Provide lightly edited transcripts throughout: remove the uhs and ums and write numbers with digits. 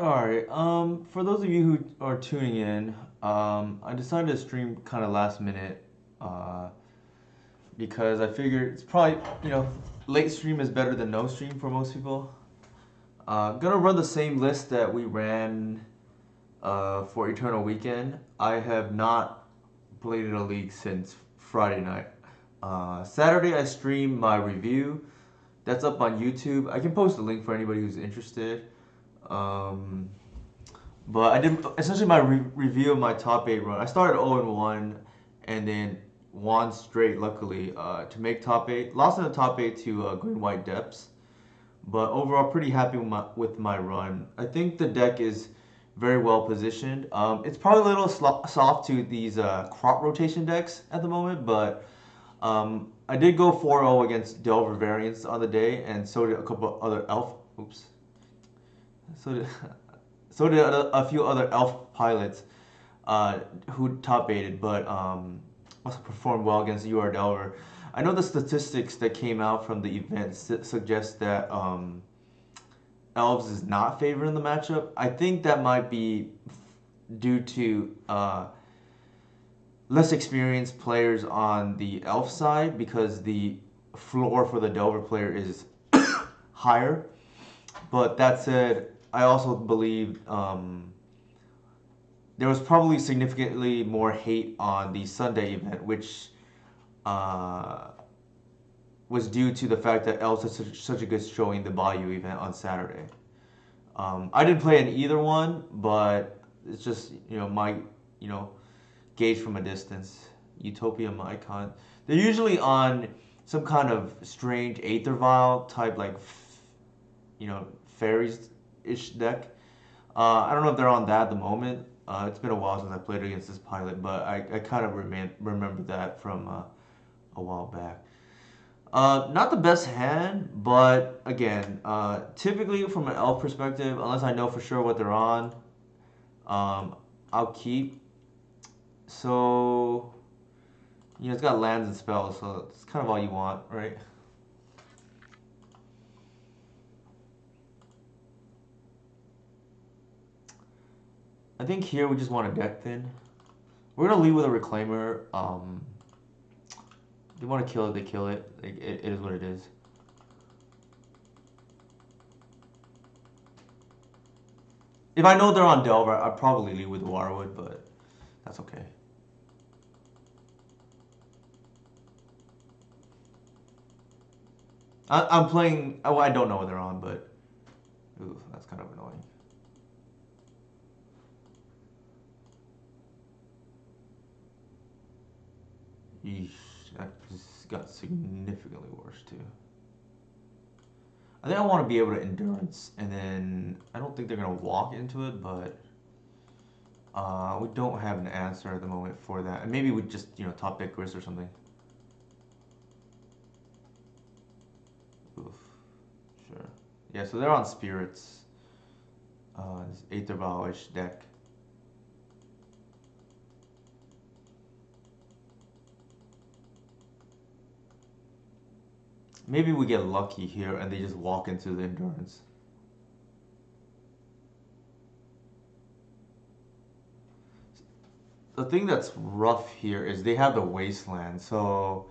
Alright, for those of you who are tuning in, I decided to stream kind of last minute, uh, because I figured it's probably, you know, late stream is better than no stream for most people. Gonna run the same list that we ran, for Eternal Weekend. I have not played in a league since Friday night. Saturday I streamed my review. That's up on YouTube. I can post a link for anybody who's interested. Um, But I did essentially my review of my top eight run. I started 0-1 and then won straight, luckily, to make top eight. Lost in the top eight to Green White Depths, but overall pretty happy with my run. I think the deck is very well positioned. It's probably a little soft to these crop rotation decks at the moment, but I did go 4-0 against Delver variants on the day, and so did a couple other elf. Oops. So did, so did a few other elf pilots who top aided, but also performed well against UR Delver. I know the statistics that came out from the event suggest that Elves is not favoring the matchup. I think that might be due to less experienced players on the Elf side because the floor for the Delver player is higher. But that said, I also believe there was probably significantly more hate on the Sunday event, which uh, was due to the fact that Els had such a good showing the Bayou event on Saturday. I didn't play in either one, but it's just my gauge from a distance. Utopia Mycon. They're usually on some kind of strange Aether Vial type like fairies ish deck. I don't know if they're on that at the moment. It's been a while since I played against this pilot, but I kind of remember that from a while back. Not the best hand, but again, typically from an elf perspective, unless I know for sure what they're on, I'll keep. So, it's got lands and spells, so it's kind of all you want, right? I think here we just want to deck thin. We're gonna lead with a reclaimer. They want to kill it, they kill it. It is what it is. If I know they're on Delver, I'd probably lead with Warwood, but that's okay. I'm playing. Oh, I don't know what they're on, but ooh, that's kind of annoying. Yeesh, that just got significantly worse too. I think I want to be able to endurance, and then I don't think they're gonna walk into it, but we don't have an answer at the moment for that. And maybe we just top Icarus or something. Oof, sure. Yeah, so they're on spirits. This Aether Vow-ish deck. Maybe we get lucky here and they just walk into the endurance. The thing that's rough here is they have the wasteland, so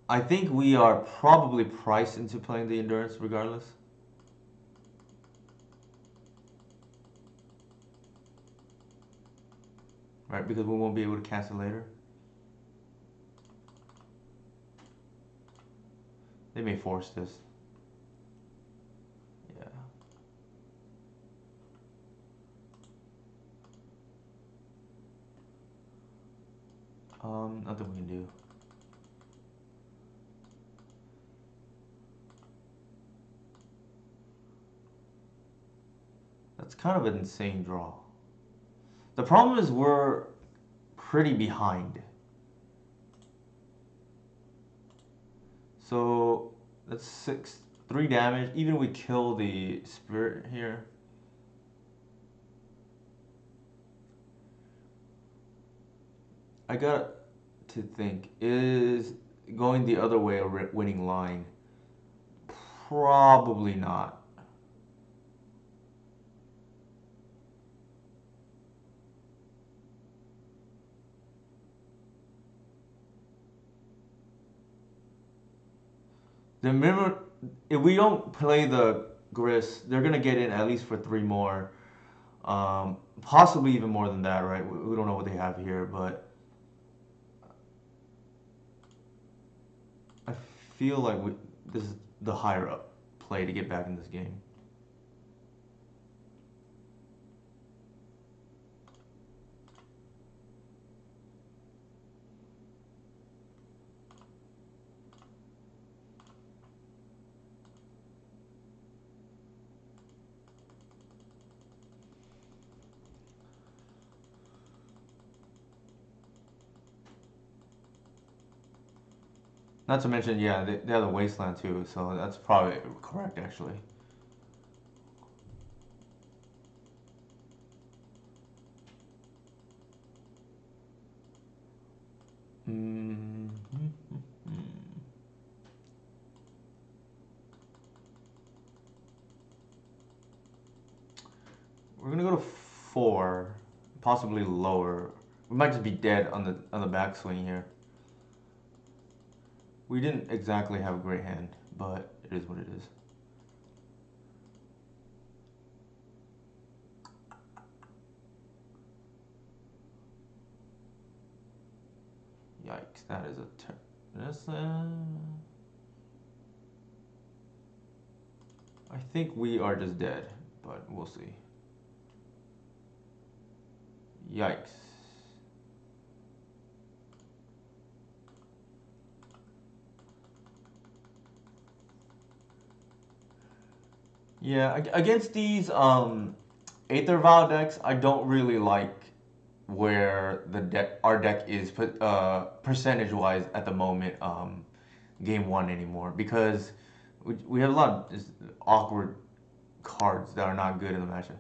I think we are probably priced into playing the endurance regardless. Right, because we won't be able to cancel later. They may force this. Yeah. Nothing we can do. That's kind of an insane draw. The problem is we're pretty behind. So that's 3 damage. Even if we kill the spirit here. I got to think, is going the other way a winning line? Probably not. The minimum, if we don't play the grist, they're gonna get in at least for three more, possibly even more than that, right? We don't know what they have here, but I feel like this is the higher up play to get back in this game. Not to mention, yeah, they have the wasteland too, so that's probably correct actually. Mm-hmm. We're gonna go to four, possibly lower. We might just be dead on the backswing here. We didn't exactly have a great hand, but it is what it is. Yikes, that is a that's I think we are just dead, but we'll see. Yikes. Yeah, against these Aether Vial decks, I don't really like where the deck our deck is percentage wise at the moment game one anymore because we have a lot of just awkward cards that are not good in the matchup.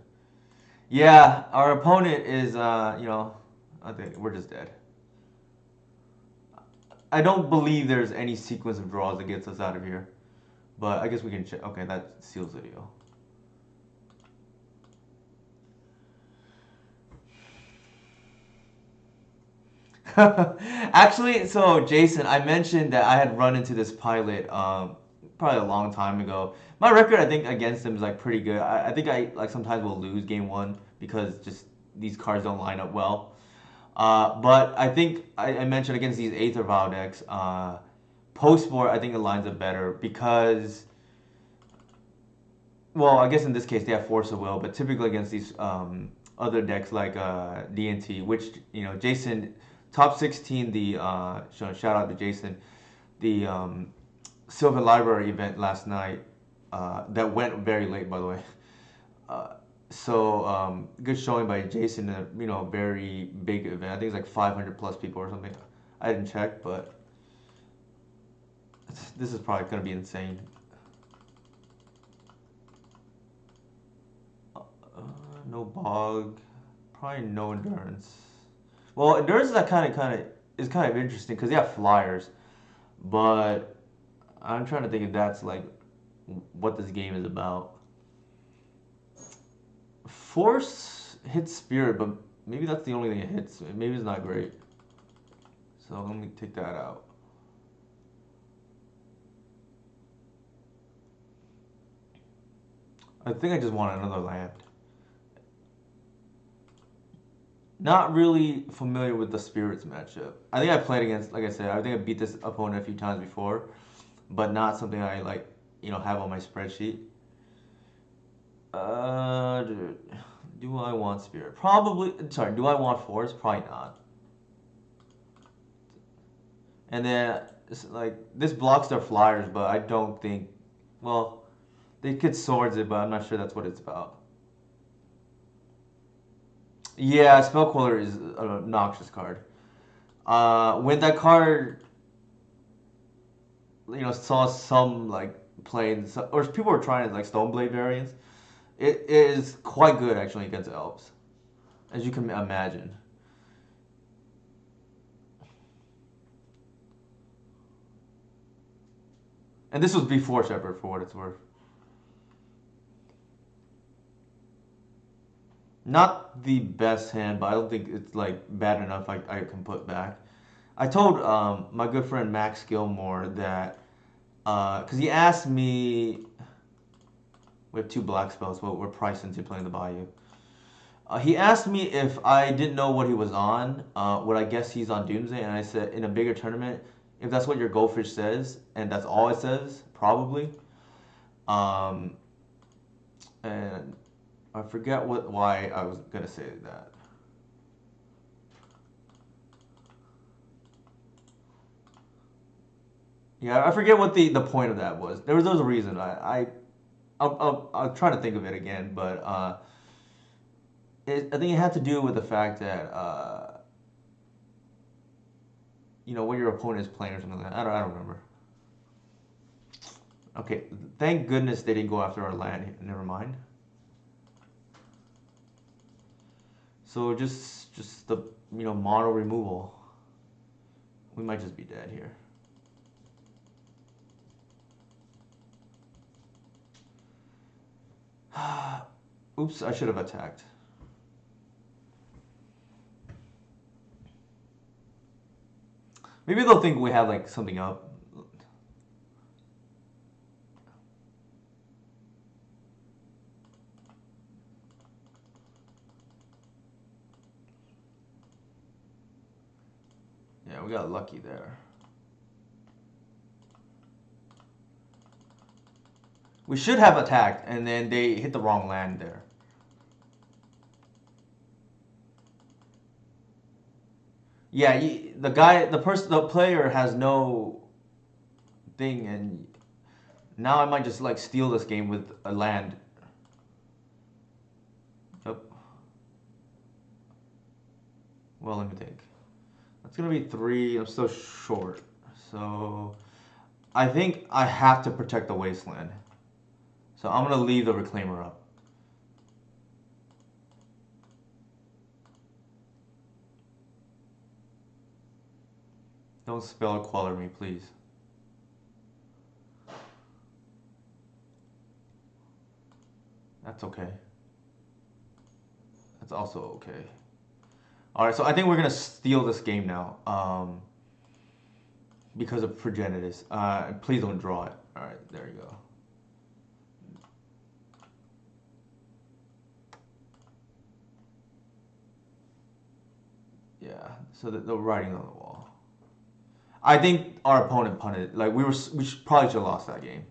Yeah, our opponent is I think we're just dead. I don't believe there's any sequence of draws that gets us out of here, but I guess we can check. Okay, that seals the deal. Actually, so Jason, I mentioned that I had run into this pilot probably a long time ago. My record, I think, against him is like pretty good. I think I like sometimes will lose game one because just these cards don't line up well. But I think I mentioned against these Aether Vial decks, post-sport, I think it lines up better because, well, I guess in this case they have Force of Will, but typically against these other decks like DNT, which, Jason, top 16, the shout out to Jason, the Sylvan Library event last night that went very late, by the way. Uh, so good showing by Jason. Very big event. I think it's like 500 plus people or something. I didn't check, but this is probably gonna be insane. No bog, probably no endurance. Well, endurance is that kind of interesting because they have flyers, but I'm trying to think if that's like what this game is about. Force hits spirit, but maybe that's the only thing it hits. Maybe it's not great. So let me take that out. I think I just want another land. Not really familiar with the spirits matchup. I think I played against, like I said, I think I beat this opponent a few times before, but not something I like, have on my spreadsheet. Dude, do I want spirit? Probably. Sorry, do I want force? Probably not. And then, it's like, this blocks their flyers, but I don't think. Well, they could swords it, but I'm not sure that's what it's about. Yeah, Spell Queller is an obnoxious card. When that card, saw some like playing, or people were trying like Stoneblade variants. It is quite good actually against elves, as you can imagine. And this was before Shepherd, for what it's worth. Not the best hand, but I don't think it's like bad enough I can put back. I told my good friend Max Gilmore that because he asked me, we have two black spells, but we're priced into playing the Bayou. He asked me if I didn't know what he was on, would I guess he's on Doomsday, and I said in a bigger tournament, if that's what your goldfish says, and that's all it says, probably. Um, and I forget why I was gonna say that. Yeah, I forget what the point of that was. There was a reason. I'll try to think of it again, but I think it had to do with the fact that what your opponent is playing or something like that. I don't remember. Okay, thank goodness they didn't go after our land. Never mind. So just the mono removal. We might just be dead here. Oops, I should have attacked. Maybe they'll think we have like something up. Yeah, we got lucky there. We should have attacked, and then they hit the wrong land there. Yeah, the player has no thing, and now I might just like steal this game with a land. Yep. Well, let me think. That's gonna be 3. I'm still short, so I think I have to protect the wasteland. So I'm gonna leave the reclaimer up. Don't spell Queller me, please. That's okay. That's also okay. Alright, so I think we're gonna steal this game now. Because of Progenitus. Please don't draw it. Alright, there you go. Yeah, so the writing on the wall. I think our opponent punted. Like we probably should have lost that game.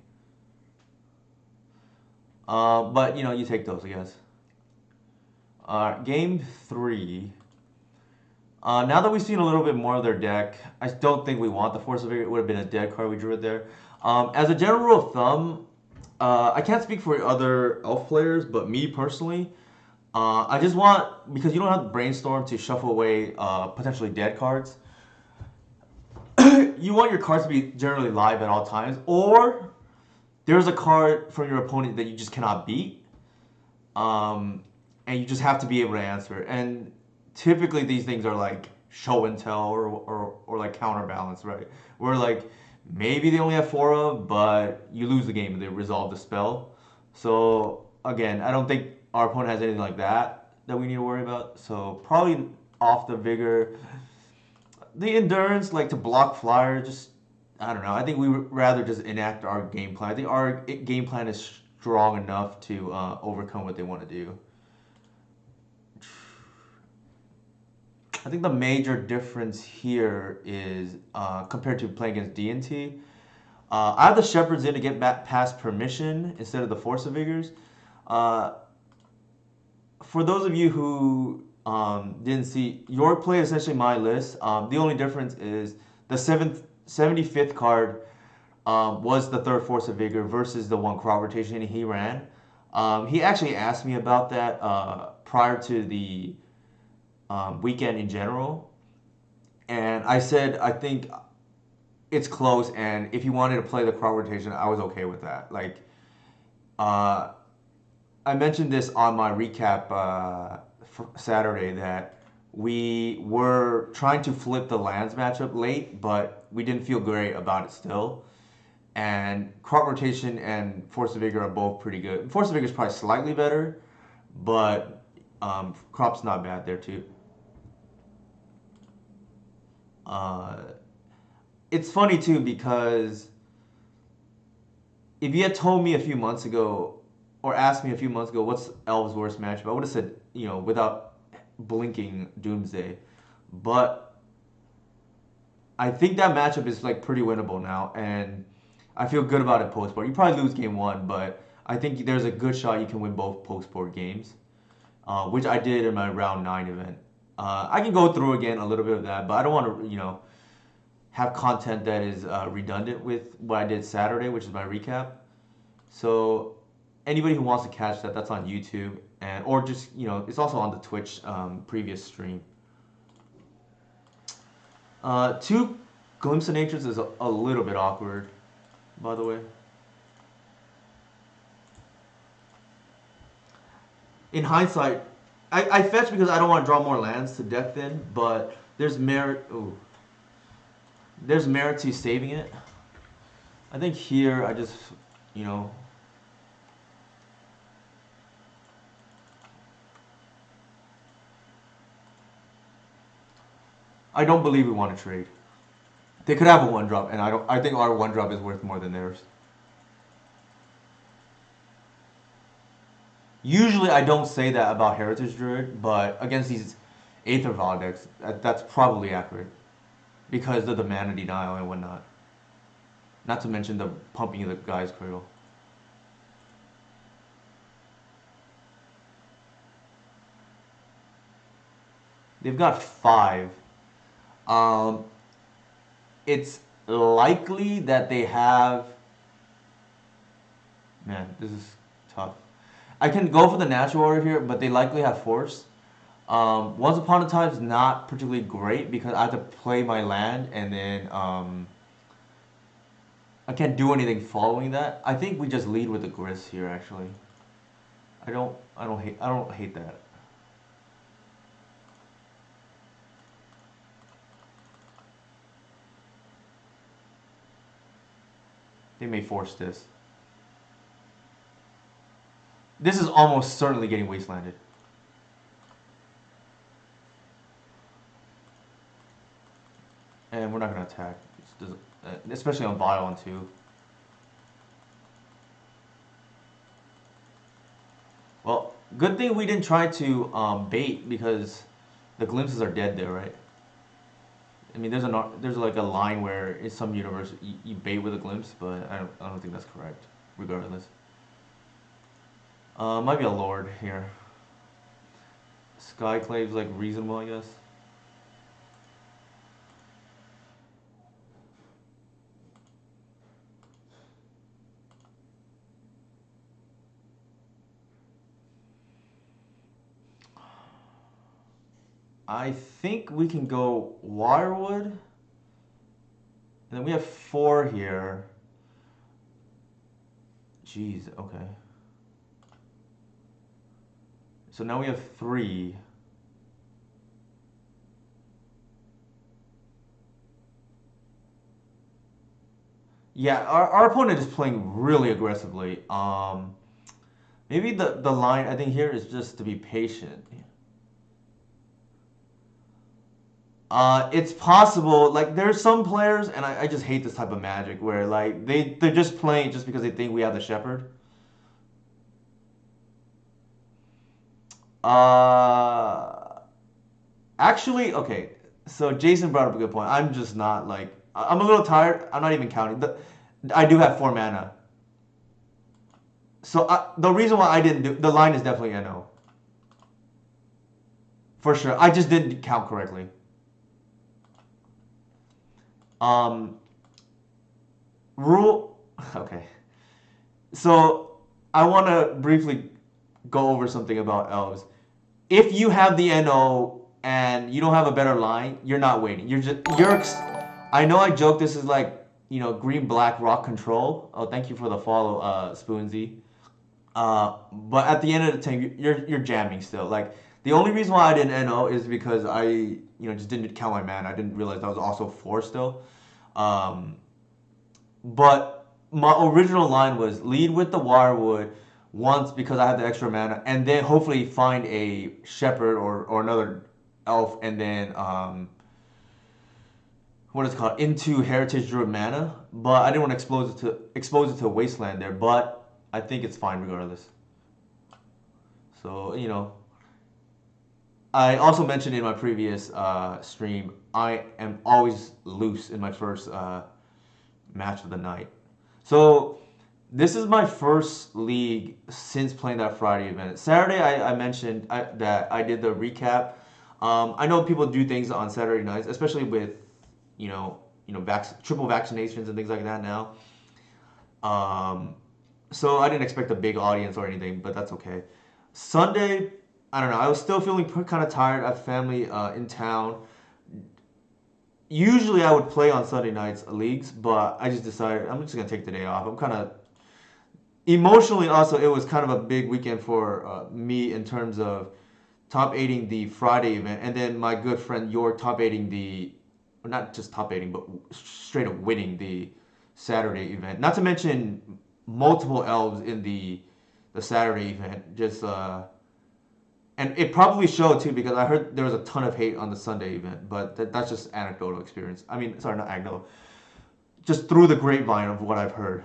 But you take those, I guess. Game 3. Now that we've seen a little bit more of their deck, I don't think we want the Force of Vigor. It would have been a dead card we drew it there. As a general rule of thumb, I can't speak for other elf players, but me personally, I just want, because you don't have to brainstorm to shuffle away potentially dead cards, you want your cards to be generally live at all times, or there's a card from your opponent that you just cannot beat, and you just have to be able to answer. And typically these things are like show and tell or like counterbalance, right? Where like maybe they only have 4 of, but you lose the game and they resolve the spell. So again, I don't think our opponent has anything like that we need to worry about. So probably off the vigor. The endurance, like to block flyer, just I don't know. I think we would rather just enact our game plan. I think our game plan is strong enough to overcome what they want to do. I think the major difference here is compared to playing against D&T. I have the Shepherds in to get back past permission instead of the Force of Vigors. For those of you who didn't see, your play is essentially my list. The only difference is the 75th card was the 3rd Force of Vigor versus the 1 crop rotation he ran. He actually asked me about that prior to the weekend in general. And I said, I think it's close, and if you wanted to play the crop rotation, I was okay with that. Like, I mentioned this on my recap for Saturday that we were trying to flip the lands matchup late, but we didn't feel great about it still. And crop rotation and Force of Vigor are both pretty good. Force of Vigor is probably slightly better, but crop's not bad there too. It's funny too because if you had told me a few months ago, or asked me a few months ago, what's Elves' worst matchup, I would have said, without blinking, Doomsday. But I think that matchup is like pretty winnable now, and I feel good about it post-sport. You probably lose game one, but I think there's a good shot you can win both post-sport games, which I did in my round 9 event. I can go through again a little bit of that, but I don't want to, have content that is redundant with what I did Saturday, which is my recap. So anybody who wants to catch that, that's on YouTube, and or just it's also on the Twitch previous stream. Two Glimpse of Natures is a little bit awkward, by the way. In hindsight, I fetch because I don't want to draw more lands to deck thin, but there's merit. Ooh, there's merit to saving it. I think here I just, you know, I don't believe we want to trade. They could have a one drop, and I don't. I think our one drop is worth more than theirs. Usually, I don't say that about Heritage Druid, but against these Aether Void decks, that's probably accurate because of the mana denial and whatnot. Not to mention the pumping of the guy's cradle. They've got 5. Um, it's likely that they have. Man, this is tough. I can go for the natural order here, but they likely have Force. Once Upon a Time is not particularly great because I have to play my land and then I can't do anything following that. I think we just lead with the Grist here. Actually, I don't hate that. They may force this. This is almost certainly getting wastelanded. And we're not going to attack. Especially on Violin too. Well, good thing we didn't try to bait because the glimpses are dead there, right? I mean, there's like a line where in some universe you bait with a glimpse, but I don't think that's correct. Regardless, might be a lord here. Skyclave's like reasonable, I guess. I think we can go Wirewood. And then we have 4 here. Jeez, okay. So now we have 3. Yeah, our opponent is playing really aggressively. Maybe the line I think here is just to be patient. It's possible. Like there's some players, and I just hate this type of magic where like they're just playing just because they think we have the Shepherd. Uh, Actually, okay. So Jason brought up a good point. I'm just not like I'm a little tired. I'm not even counting. I do have 4 mana. So the reason why I didn't do the line is definitely NO for sure. I just didn't count correctly. Um, Rule. Okay. So I want to briefly go over something about elves. If you have the NO and you don't have a better line, you're not waiting. I know I joke this is like green black rock control. Oh, thank you for the follow, Spoonsy. But at the end of the time, you're jamming still. Like the only reason why I didn't NO is because I just didn't count my mana. I didn't realize that was also 4 still. Um, but my original line was lead with the Wirewood once because I had the extra mana, and then hopefully find a Shepherd or another elf, and then what is it called, into Heritage Druid mana, but I didn't want to expose it to Wasteland there. But I think it's fine regardless. So I also mentioned in my previous stream, I am always loose in my first match of the night. So this is my first league since playing that Friday event. Saturday, I mentioned that I did the recap. I know people do things on Saturday nights, especially with triple vaccinations and things like that now. So I didn't expect a big audience or anything, but that's okay. Sunday, I don't know. I was still feeling kind of tired. I have family in town. Usually I would play on Sunday nights leagues, but I just decided I'm just gonna take the day off. I'm kind of emotionally also. It was kind of a big weekend for me in terms of top 8ing the Friday event, and then my good friend York top 8ing not just top 8ing, but straight up winning the Saturday event. Not to mention multiple elves in the Saturday event. Just and it probably showed too because I heard there was a ton of hate on the Sunday event, but that's just anecdotal experience. I mean, sorry, not anecdotal. Just through the grapevine of what I've heard.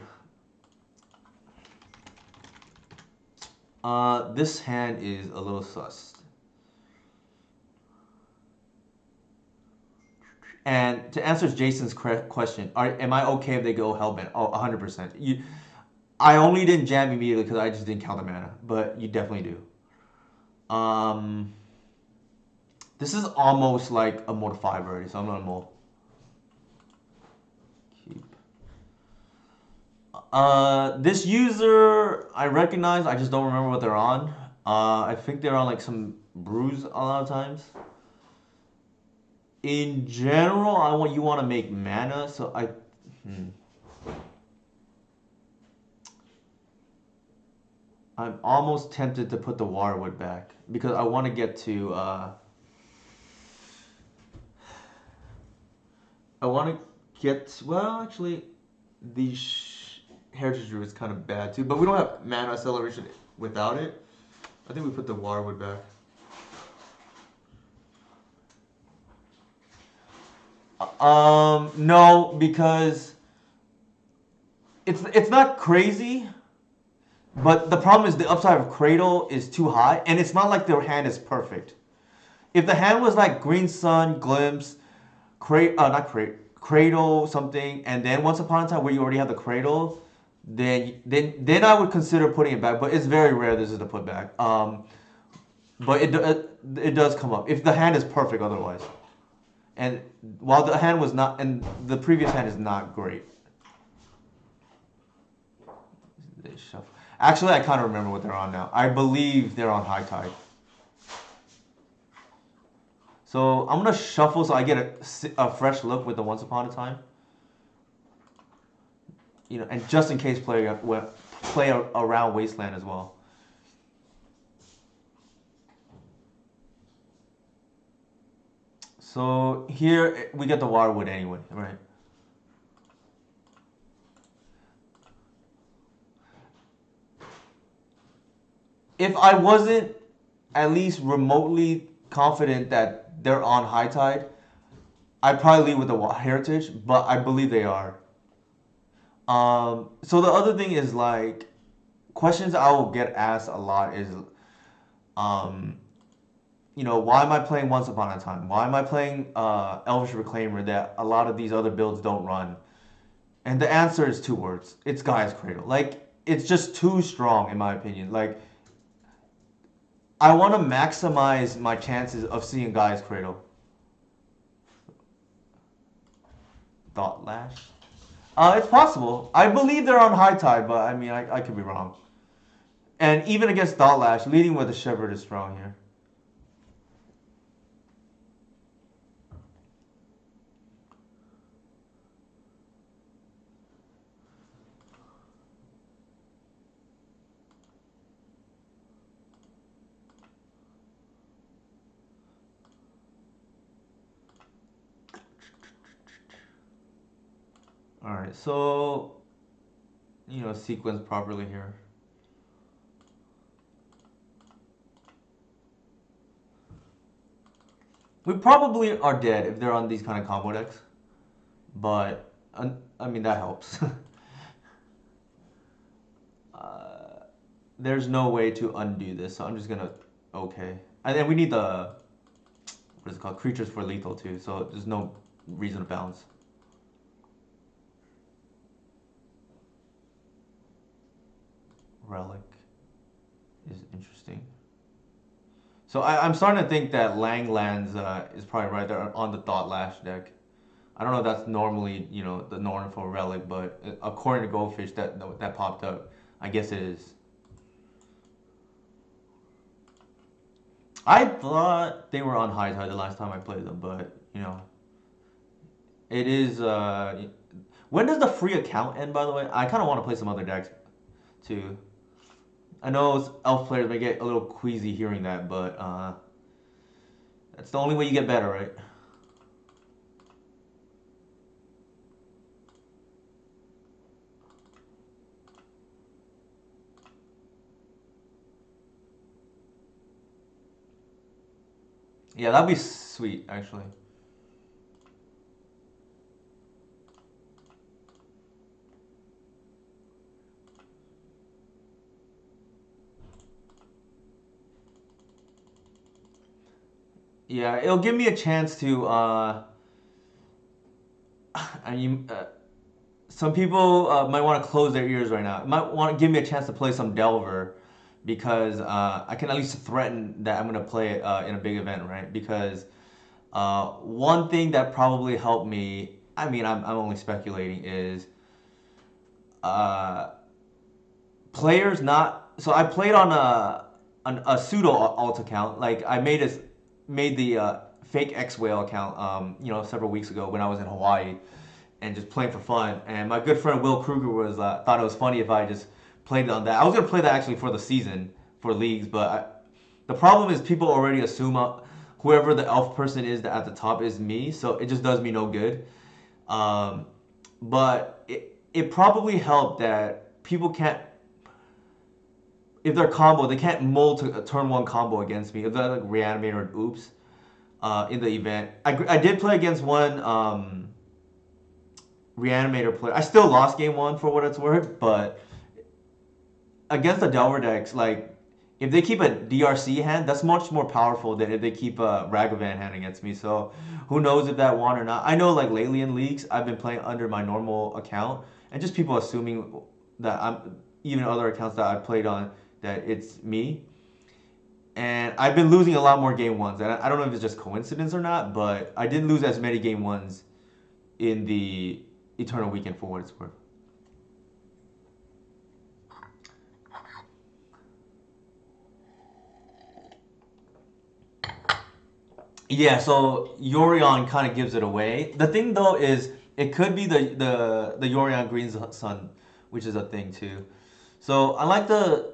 This hand is a little sus. And to answer Jason's question, am I okay if they go Hellbent? Oh, 100%. I only didn't jam immediately because I just didn't count the mana, but you definitely do. This is almost like a mold 5 already, so I'm gonna mold. Keep. This user I recognize, I just don't remember what they're on. I think they're on like some brews a lot of times. In general, you want to make mana, so I'm almost tempted to put the Waterwood back because I want to get to well, actually, the Heritage Druid is kind of bad too, but we don't have mana acceleration without it. I think we put the Waterwood back. No, because it's not crazy, but the problem is the upside of Cradle is too high, and it's not like their hand is perfect. If the hand was like Green Sun, Glimpse, Cradle something, and then Once Upon a Time where you already have the Cradle, then I would consider putting it back. But it's very rare this is the put back. But it does come up if the hand is perfect otherwise. And while the hand was not, and the previous hand is not great. They shuffle. Actually, I kind of remember what they're on now. I believe they're on High Tide. So I'm gonna shuffle so I get a fresh look with the Once Upon a Time. And just in case play around Wasteland as well. So here we get the Waterwood anyway, right? If I wasn't at least remotely confident that they're on High Tide, I'd probably leave with the Heritage, but I believe they are. So the other thing is like questions I will get asked a lot is, why am I playing Once Upon a Time? Why am I playing Elvish Reclaimer that a lot of these other builds don't run? And the answer is 2 words. It's Gaia's Cradle. Like, it's just too strong in my opinion. Like, I want to maximize my chances of seeing Gaia's Cradle. Thought Lash? It's possible. I believe they're on High Tide, but I mean, I could be wrong. And even against Thought Lash, leading with a Shepherd is strong here. Alright, so, sequence properly here. We probably are dead if they're on these kind of combo decks. but I mean that helps. uh, there's no way to undo this, so I'm just gonna okay. And then we need the what is it called? Creatures for lethal too, so there's no reason to bounce. Relic is interesting. So I'm starting to think that Langlands is probably right there on the Thought Lash deck. I don't know if that's normally, the norm for Relic, but according to Goldfish, that popped up. I guess it is. I thought they were on high tide the last time I played them, but it is. When does the free account end? By the way, I kind of want to play some other decks too. I know elf players may get a little queasy hearing that, but that's the only way you get better, right? Yeah, that'd be sweet, actually. Yeah, it'll give me a chance to. I mean, some people might want to close their ears right now. It might want to give me a chance to play some Delver, because I can at least threaten that I'm gonna play it in a big event, right? Because one thing that probably helped me. I mean, I'm only speculating. Is uh, players not. So I played on a pseudo alt account. Like I made the fake X Whale account, several weeks ago when I was in Hawaii, and just playing for fun. And my good friend Will Kruger was thought it was funny if I just played on that. I was gonna play that actually for the season for leagues, but the problem is people already assume whoever the elf person is that at the top is me, so it just does me no good. Um, but it probably helped that people can't, if they're combo, they can't mold to a turn one combo against me. If they're like reanimate or oops in the event. I did play against one reanimator player. I still lost game one for what it's worth, but against the Delver decks, like if they keep a DRC hand, that's much more powerful than if they keep a Ragavan hand against me. So who knows if that won or not? I know like lately in leagues, I've been playing under my normal account, and just people assuming that I'm even other accounts that I played on that it's me. And I've been losing a lot more game ones, and I don't know if it's just coincidence or not, but I didn't lose as many game ones in the Eternal Weekend for what it's worth. Yeah, so Yorion kind of gives it away. The thing though is it could be the Yorion Green Sun, which is a thing too. So I like the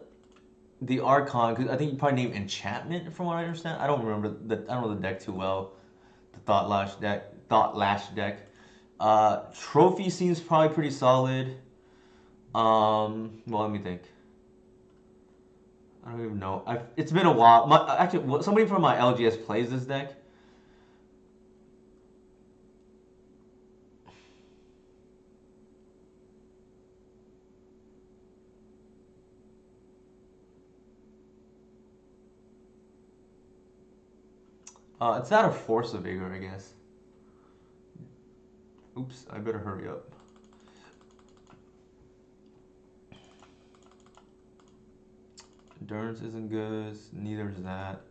Archon because I think you probably named Enchantment from what I understand. I don't know the deck too well. The Thought Lash deck. Trophy seems probably pretty solid. Well, let me think. I don't even know. It's been a while. Actually, somebody from my LGS plays this deck. It's not a Force of Vigor, I guess. Oops, I better hurry up. Endurance isn't good. Neither is that.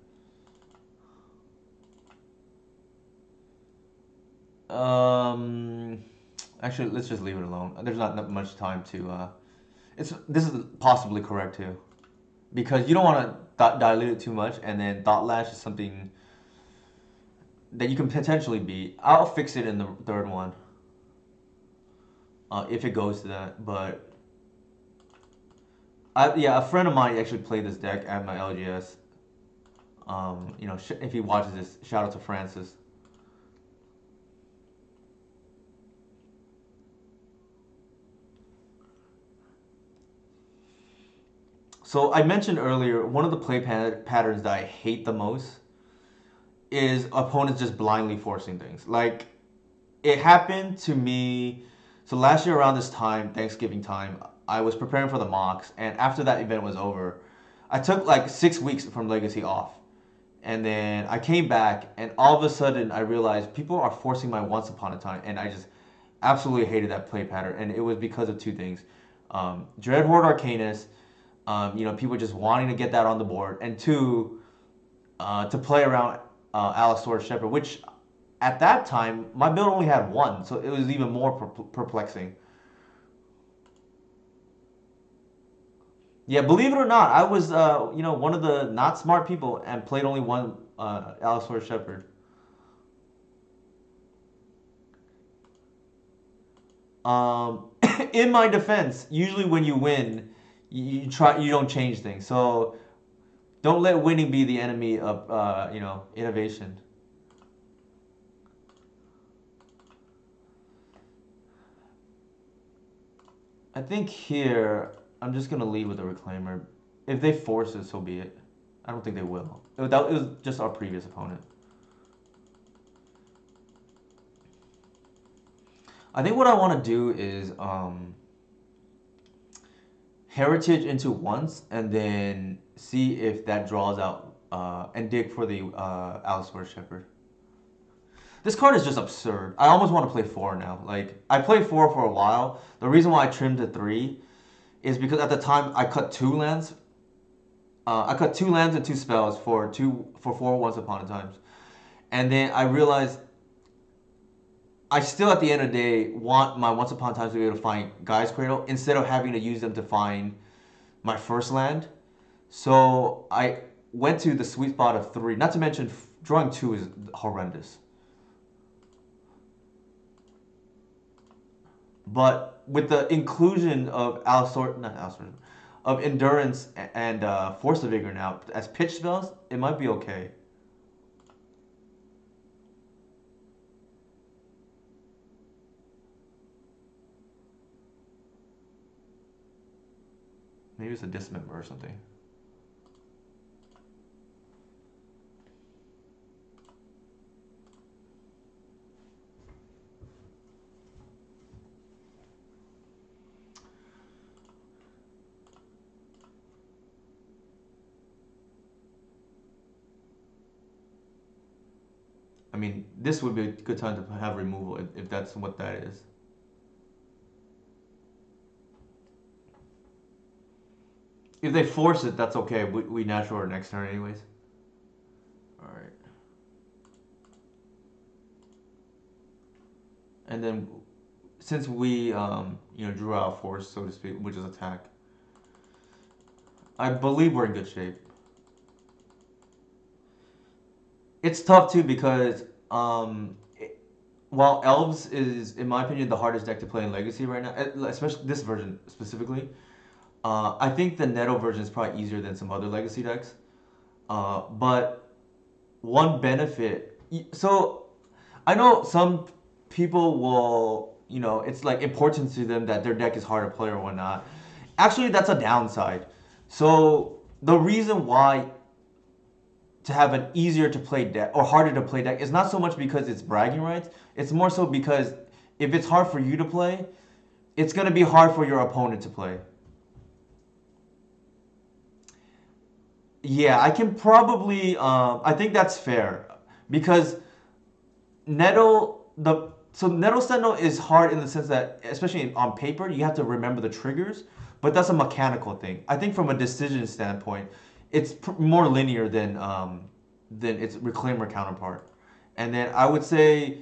Um, Actually, let's just leave it alone. There's not much time to. This is possibly correct too, because you don't want to dilute it too much, and then Thought Lash is something that you can potentially beat. I'll fix it in the third one, if it goes to that. But yeah, a friend of mine actually played this deck at my LGS. If he watches this, shout out to Francis. So I mentioned earlier, one of the play patterns that I hate the most is opponents just blindly forcing things. Like it happened to me. So last year around this time, Thanksgiving time, I was preparing for the mocks, and after that event was over, I took like 6 weeks from Legacy off. And then I came back, and all of a sudden I realized people are forcing my Once Upon a Time, and I just absolutely hated that play pattern. And it was because of two things: Dreadhorde Arcanus, people just wanting to get that on the board, and two, to play around Allosaurus Shepherd, which at that time my build only had one, so it was even more perplexing. Yeah, believe it or not, I was one of the not smart people and played only one Allosaurus Shepherd. Um, in my defense, usually when you win, you don't change things. So don't let winning be the enemy of innovation. I think here I'm just gonna lead with a reclaimer. If they force it, so be it. I don't think they will. It was just our previous opponent. I think what I want to do is heritage into once and then see if that draws out and dig for the Allosaurus Shepherd. This card is just absurd. I almost want to play four now. Like I played four for a while. The reason why I trimmed to three is because at the time I cut two lands. I cut two lands and two spells for four Once Upon a Times, and then I realized I still at the end of the day want my Once Upon a Times to be able to find Guy's Cradle instead of having to use them to find my first land. So I went to the sweet spot of three. Not to mention drawing two is horrendous. But with the inclusion of not Allosaur, of endurance and force of vigor now as pitch spells, it might be okay. Maybe it's a dismember or something. I mean, this would be a good time to have removal if that's what that is. If they force it, that's okay. We natural our next turn anyways. All right. And then since we drew out force, so to speak, which is attack, I believe we're in good shape. It's tough too because while Elves is, in my opinion, the hardest deck to play in Legacy right now, especially this version specifically, I think the Netto version is probably easier than some other Legacy decks. But one benefit, so I know some people will, it's like important to them that their deck is hard to play or whatnot. Actually, that's a downside. So the reason why to have an easier to play deck or harder to play deck is not so much because it's bragging rights. It's more so because if it's hard for you to play, it's going to be hard for your opponent to play. Yeah, I can probably. I think that's fair because Nettle Sentinel is hard in the sense that, especially on paper, you have to remember the triggers, but that's a mechanical thing. I think from a decision standpoint, it's more linear than its Reclaimer counterpart. And then I would say,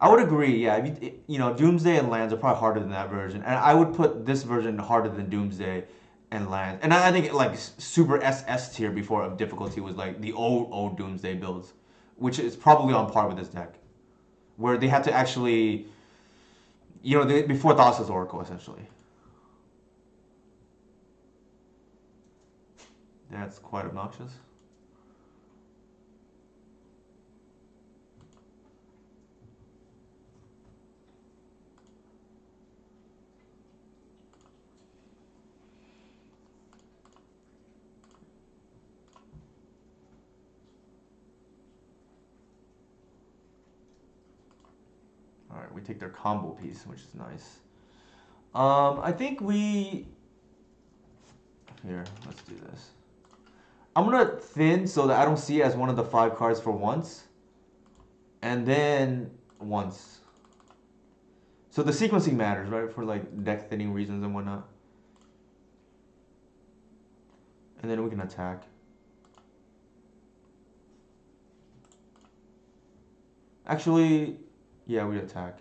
I would agree. Yeah, Doomsday and Lands are probably harder than that version, and I would put this version harder than Doomsday and Lands. And I think like super SS tier before of difficulty was like the old Doomsday builds, which is probably on par with this deck where they had to actually, before Thassa's Oracle, essentially. That's quite obnoxious. All right, we take their combo piece, which is nice. I think we here. Let's do this. I'm gonna thin so that I don't see it as one of the 5 cards for once, and then once. So the sequencing matters, right? For like deck thinning reasons and whatnot. And then we can attack. Actually, yeah, we attack.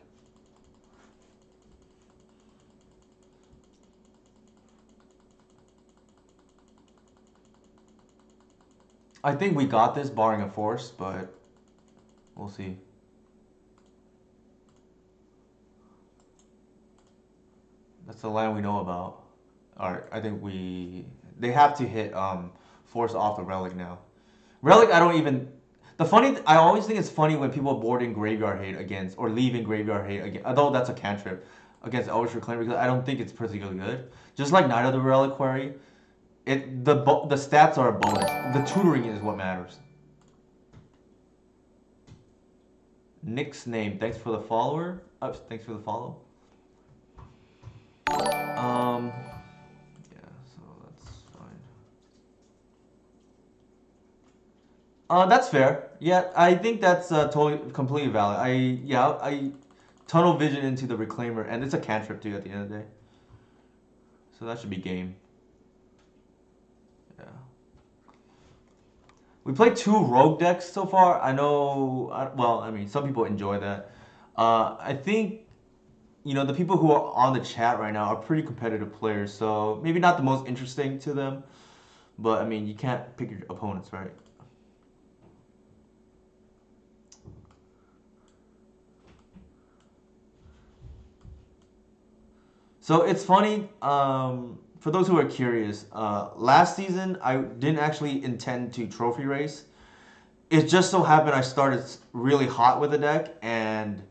I think we got this, barring a force, but we'll see. That's the land we know about. Alright, I think they have to hit force off the relic now. Relic, I don't even. I always think it's funny when people board in Graveyard Hate against, or leave in Graveyard Hate against, although that's a cantrip, against Elvish Reclaimer, because I don't think it's particularly good. Just like Knight of the Reliquary, the stats are a bonus. The tutoring is what matters. Nick's name, thanks for the follower. Thanks for the follow. Yeah, so that's fine. That's fair. Yeah, I think that's totally completely valid. I tunnel vision into the Reclaimer, and it's a cantrip too at the end of the day. So that should be game. Yeah. We played 2 rogue decks so far. I know. Well, I mean, some people enjoy that. I think the people who are on the chat right now are pretty competitive players, so maybe not the most interesting to them, but I mean, you can't pick your opponents, right? So it's funny, for those who are curious, last season I didn't actually intend to trophy race. It just so happened I started really hot with the deck, and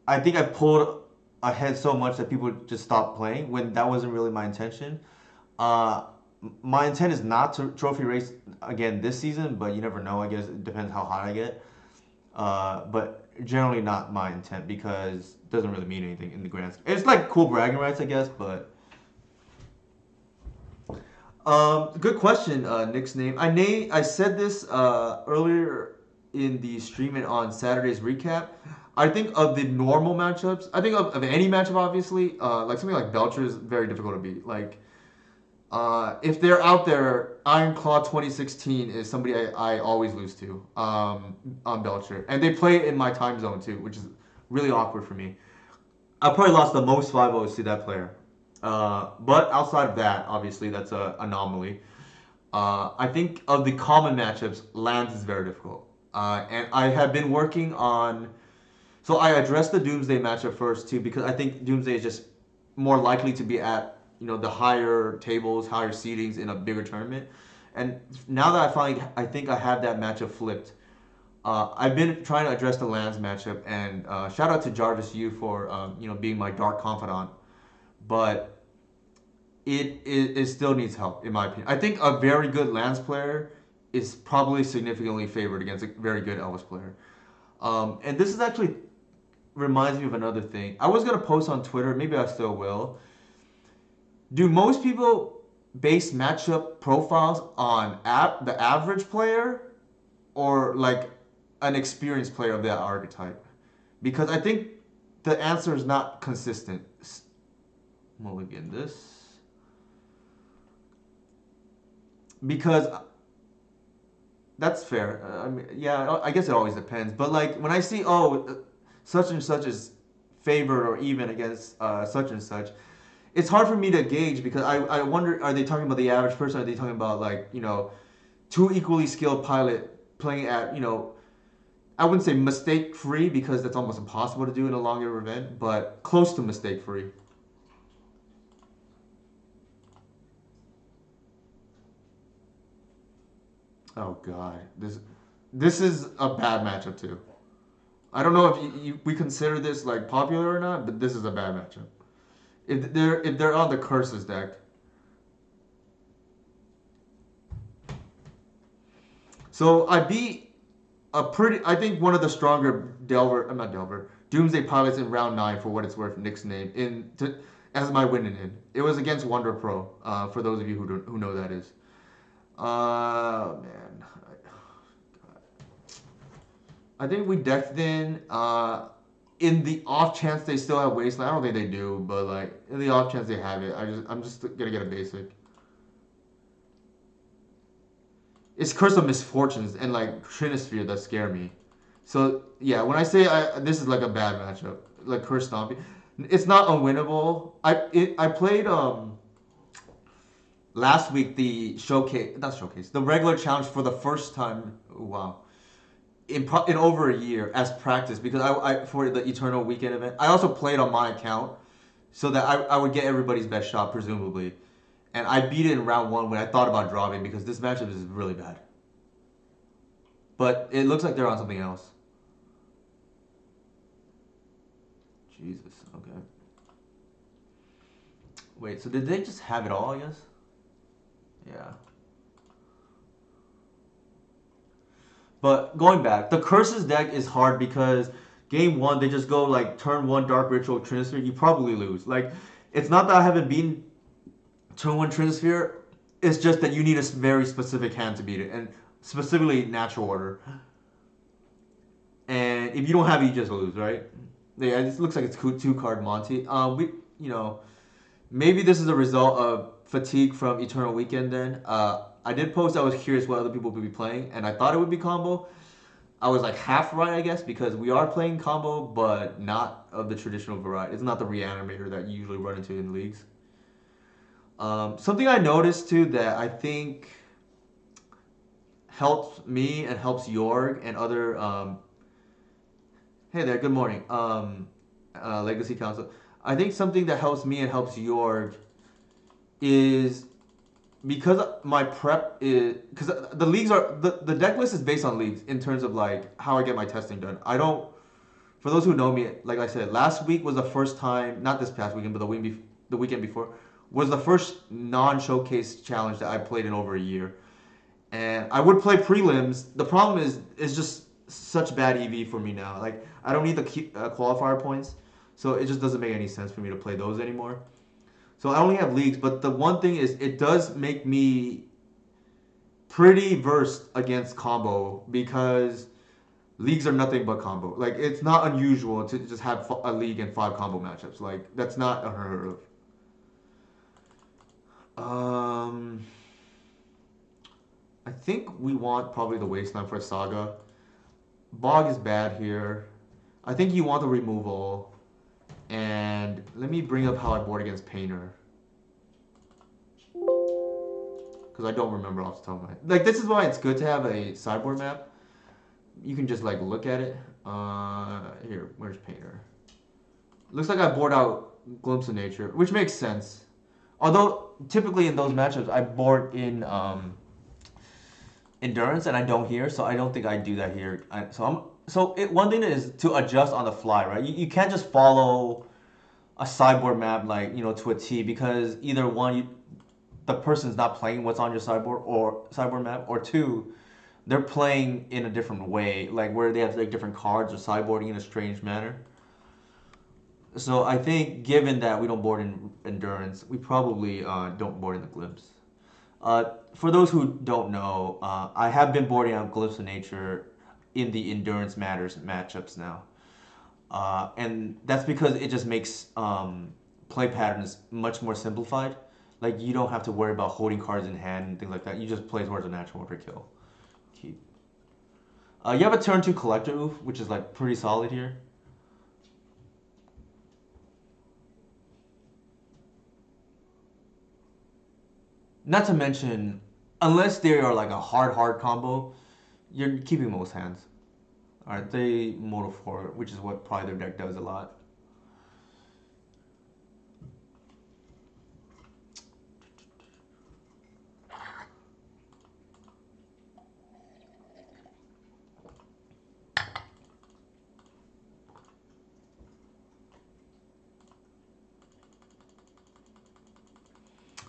I think I pulled ahead so much that people just stopped playing when that wasn't really my intention. Uh, my intent is not to trophy race again this season, but you never know. I guess it depends how hot I get. But generally not my intent because it doesn't really mean anything in the grand scheme. It's like cool bragging rights, I guess, but. Good question, Nick's name. I said this earlier in the stream and on Saturday's recap. I think of the normal matchups. I think of any matchup, obviously. Like something like Belcher is very difficult to beat. Like, if they're out there, Iron Claw 2016 is somebody I always lose to on Belcher. And they play in my time zone too, which is really awkward for me. I probably lost the most 5-0s to that player. But outside of that, obviously, that's an anomaly. I think of the common matchups, Lands is very difficult. And I have been working on. So I addressed the Doomsday matchup first too because I think Doomsday is just more likely to be at the higher tables, higher seedings in a bigger tournament. And now that I think I have that matchup flipped. I've been trying to address the Lands matchup, and shout out to Jarvis Yu for being my dark confidant. But it still needs help in my opinion. I think a very good Lands player is probably significantly favored against a very good Elvis player. And this is actually reminds me of another thing. I was gonna post on Twitter, maybe I still will. Do most people base matchup profiles on the average player or like an experienced player of that archetype? Because I think the answer is not consistent. Mulligan this. Because that's fair. I mean, yeah, I guess it always depends. But like when I see such and such is favored or even against such and such, it's hard for me to gauge because I wonder, are they talking about the average person? Are they talking about like two equally skilled pilot playing at I wouldn't say mistake free because that's almost impossible to do in a longer event, but close to mistake free. Oh god, this is a bad matchup too. I don't know if we consider this like popular or not, but this is a bad matchup. If they're on the curses deck. So I beat I think one of the stronger Delver. I'm not Delver. Doomsday Pilots in round 9 for what it's worth. Nick's name as my winning in. It was against Wonder Pro. For those of you who know that is. Man, I think we decked in. In the off chance they still have Wasteland, I don't think they do, but like in the off chance they have it, I'm just gonna get a basic. It's Curse of Misfortunes and like Trinisphere that scare me. So yeah, when I say this is like a bad matchup, like Curse Stompy, it's not unwinnable. I played last week the showcase, not showcase, the regular challenge for the first time. Wow, in over a year as practice because I for the Eternal Weekend event. I also played on my account so that I would get everybody's best shot presumably, and I beat it in round 1 when I thought about dropping because this matchup is really bad. But it looks like they're on something else. Jesus. Okay. Wait. So did they just have it all? I guess. Yeah. But going back, the curses deck is hard because game 1 they just go like turn 1 Dark Ritual Trinisphere. You probably lose. Like it's not that I haven't beaten turn 1 Trinisphere. It's just that you need a very specific hand to beat it, and specifically natural order. And if you don't have it, you just lose, right? Yeah, it looks like it's 2 card Monty. You know, maybe this is a result of fatigue from Eternal Weekend. Then I did post. I was curious what other people would be playing, and I thought it would be combo. I was like half right, I guess, because we are playing combo, but not of the traditional variety. It's not the reanimator that you usually run into in leagues. Something I noticed too that I think helps me and helps Jorg and other. Hey there, good morning. Legacy Council. I think something that helps me and helps Jorg is because my prep is because the leagues are the deck list is based on leagues in terms of like how I get my testing done. I don't. For those who know me, like I said, last week was the first time, not this past weekend, but the weekend before, was the first non-showcase challenge that I played in over a year. And I would play prelims. The problem is, it's just such bad EV for me now. Like I don't need the qualifier points, so it just doesn't make any sense for me to play those anymore. So I only have leagues, but the one thing is, it does make me pretty versed against combo because leagues are nothing but combo. Like it's not unusual to just have a league and 5 combo matchups. Like that's not unheard of. I think we want probably the wasteland for Saga. Bog is bad here. I think you want the removal. And let me bring up how I board against Painter. Because I don't remember off the top of my head. Like, this is why it's good to have a sideboard map. You can just, like, look at it. Here, where's Painter? Looks like I board out Glimpse of Nature, which makes sense. Although, typically in those matchups, I board in Endurance, and I don't here, so I don't think I do that here. One thing is to adjust on the fly, right? You can't just follow a sideboard map like to a T because either one, the person's not playing what's on your sideboard map, or two, they're playing in a different way, like where they have like different cards or sideboarding in a strange manner. So I think given that we don't board in Endurance, we probably don't board in the Glimpse. For those who don't know, I have been boarding out Glyphs of Nature in the Endurance Matters matchups now. And that's because it just makes play patterns much more simplified. Like, you don't have to worry about holding cards in hand and things like that. You just play towards a natural order kill. Keep. You have a turn 2 Collector Oof, which is like pretty solid here. Not to mention, unless they are like a hard combo, you're keeping most hands. Alright, they Moto 4, which is what probably their deck does a lot.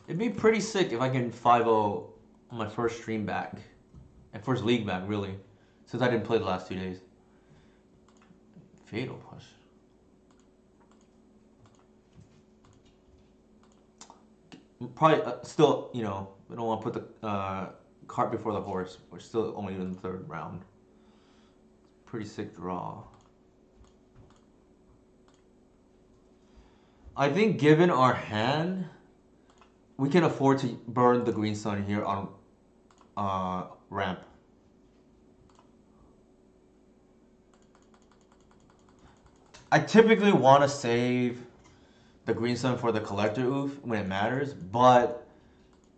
It'd be pretty sick if I can 5-0 on my first stream back. And first league back, really. Since I didn't play the last 2 days. Fatal Push. Probably still, we don't want to put the cart before the horse. We're still only in the third round. Pretty sick draw. I think given our hand, we can afford to burn the green sun here on ramp. I typically want to save the green sun for the collector oof when it matters, but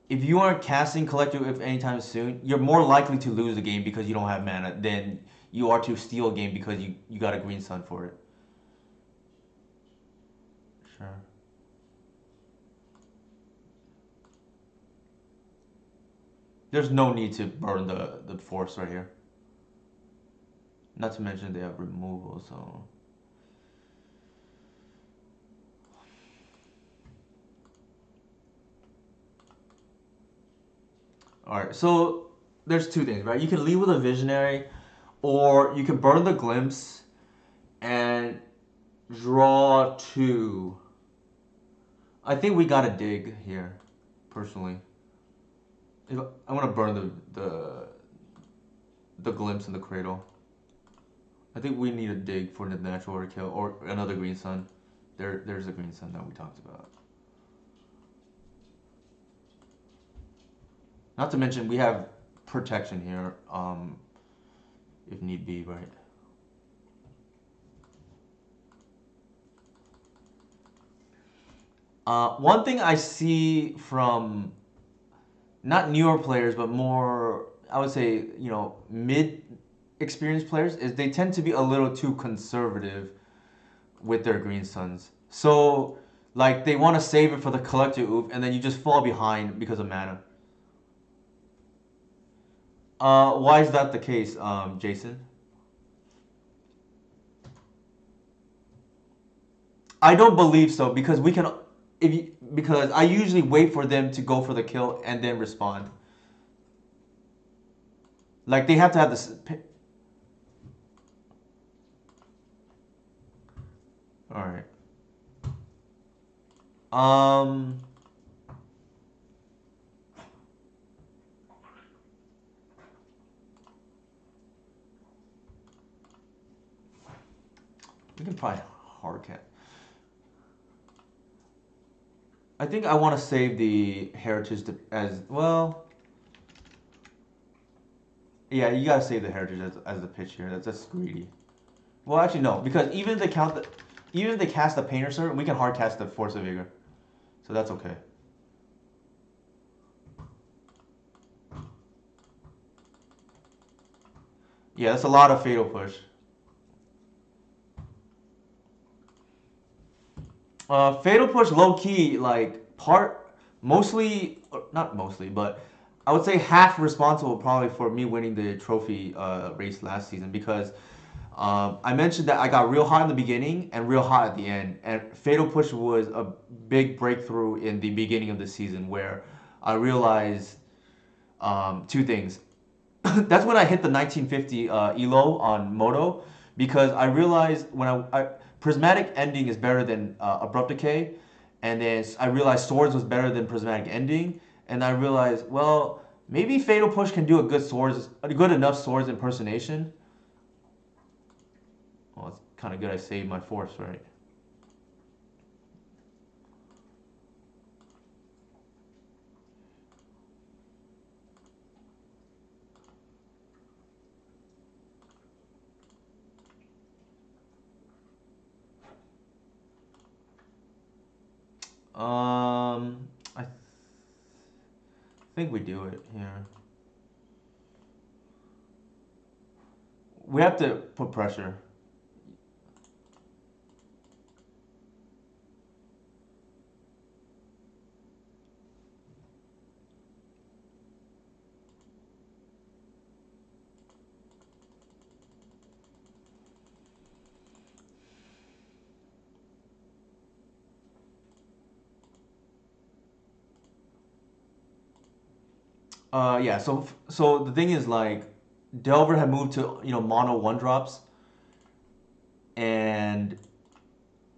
if you aren't casting collector oof anytime soon, you're more likely to lose the game because you don't have mana than you are to steal a game because you got a green sun for it. Sure. There's no need to burn the force right here. Not to mention they have removal, so. Alright, so there's two things, right? You can lead with a visionary, or you can burn the glimpse and draw two. I think we gotta dig here, personally. If I want to burn the glimpse in the cradle. I think we need a dig for the natural order kill or another green sun. There's a green sun that we talked about. Not to mention we have protection here, if need be, right? One thing I see from not newer players, but more, I would say, mid experienced players, is they tend to be a little too conservative with their green suns. So, like, they want to save it for the collector oof, and then you just fall behind because of mana. Why is that the case, Jason? I don't believe so because we can, because I usually wait for them to go for the kill and then respond. Like they have to have this. All right. Um. We can probably hard cat. I think I want to save the heritage as well. Yeah, you gotta save the heritage as the pitch here. That's greedy. Well, actually no, because even if they cast the painter servant, we can hard cast the force of vigor, so that's okay. Yeah, that's a lot of fatal push. Fatal push low key like mostly not mostly, but I would say half responsible probably for me winning the trophy race last season because I mentioned that I got real hot in the beginning and real hot at the end, and fatal push was a big breakthrough in the beginning of the season where I realized two things. That's when I hit the 1950 elo on Moto because I realized when prismatic ending is better than abrupt decay, and then I realized swords was better than prismatic ending, and I realized well maybe fatal push can do a good enough swords impersonation. Well, it's kind of good I saved my force, right? I think we do it here. We have to put pressure. Yeah. So the thing is like, Delver had moved to mono one drops, and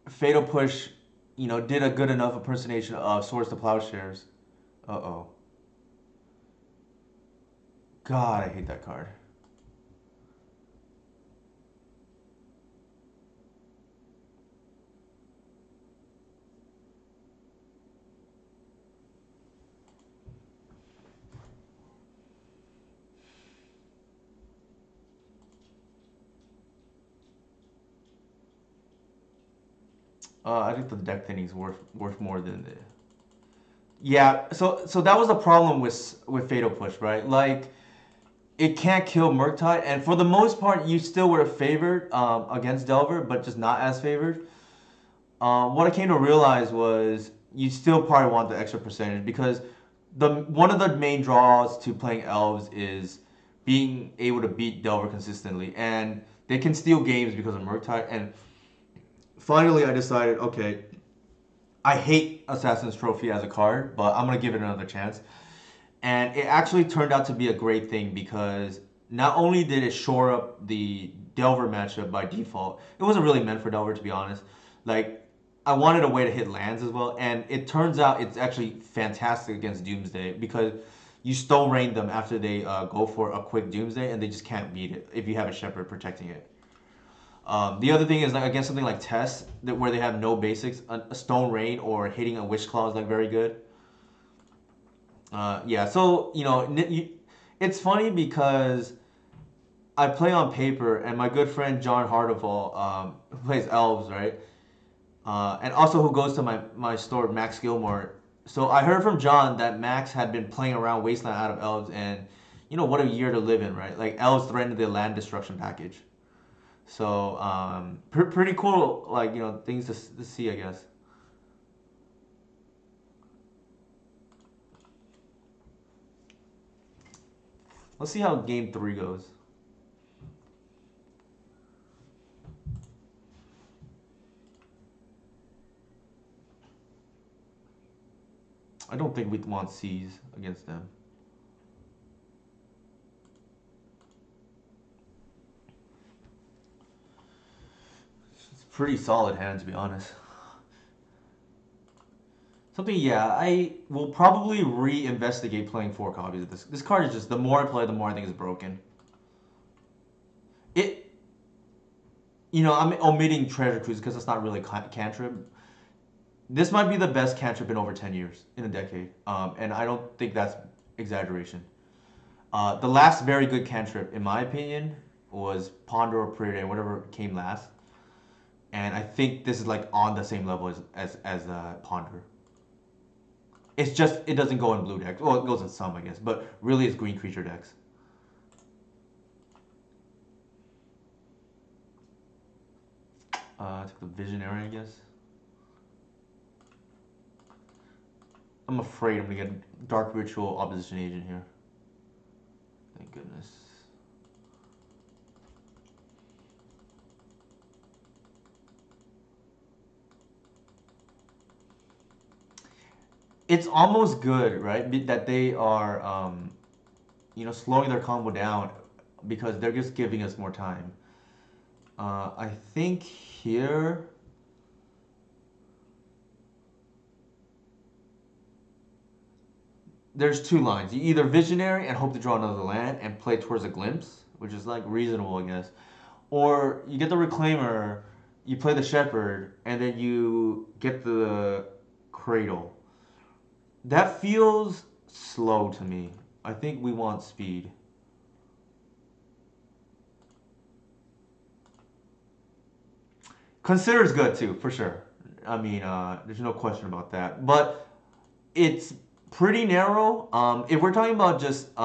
Fatal Push did a good enough impersonation of Swords to Plowshares. Uh-oh. God, I hate that card. I think the deck thinning is worth more than the. Yeah, so that was the problem with Fatal Push, right? Like it can't kill Murktide, and for the most part, you still were favored against Delver, but just not as favored. What I came to realize was you still probably want the extra percentage because the one of the main draws to playing elves is being able to beat Delver consistently, and they can steal games because of Murktide. And finally, I decided, okay, I hate Assassin's Trophy as a card, but I'm gonna give it another chance. And it actually turned out to be a great thing because not only did it shore up the Delver matchup by default, it wasn't really meant for Delver to be honest. Like I wanted a way to hit lands as well, and it turns out it's actually fantastic against Doomsday because you stone rain them after they go for a quick Doomsday, and they just can't beat it if you have a Shepherd protecting it. The other thing is like against something like Test, that where they have no basics, a Stone Rain or hitting a Wish Claw is like very good. Yeah, so it's funny because I play on paper, and my good friend John Hardival, who plays elves, right? And also who goes to my store, Max Gilmore. So I heard from John that Max had been playing around Wasteland out of elves, and what a year to live in, right? Like elves threatened the land destruction package. So pretty cool, like things to see, I guess. Let's see how game three goes. I don't think we'd want C's against them. It's a pretty solid hand, to be honest. Something, yeah, I will probably re-investigate playing four copies of this. This card is just, the more I play, the more I think it's broken. It, I'm omitting Treasure Cruise because it's not really cantrip. This might be the best cantrip in over 10 years, in a decade. And I don't think that's exaggeration. The last very good cantrip, in my opinion, was Ponder or Preordain, whatever came last. And I think this is like on the same level as Ponder. It's just it doesn't go in blue decks. Well, it goes in some, I guess, but really it's green creature decks. I took the Visionary, I guess. I'm afraid I'm gonna get Dark Ritual Opposition Agent here. Thank goodness. It's almost good, right? That they are, slowing their combo down because they're just giving us more time. I think here. There's two lines. You either Visionary and hope to draw another land and play towards a Glimpse, which is like reasonable, I guess. Or you get the Reclaimer, you play the Shepherd, and then you get the Cradle. That feels slow to me. I think we want speed. Consider is good too, for sure. I mean, there's no question about that. But it's pretty narrow. If we're talking about just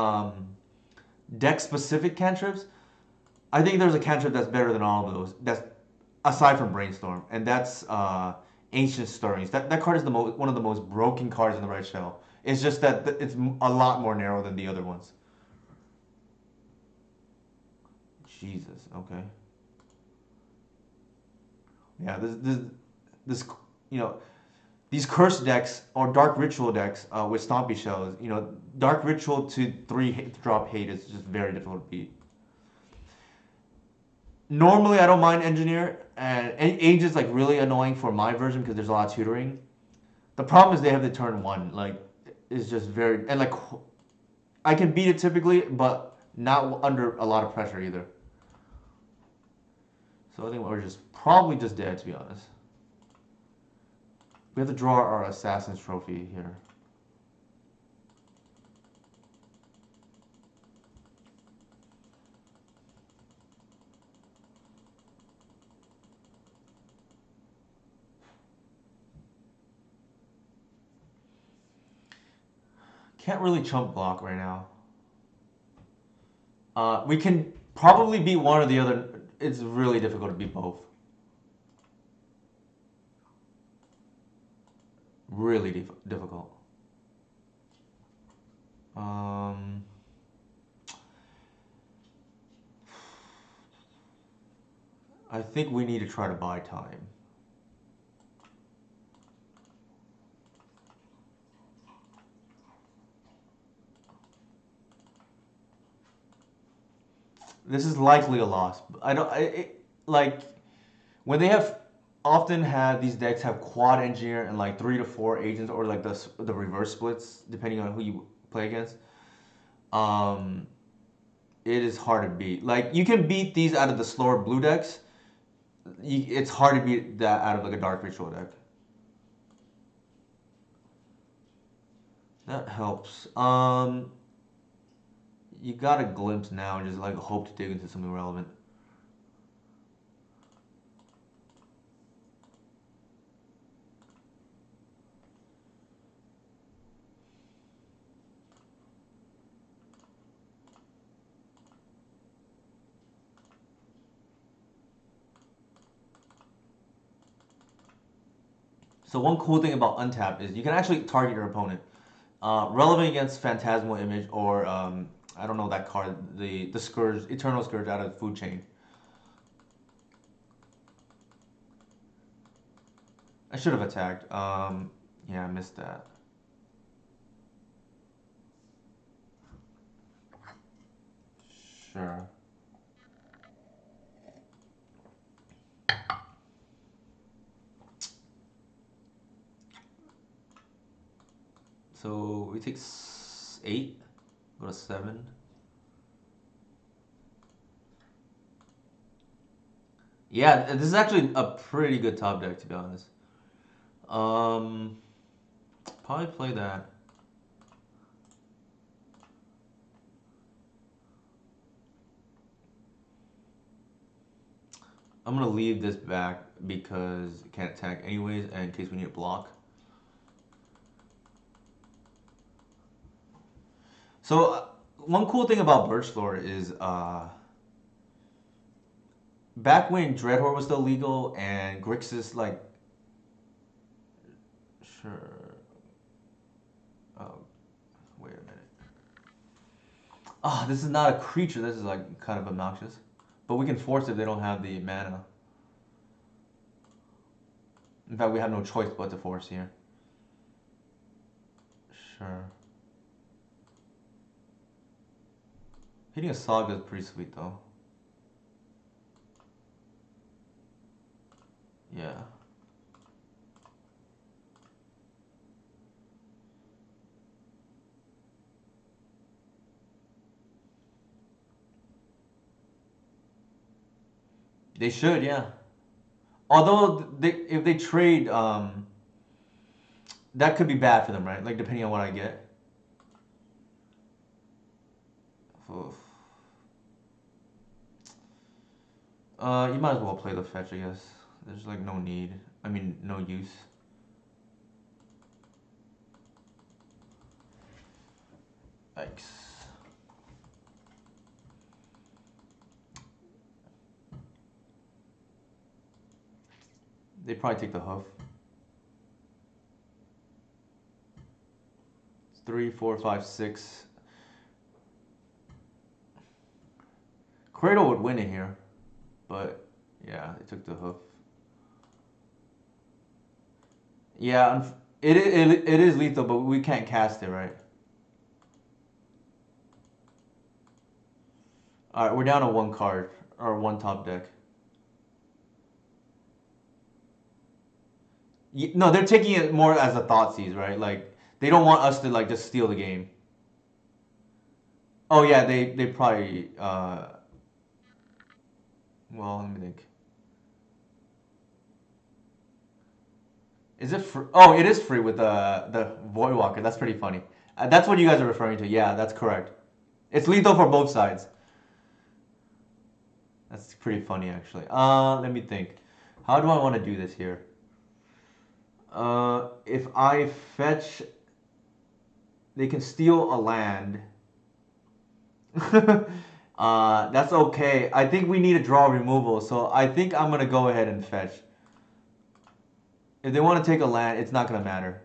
deck-specific cantrips, I think there's a cantrip that's better than all of those. That's aside from Brainstorm, and that's Ancient Stirrings. That card is one of the most broken cards in the red shell. It's just that it's a lot more narrow than the other ones. Jesus. Okay. Yeah. This you know these curse decks or dark ritual decks with stompy shells. Dark ritual to 3 drop hate is just very difficult to beat. Normally, I don't mind engineer and age is like really annoying for my version because there's a lot of tutoring. The problem is they have the turn one, like it's just very and like I can beat it typically, but not under a lot of pressure either. So I think we're just probably just dead, to be honest. We have to draw our assassin's trophy here. Can't really chump block right now. We can probably beat one or the other. It's really difficult to beat both. Really difficult. Um, I think we need to try to buy time. This is likely a loss. I don't. Like when they have often have these decks have quad engineer and like 3 to 4 agents or like the reverse splits depending on who you play against. Um, it is hard to beat. Like you can beat these out of the slower blue decks. It's hard to beat that out of like a dark ritual deck. That helps. You got a glimpse now and just like hope to dig into something relevant. So one cool thing about untap is you can actually target your opponent. Relevant against Phantasmal Image or I don't know that card, the Scourge, Eternal Scourge out of Food Chain. I should have attacked. Yeah, I missed that. Sure. So we take 8, go to 7. Yeah, this is actually a pretty good top deck to be honest. Um, Probably play that. I'm gonna leave this back because it can't attack anyways, and in case we need a block. So one cool thing about Birchlore is back when Dreadhorde was still legal and Grixis like sure. Oh, wait a minute. Ah, this is not a creature. This is like kind of obnoxious, but we can force if they don't have the mana. In fact, we have no choice but to force here. Sure. Hitting a Saga is pretty sweet though. Yeah. They should, yeah. Although if they trade, that could be bad for them, right? Like depending on what I get. Oof. You might as well play the fetch, I guess. There's like no need. I mean, no use. Yikes. They probably take the hoof. It's 3, 4, 5, 6. Cradle would win it here, but yeah, they took the hoof. Yeah, it is lethal, but we can't cast it, right? All right, we're down to one card or one top deck. No, they're taking it more as a thoughtseize, right? Like they don't want us to like just steal the game. Oh yeah, they probably well, let me think. Is it free? Oh, it is free with the Void Walker. That's pretty funny. That's what you guys are referring to. Yeah, that's correct. It's lethal for both sides. That's pretty funny actually. Let me think. How do I want to do this here? If I fetch, they can steal a land. That's okay. I think we need to draw removal, so I think I'm gonna go ahead and fetch. If they want to take a land, it's not gonna matter.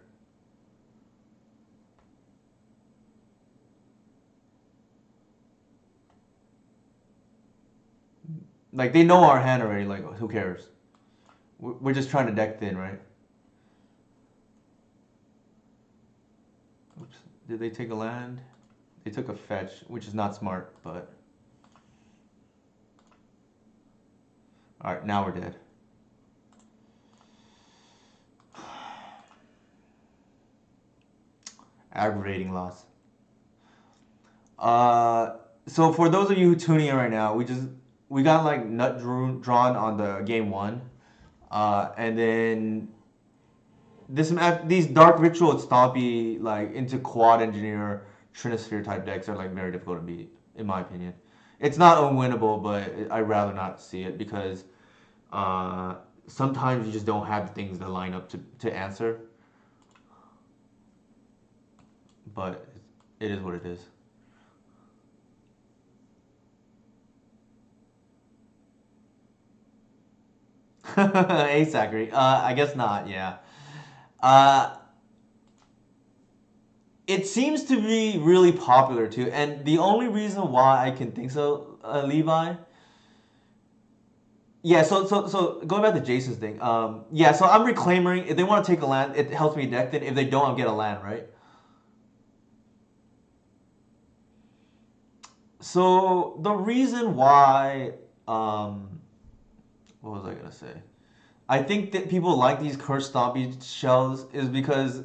Like they know our hand already. Like who cares? We're just trying to deck thin, right? Oops. Did they take a land? They took a fetch, which is not smart, but all right, now we're dead. Aggravating loss. So for those of you who tuning in right now, we got like drawn on the game one, and then these dark ritual and stompy like into quad engineer trinisphere type decks are like very difficult to beat in my opinion. It's not unwinnable, but I'd rather not see it because uh, sometimes you just don't have the things that line up to answer. But it is what it is. Ace Zachary. I guess not. Yeah. Uh, it seems to be really popular too, and the only reason why I can think so, Levi. Yeah. So going back to Jason's thing. Yeah. So I'm reclaiming. If they want to take a land, it helps me deck. Then if they don't, I'll get a land, right? So the reason why, what was I gonna say? I think that people like these cursed stompy shells is because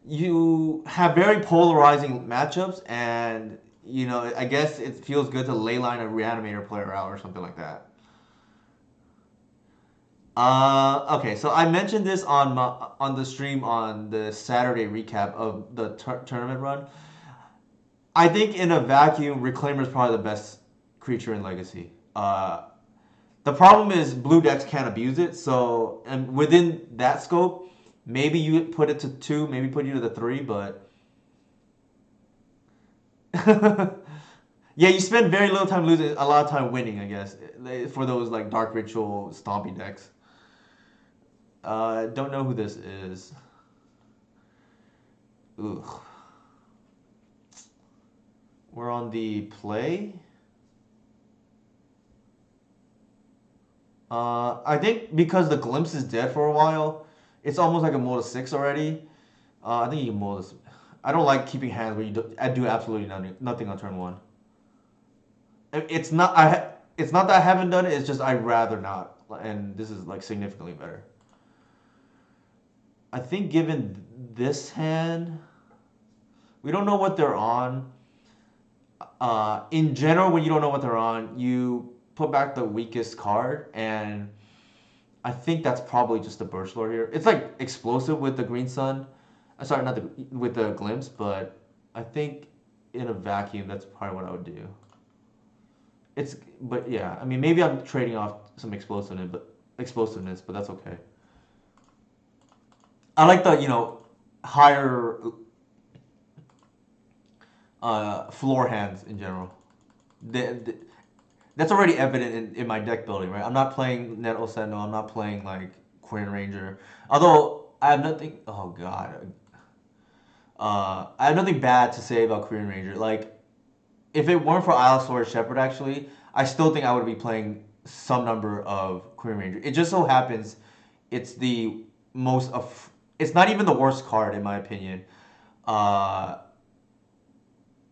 you have very polarizing matchups, and I guess it feels good to leyline a reanimator player out or something like that. Okay, so I mentioned this on the stream on the Saturday recap of the tournament run. I think in a vacuum, Reclaimer is probably the best creature in Legacy. The problem is blue decks can't abuse it, so and within that scope, maybe you put it to two, maybe put you to the three, but yeah, you spend very little time losing, a lot of time winning, I guess, for those like Dark Ritual stompy decks. Don't know who this is. Ugh. We're on the play. I think because the glimpse is dead for a while, it's almost like a mold of six already. I think you can mold this. I don't like keeping hands where I do absolutely nothing on turn one. It's not it's not that I haven't done it. It's just I'd rather not, and this is like significantly better. I think given this hand, we don't know what they're on. In general, when you don't know what they're on, you put back the weakest card, and I think that's probably just the Burst Lord here. It's like explosive with the Green Sun. Sorry, not with the Glimpse, but I think in a vacuum, that's probably what I would do. But yeah, I mean, maybe I'm trading off some explosiveness, but that's okay. I like the higher floor hands in general. The, that's already evident in my deck building, right? I'm not playing Neto Sentinel. I'm not playing like Queen Ranger. Although I have nothing. Oh God. I have nothing bad to say about Queen Ranger. Like, if it weren't for Isle Sword Shepherd, actually, I still think I would be playing some number of Queen Ranger. It just so happens it's the most. It's not even the worst card in my opinion. Uh,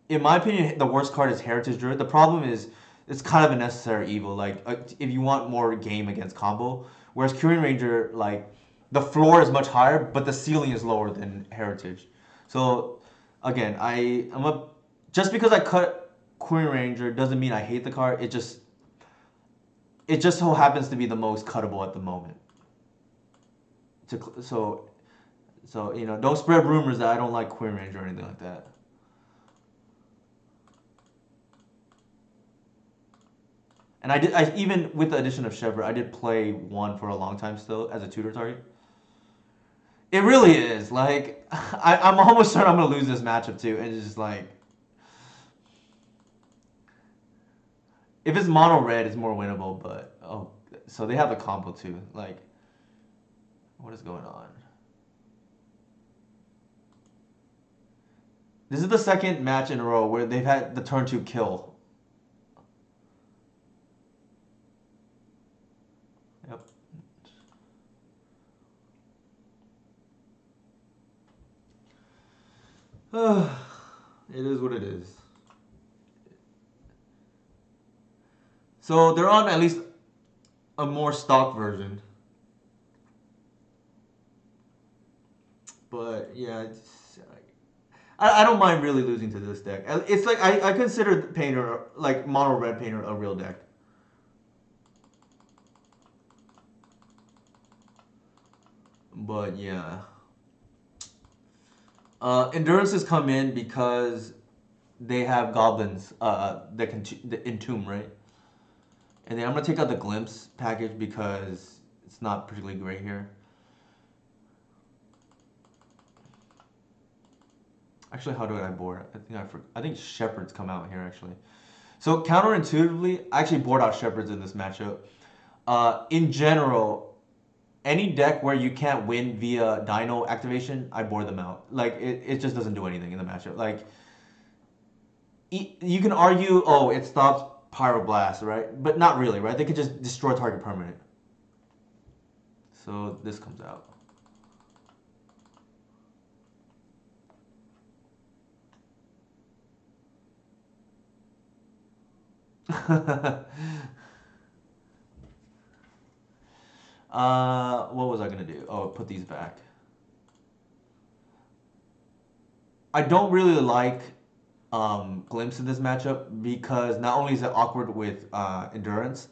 in my opinion, the worst card is Heritage Druid. The problem is it's kind of a necessary evil. Like if you want more game against combo, whereas Curing Ranger, like the floor is much higher, but the ceiling is lower than Heritage. So again, just because I cut Queen Ranger doesn't mean I hate the card. It just so happens to be the most cuttable at the moment. So don't spread rumors that I don't like Queen Ranger or anything like that. And even with the addition of Shepard, I did play one for a long time still as a tutor target. It really is. Like, I'm almost certain I'm gonna lose this matchup too. And it's just like, if it's mono red, it's more winnable. But oh, so they have the combo too. Like, what is going on? This is the second match in a row where they've had the turn 2 kill. Yep. It is what it is. So they're on at least a more stock version. But yeah, I don't mind really losing to this deck. It's like I consider Painter, like mono red Painter, a real deck. But yeah. Endurances come in because they have goblins that can entomb, right? And then I'm gonna take out the glimpse package because it's not particularly great here. Actually, how do I board? I think Shepherds come out here actually. So counterintuitively, I actually board out Shepherds in this matchup. In general, any deck where you can't win via Dino activation, I board them out. Like it just doesn't do anything in the matchup. Like you can argue, oh, it stops Pyroblast, right? But not really, right? They could just destroy target permanent. So this comes out. What was I gonna do? Oh, put these back. I don't really like Glimpse in this matchup because not only is it awkward with Endurance,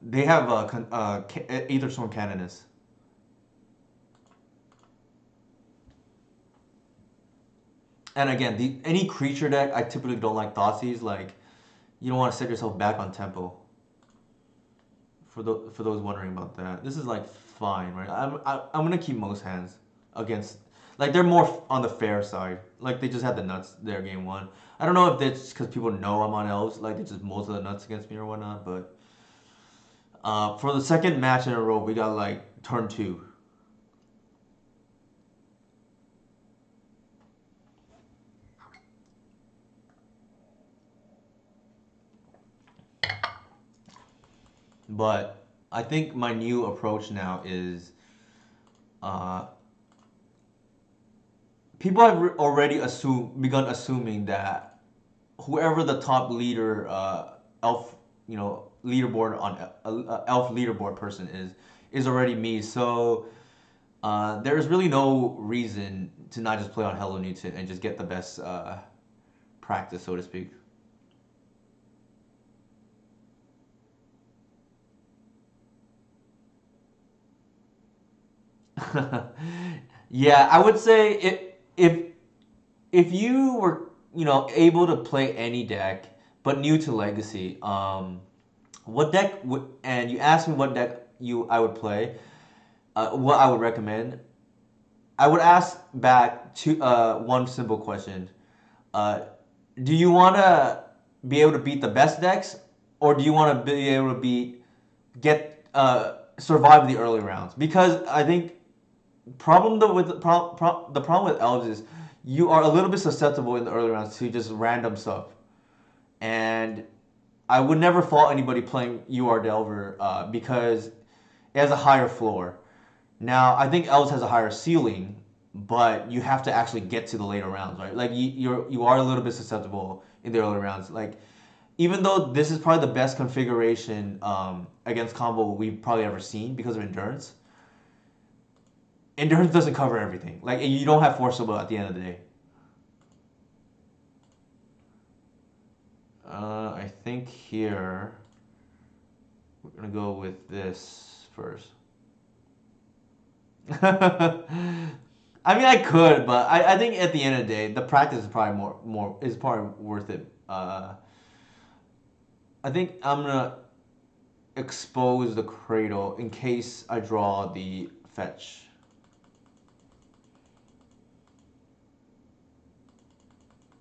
they have Aether Storm Canoness. And again, any creature deck, I typically don't like Thoughtseize. Like, you don't want to set yourself back on tempo. For those wondering about that, this is like fine, right? I'm gonna keep most hands against, like, they're more on the fair side. Like they just had the nuts there game one. I don't know if that's because people know I'm on elves, like they just most of the nuts against me or whatnot. But for the second match in a row, we got like turn 2. But I think my new approach now is uh, people have already begun assuming that whoever the top leader elf leaderboard on elf leaderboard person is already me. So there's really no reason to not just play on Hello Newton and just get the best practice, so to speak. Yeah, I would say if you were able to play any deck but new to Legacy, what deck would and you asked me what deck you I would play, what I would recommend. I would ask back to one simple question: uh, Do you want to be able to beat the best decks, or do you want to be able to survive the early rounds? Because I think the problem with elves is you are a little bit susceptible in the early rounds to just random stuff, and I would never fault anybody playing UR Delver because it has a higher floor. Now I think elves has a higher ceiling, but you have to actually get to the later rounds, right? Like you are a little bit susceptible in the early rounds. Like even though this is probably the best configuration against combo we've probably ever seen because of endurance, endurance doesn't cover everything. Like you don't have forcible at the end of the day. I think here we're gonna go with this first. I mean, I could, but I think at the end of the day, the practice is probably more is probably worth it. I think I'm gonna expose the cradle in case I draw the fetch.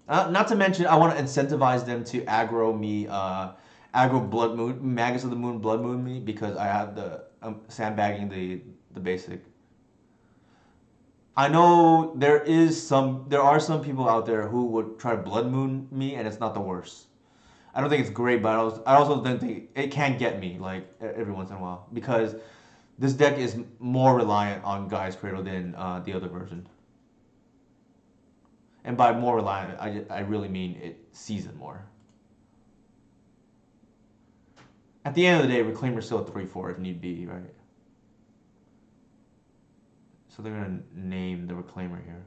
Not to mention, I want to incentivize them to aggro me, aggro Blood Moon, Magus of the Moon, Blood Moon me because I have the sandbagging the basic. I know there are some people out there who would try to Blood Moon me, and it's not the worst. I don't think it's great, but I also don't think it can get me like every once in a while because this deck is more reliant on Guy's Cradle than the other version. And by more reliant, I really mean it sees it more. At the end of the day, Reclaimer's still a 3/4 if need be, right? So they're gonna name the Reclaimer here.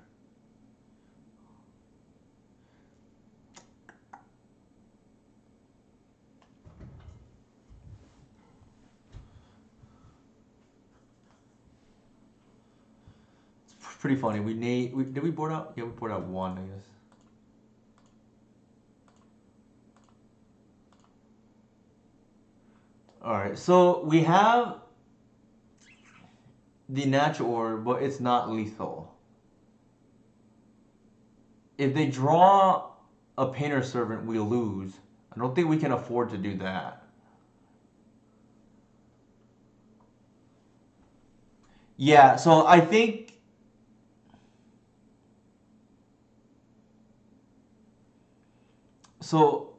It's pretty funny. Did we board out? Yeah, we board out one, I guess. All right, so we have the natural order, but it's not lethal. If they draw a Painter Servant, we lose. I don't think we can afford to do that. Yeah, so I think so.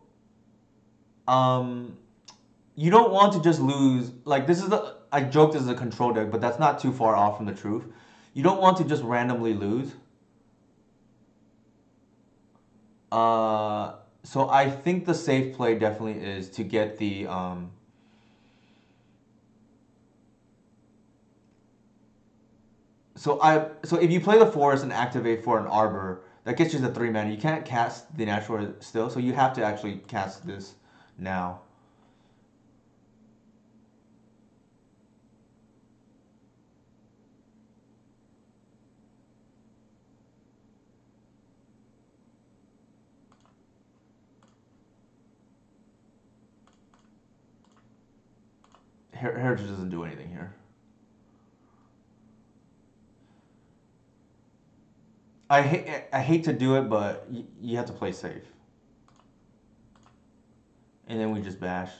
Um, you don't want to just lose. Like this is I joke this is a control deck, but that's not too far off from the truth. You don't want to just randomly lose. So I think the safe play definitely is to get the so if you play the forest and activate for an arbor, that gets you the 3 mana. You can't cast the natural still, so you have to actually cast this now. Heritage doesn't do anything here. I hate to do it, but you have to play safe. And then we just bash.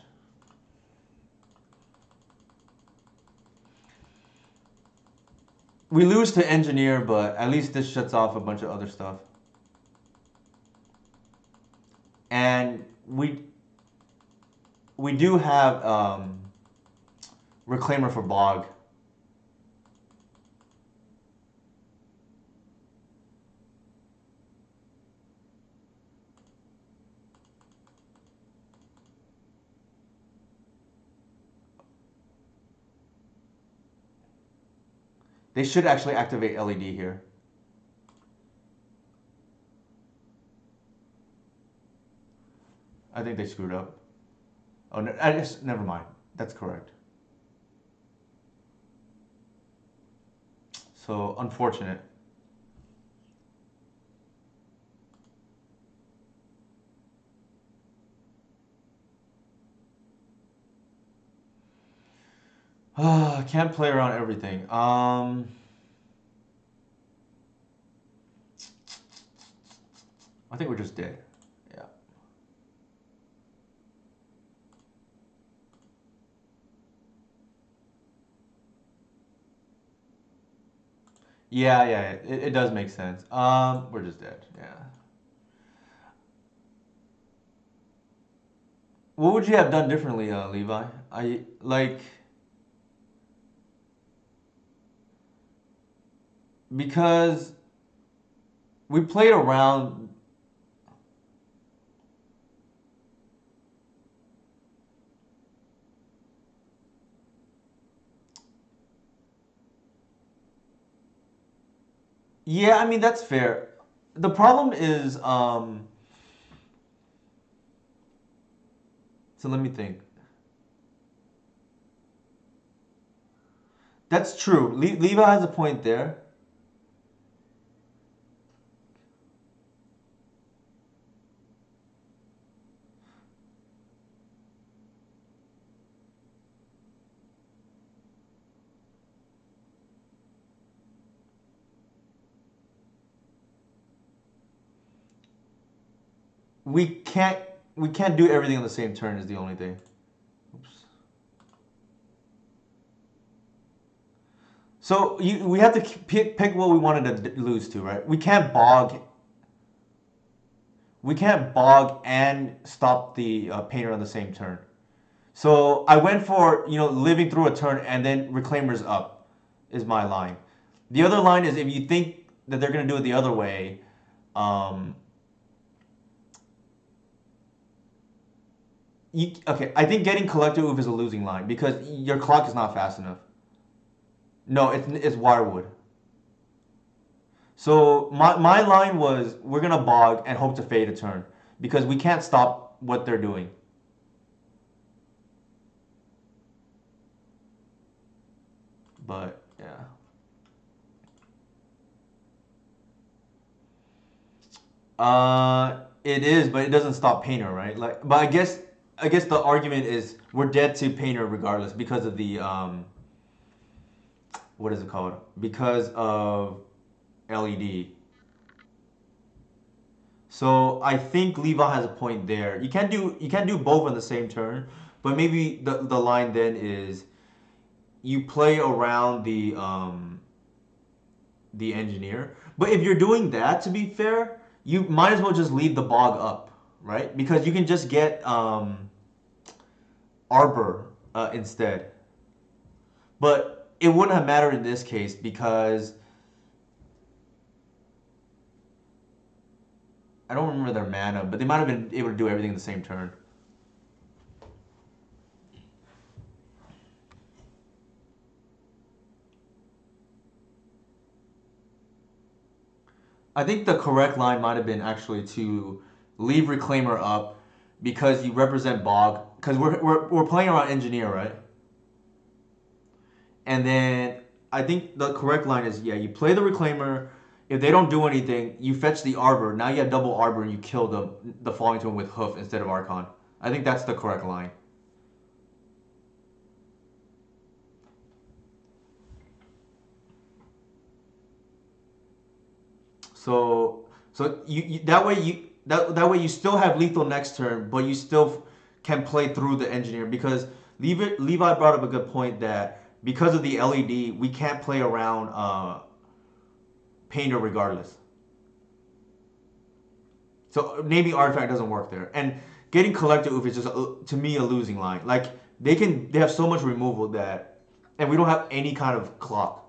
We lose to engineer, but at least this shuts off a bunch of other stuff. And we do have Reclaimer for Bog. They should actually activate LED here. I think they screwed up. Oh, no, never mind. That's correct. So, unfortunate. Can't play around everything. I think we're just dead. Yeah. Yeah, it does make sense. We're just dead. Yeah. What would you have done differently, Levi? I like because we played around. Yeah, I mean that's fair. The problem is, so let me think. That's true. Levi has a point there. We can't we can't do everything on the same turn is the only thing. Oops. So we have to pick what we wanted to lose to, right? We can't bog and stop the painter on the same turn. So I went for living through a turn and then reclaimers up is my line. The other line is if you think that they're gonna do it the other way, um, okay. I think getting collector oof is a losing line because your clock is not fast enough. No, it's wirewood. So my line was we're gonna bog and hope to fade a turn because we can't stop what they're doing. But yeah, it is, but it doesn't stop Painter, right? Like, but I guess the argument is we're dead to Painter regardless because of the what is it called? Because of LED. So I think Levi has a point there. You can't do both on the same turn, but maybe the line then is you play around the engineer. But if you're doing that, to be fair, you might as well just leave the bog up, right? Because you can just get Arbor instead. But it wouldn't have mattered in this case because I don't remember their mana, but they might have been able to do everything in the same turn. I think the correct line might have been actually to leave Reclaimer up because you represent Bog. Because we're playing around Engineer, right? And then I think the correct line is yeah, you play the Reclaimer. If they don't do anything, you fetch the Arbor. Now you have double Arbor and you kill the Falling Twin with Hoof instead of Archon. I think that's the correct line. So that way you still have lethal next turn, but you still can play through the engineer because Levi brought up a good point that because of the LED, we can't play around Painter regardless. So maybe Artifact doesn't work there, and getting Collector Oof is just to me a losing line. Like they have so much removal that, and we don't have any kind of clock.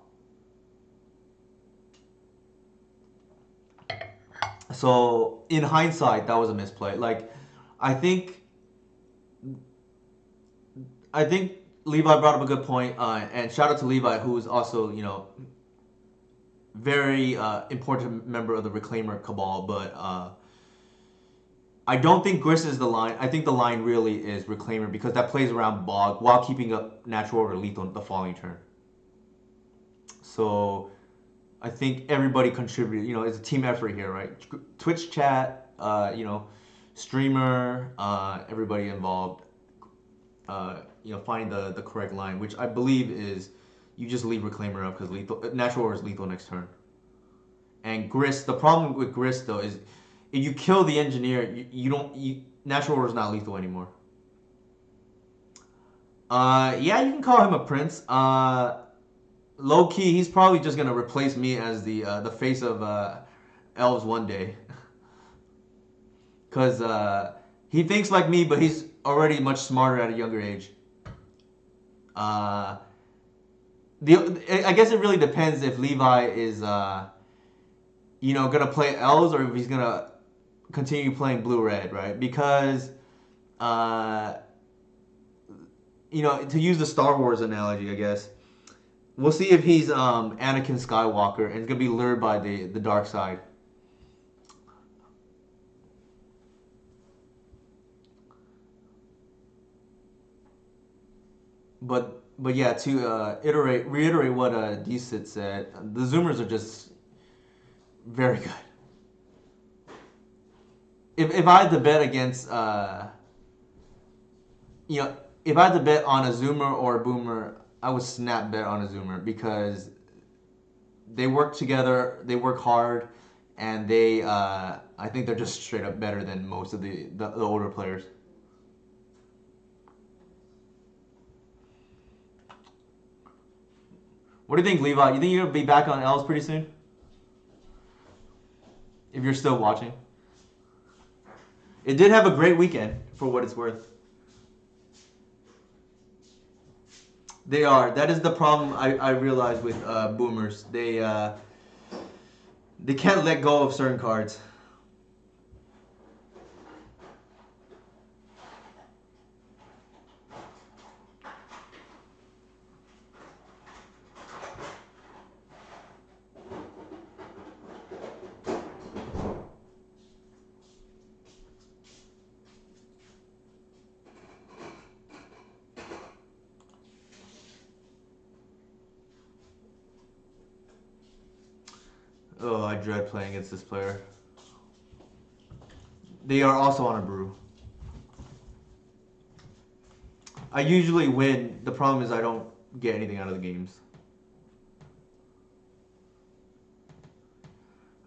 So in hindsight, that was a misplay. Like I think I think Levi brought up a good point, and shout out to Levi, who is also very important member of the Reclaimer cabal. But I don't think Gris is the line. I think the line really is Reclaimer because that plays around Bog while keeping up natural or lethal the following turn. So I think everybody contributed. It's a team effort here, right? Twitch chat, streamer, everybody involved. Finding the correct line, which I believe is you just leave Reclaimer up because lethal natural or is lethal next turn. And Grist, the problem with Grist though is if you kill the engineer, you don't natural or is not lethal anymore. Yeah, you can call him a prince. Low key, he's probably just gonna replace me as the face of elves one day, cause he thinks like me, but he's already much smarter at a younger age. Uh, I guess it really depends if Levi is gonna play elves or if he's gonna continue playing blue red, right? Because uh, to use the Star Wars analogy, I guess We'll see if he's Anakin Skywalker and is gonna be lured by the dark side. But yeah, to reiterate what DCIT said, the Zoomers are just very good. If I had to bet against you know, if I had to bet on a Zoomer or a Boomer, I would snap bet on a Zoomer because they work together, they work hard, and they I think they're just straight up better than most of the older players. What do you think, Levi? You think you're gonna be back on L's pretty soon? If you're still watching, it did have a great weekend for what it's worth. They are. That is the problem I realize with boomers. They can't let go of certain cards. Oh, I dread playing against this player. They are also on a brew. I usually win. The problem is I don't get anything out of the games.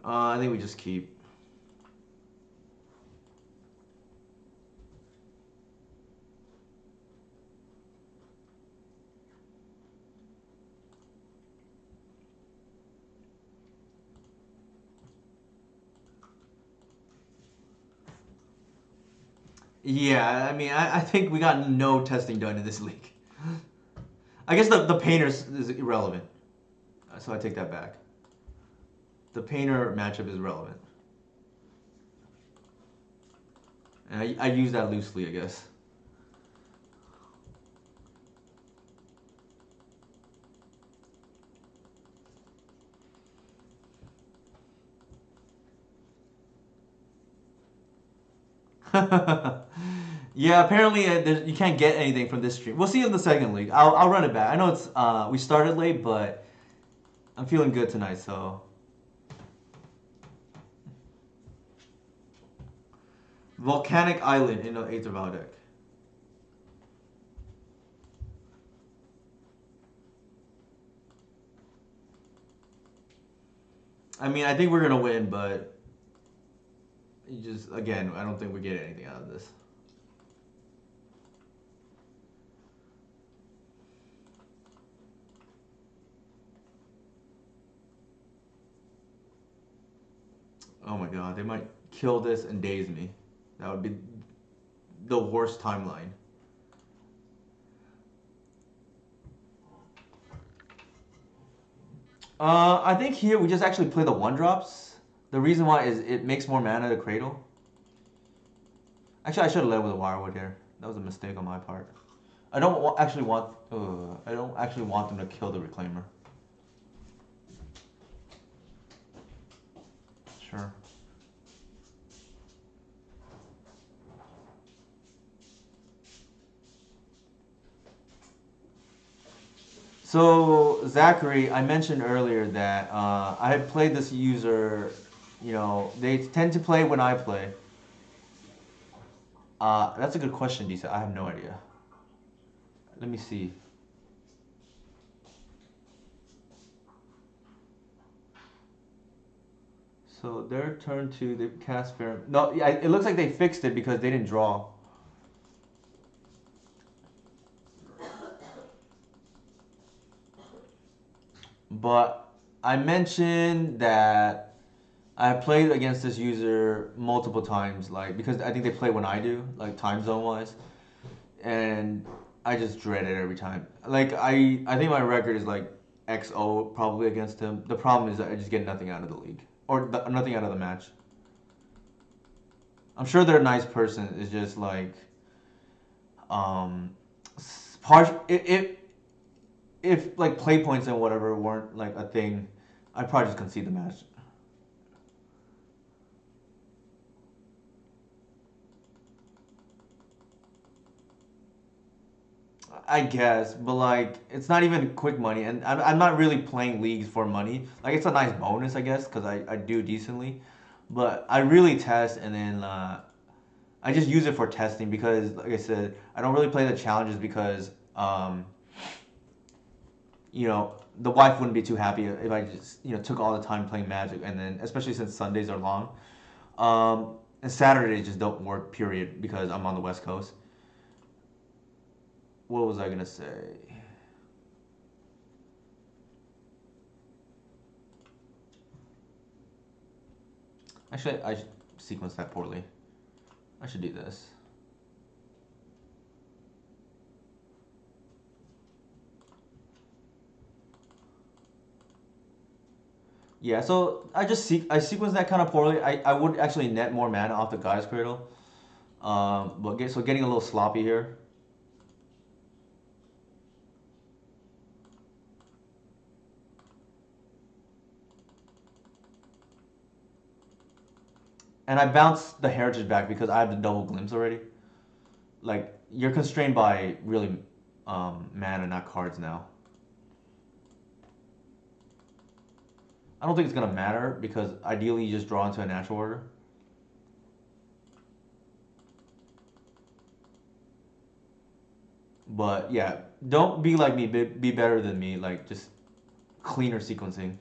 I think we just keep. Yeah, I mean, I think we got no testing done in this league. I guess the painters is irrelevant, so I take that back. The painter matchup is relevant, and I use that loosely, I guess. Yeah, apparently you can't get anything from this stream. We'll see in the second league. I'll run it back. I know it's we started late, but I'm feeling good tonight, so. Volcanic Island in the Aether Vow deck. I mean, I think we're gonna win, but you just again, I don't think we get anything out of this. Oh my god, they might kill this and daze me. That would be the worst timeline. I think here we just actually play the one drops. The reason why is it makes more mana to cradle. Actually, I should have led with a wirewood here. That was a mistake on my part. I don't actually want. I don't actually want them to kill the reclaimer. Sure. So Zachary, I mentioned earlier that I had played this user. You know, they tend to play when I play. That's a good question, Disa. I have no idea. Let me see. So their turn two, they cast fair. No, yeah, it looks like they fixed it because they didn't draw. But I mentioned that I played against this user multiple times, like because I think they play when I do, like time zone wise, and I just dread it every time. Like I think my record is like XO probably against him. The problem is that I just get nothing out of the league or nothing out of the match. I'm sure they're a nice person. It's just like, um, part it if like play points and whatever weren't like a thing, I'd probably just concede the match. I guess, but like it's not even quick money, and I'm not really playing leagues for money. Like it's a nice bonus, I guess, because I do decently, but I really test and then I just use it for testing because, like I said, I don't really play the challenges because you know the wife wouldn't be too happy if I just took all the time playing Magic, and then especially since Sundays are long, and Saturdays just don't work. Period, because I'm on the West Coast. What was I gonna say? Actually, I sequenced that poorly. I should do this. Yeah, so I sequenced that kind of poorly. I would actually net more mana off the Guy's Cradle, but getting a little sloppy here. And I bounced the Heritage back because I have the double glimpse already. Like you're constrained by really mana, not cards now. I don't think it's gonna matter because ideally you just draw into a natural order. But yeah, don't be like me. Be better than me. Like just cleaner sequencing.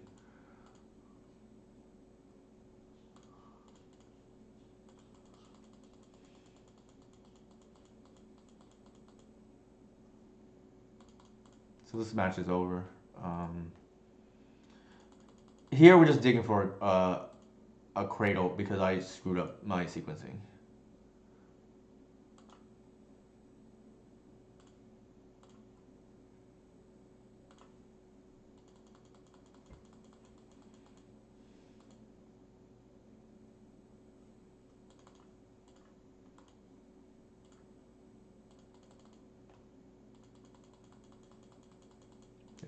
So this match is over. Um, Here we're just digging for a cradle because I screwed up my sequencing.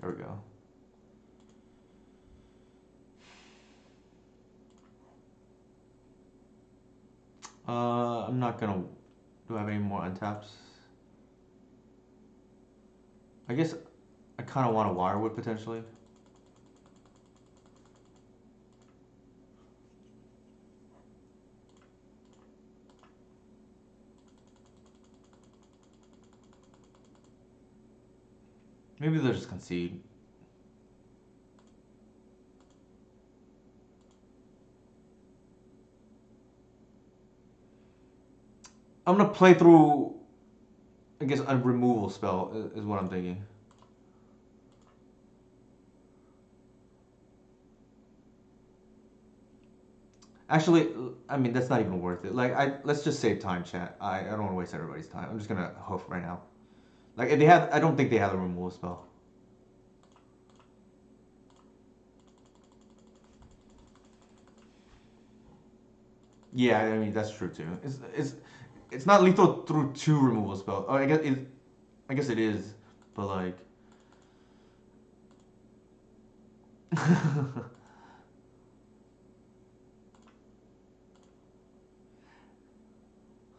There we go. I'm not gonna. Do I have any more untaps? I guess I kind of want a Wirewood potentially. Maybe they'll just concede. I'm gonna play through. I guess a removal spell is what I'm thinking. Actually, I mean that's not even worth it. Like let's just save time, chat. I don't want to waste everybody's time. I'm just gonna hoof right now. Like if they have, I don't think they have a removal spell. Yeah, I mean that's true too. It's not lethal through two removal spells. Oh, I guess it is, but like.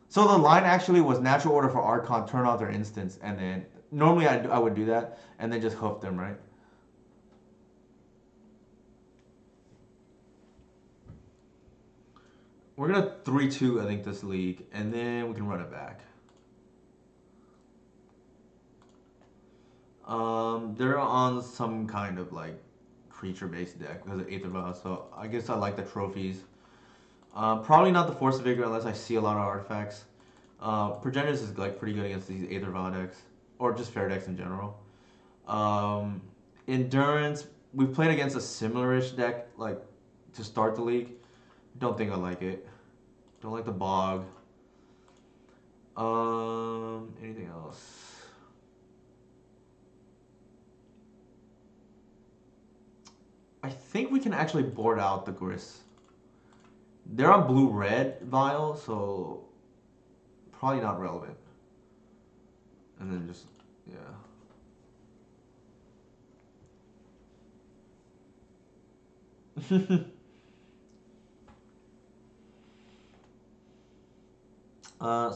So the line actually was natural order for Archon, turn off their instance, and then normally I would do that and then just hoof them, right? We're gonna 3-2, I think, this league, and then we can run it back. They're on some kind of like creature-based deck because of Aether Vial, so I guess I like the trophies. Probably not the Force of Vigor unless I see a lot of artifacts. Progenitus is like pretty good against these Aether Vial decks, or just fair decks in general. Um, Endurance, we've played against a similar-ish deck like to start the league. Don't think I like it. Don't like the Bog. Anything else? I think we can actually board out the Gris. They're on blue-red vial, so probably not relevant. And then just, yeah.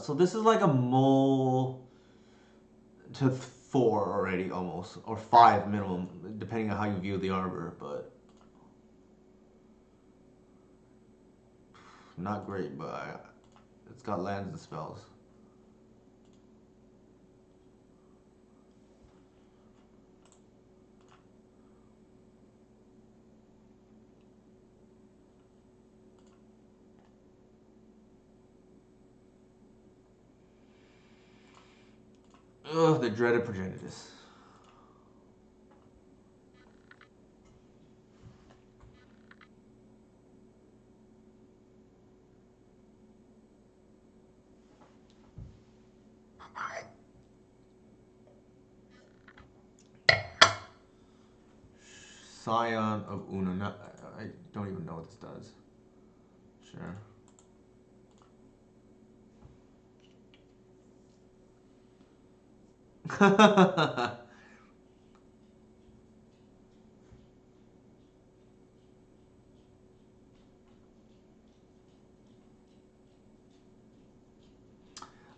So this is like a mole to 4 already, almost, or 5 minimum, depending on how you view the arbor. But not great. But it's got lands and spells. Ugh, the dreaded progenitus. Scion of Una. I don't even know what this does. Sure.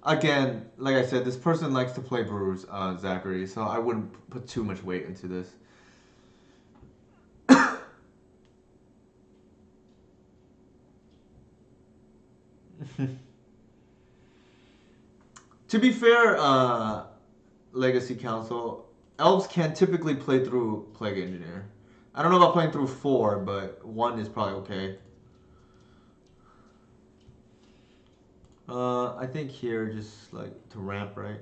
Again, like I said, this person likes to play brews, Zachary, so I wouldn't put too much weight into this. To be fair, Legacy Council, elves can typically play through Plague Engineer. I don't know about playing through 4, but 1 is probably okay. I think here, just like to ramp, right?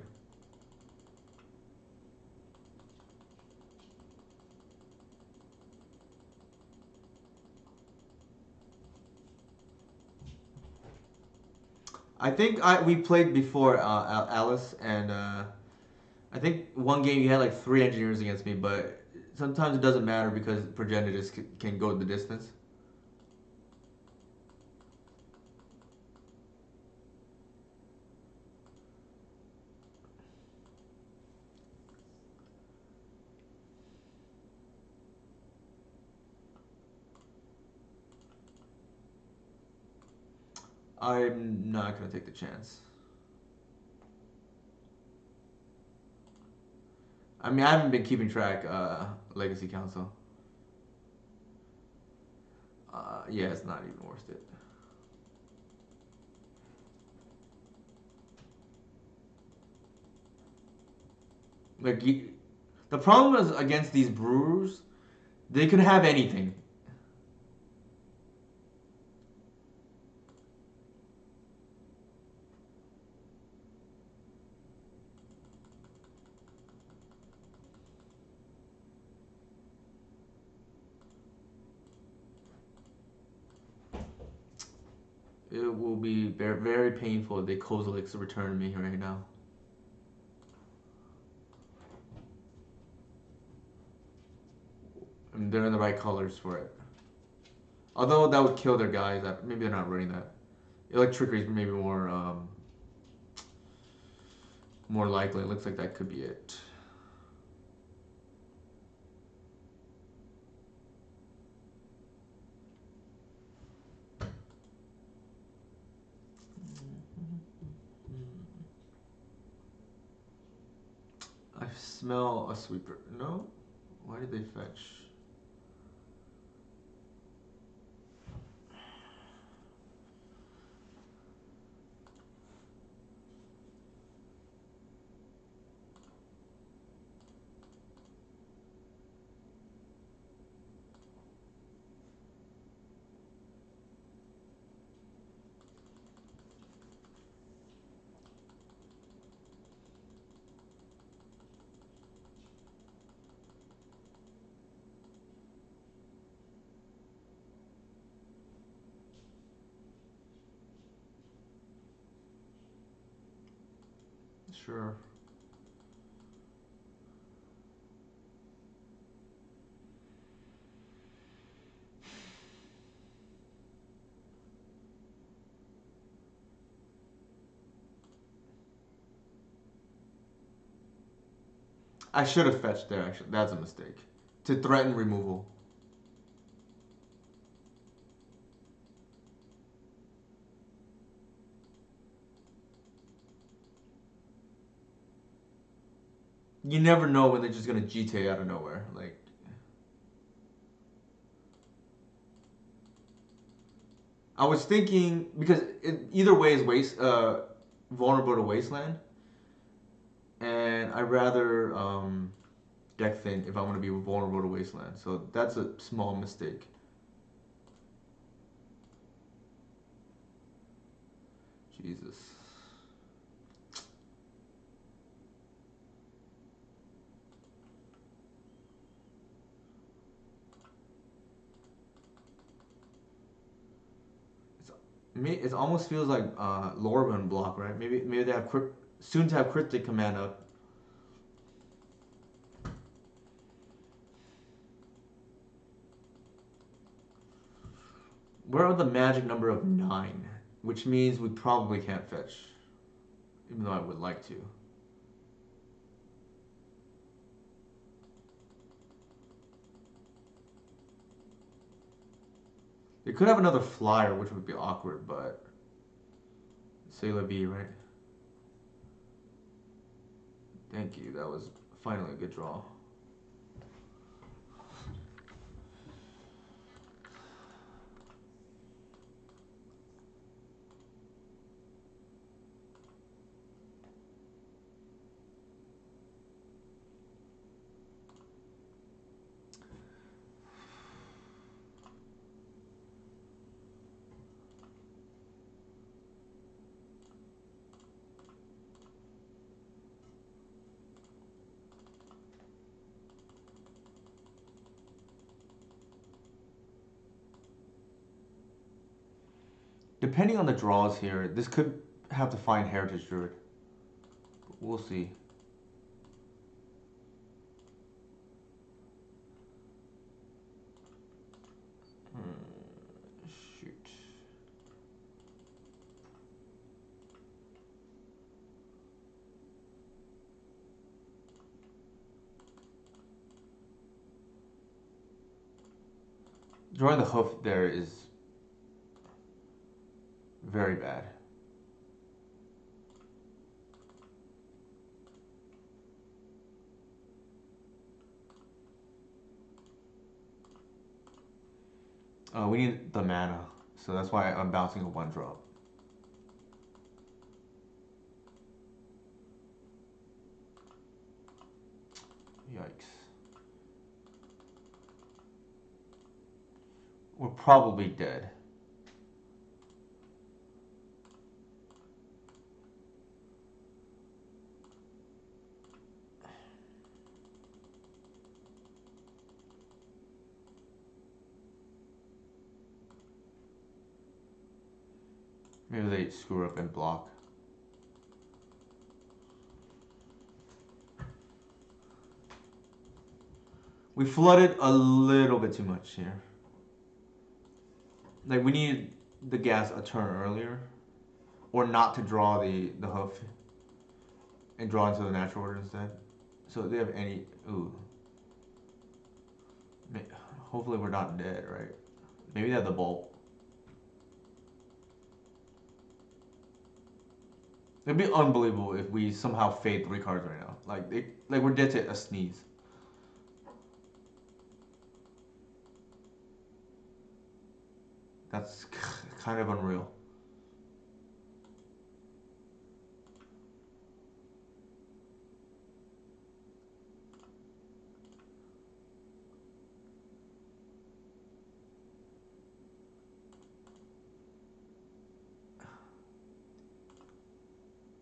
I think we played before, Alice, and I think one game you had like 3 engineers against me, but sometimes it doesn't matter because Progenitus can go the distance. I'm not gonna take the chance. I mean, I haven't been keeping track, Legacy Council. Yeah, it's not even worth it. Like, the problem is against these brewers, they can have anything. It will be very, very painful if they Kozilek's return me right now. And they're in the right colors for it. Although that would kill their guys. Maybe they're not running that. Electricity is maybe more likely. It looks like that could be it. I smell a sweeper. No? Why did they fetch? Sure. I should have fetched there, actually. That's a mistake. To threaten removal. you never know when they're just gonna GTA out of nowhere. Like, I was thinking because either way is vulnerable to wasteland, and I rather deck think if I want to be vulnerable to wasteland. So that's a small mistake. Jesus. It almost feels like Lorwyn block, right? Maybe they have soon to have cryptic command up. We're at the magic number of 9, which means we probably can't fetch, even though I would like to. They could have another flyer, which would be awkward, but c'est la vie, right? Thank you. That was finally a good draw. Depending on the draws here, this could have to find Heritage Druid. But we'll see. Shoot. Drawing the hoof there is very bad. We need the mana, so that's why I'm bouncing a 1-drop. Yikes. We're probably dead. Maybe they screw up and block. We flooded a little bit too much here. Like, we need the gas a turn earlier. Or not to draw the hoof. And draw into the natural order instead. So if they have any... Ooh. Hopefully we're not dead, right? Maybe they have the bolt. It'd be unbelievable if we somehow fade 3 cards right now. Like we're dead to a sneeze. That's kind of unreal.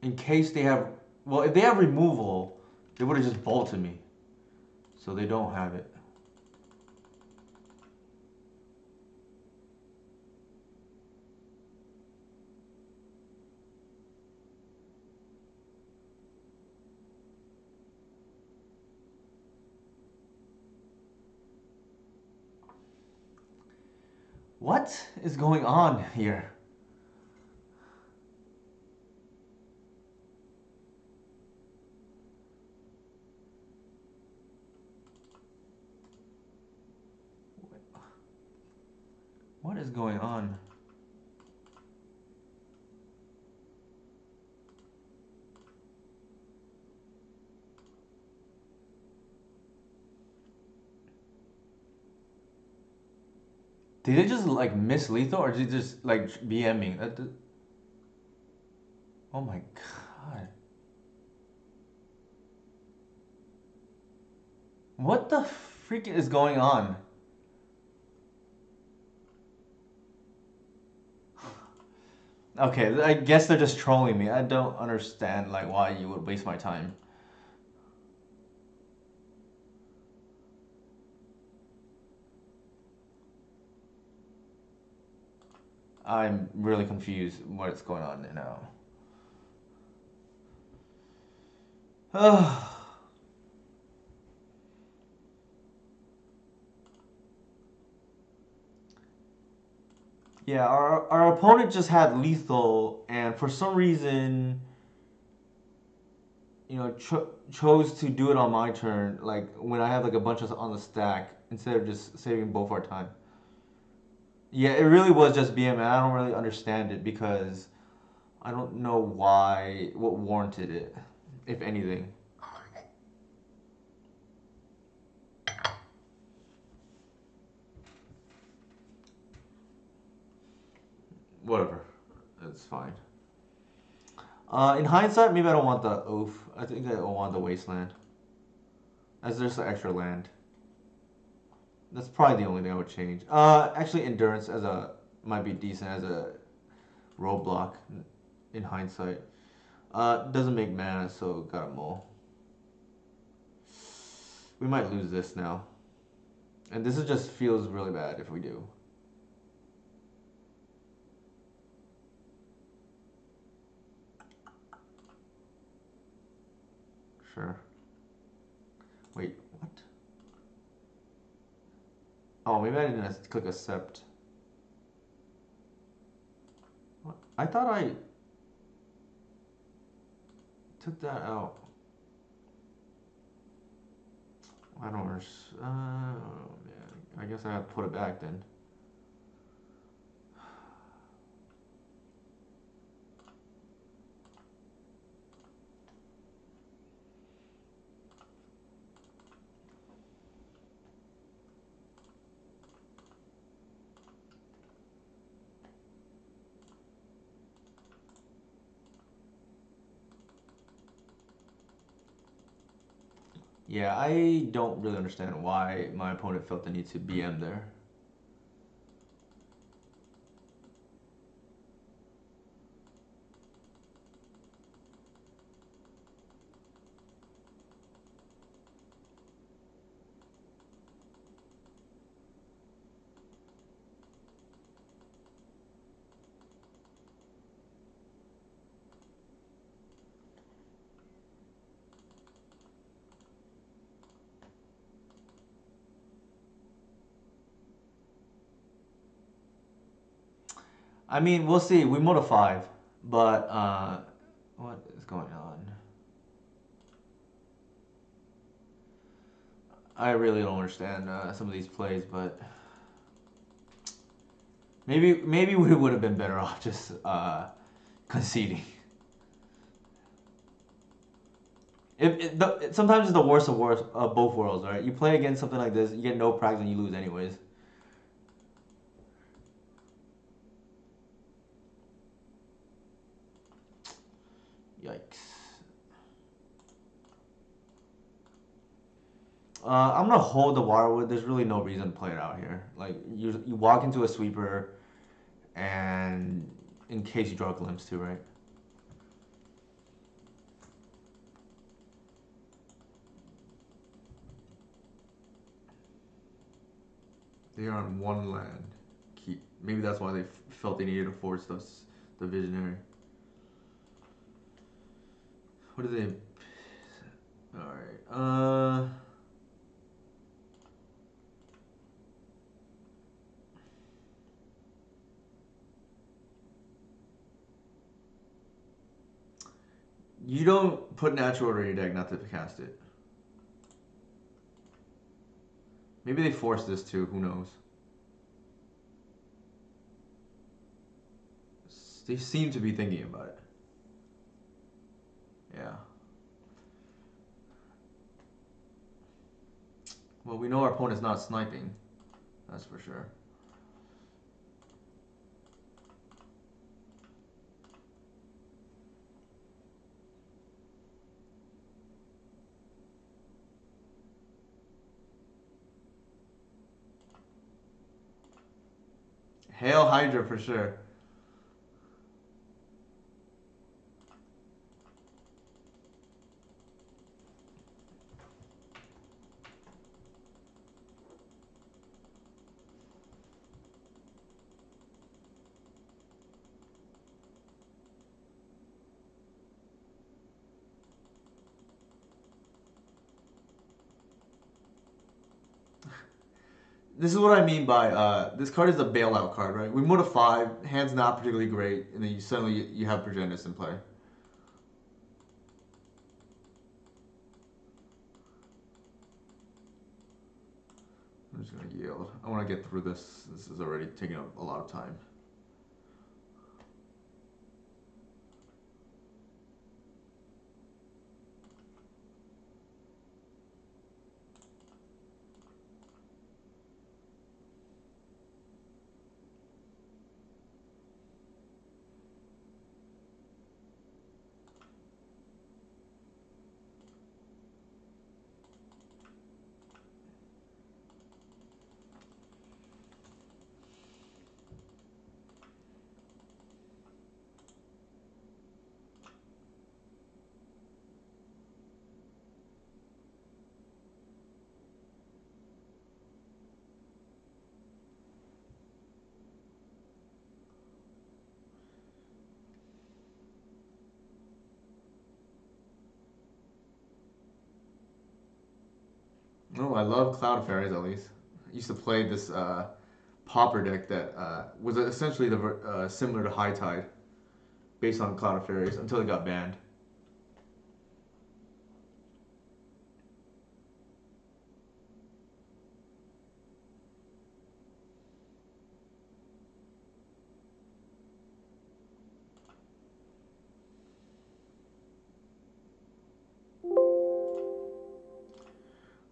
In case they have... Well, if they have removal, they would have just bolted me. So they don't have it. What is going on here? What is going on? Did it just like miss lethal or did it just like BMing? Oh my god. What the freak is going on? Okay, I guess they're just trolling me. I don't understand like why you would waste my time. I'm really confused what's going on now. Yeah, our opponent just had lethal, and for some reason, chose to do it on my turn. Like when I have like a bunch of on the stack instead of just saving both our time. Yeah, it really was just BM, and I don't really understand it because I don't know what warranted it, if anything. Whatever, it's fine. In hindsight, maybe I don't want the Oath. I think I want the Wasteland, as there's the extra land. That's probably the only thing I would change. Actually, Endurance as a might be decent as a roadblock in hindsight. Doesn't make mana, so got a mull. We might lose this now, and this is just feels really bad if we do. Sure. Wait, what? Oh, maybe I didn't click accept. What? I thought I took that out. I don't understand. Oh, man. I guess I have to put it back then. Yeah, I don't really understand why my opponent felt the need to BM there. I mean, we'll see. We mode a 5, but what is going on? I really don't understand some of these plays, but maybe we would have been better off just conceding. Sometimes it's the worst of both worlds, right? You play against something like this, you get no practice and you lose anyways. Yikes. I'm gonna hold the Wirewood. There's really no reason to play it out here. Like you walk into a sweeper, and in case you draw a glimpse too, right? They are on one land. Maybe that's why they felt they needed to force the visionary. What do they? All right. You don't put natural order in your deck not to cast it. Maybe they forced this too. Who knows? They seem to be thinking about it. Yeah. Well, we know our opponent's not sniping. That's for sure. Hail Hydra for sure. This is what I mean by this card is a bailout card, right? We move to 5, hand's not particularly great, and then you have Progenitus in play. I'm just gonna yield. I want to get through this. This is already taking up a lot of time. Oh, I love Cloud Fairies at least. I used to play this Pauper deck that was essentially similar to High Tide, based on Cloud of Fairies until it got banned.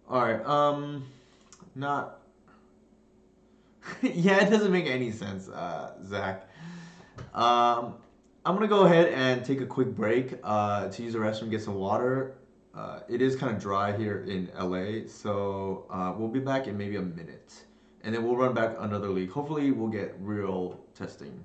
All right, not. Yeah, it doesn't make any sense, Zach. Um, I'm gonna go ahead and take a quick break to use the restroom, get some water. It is kind of dry here in LA, so we'll be back in maybe a minute, and then we'll run back another league. Hopefully, we'll get real testing.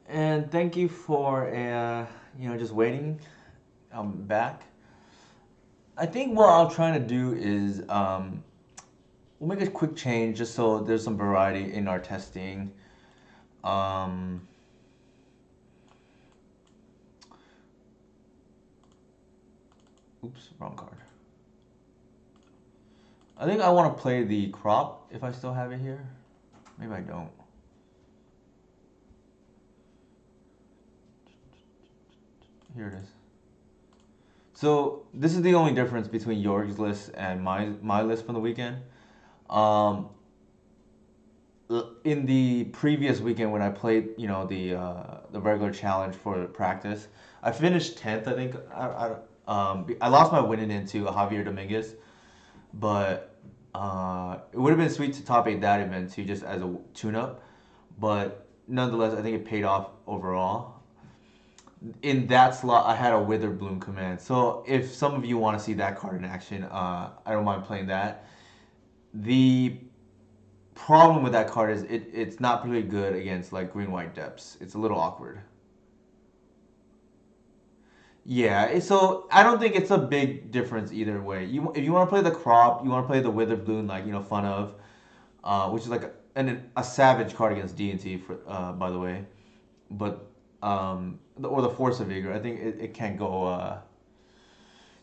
And thank you for just waiting. I'm back. I think what I'll try to do is we'll make a quick change just so there's some variety in our testing. Um, Oops, wrong card. I think I want to play the crop if I still have it here. Maybe I don't. Here it is. So this is the only difference between Jorg's list and my list from the weekend. Um, in the previous weekend when I played, the regular challenge for practice, I finished 10th. I think I lost my winning into Javier Dominguez, but it would have been sweet to top 8 that event too, just as a tune-up. But nonetheless, I think it paid off overall. In that slot, I had a Withered Bloom command. So if some of you want to see that card in action, I don't mind playing that. The problem with that card is it's not particularly good against like green-white depths. It's a little awkward. Yeah, so I don't think it's a big difference either way. If you want to play the crop, you want to play the Withered Bloom, like fun of, which is like a savage card against D&T for by the way, but or the Force of Vigor. I think it can't go.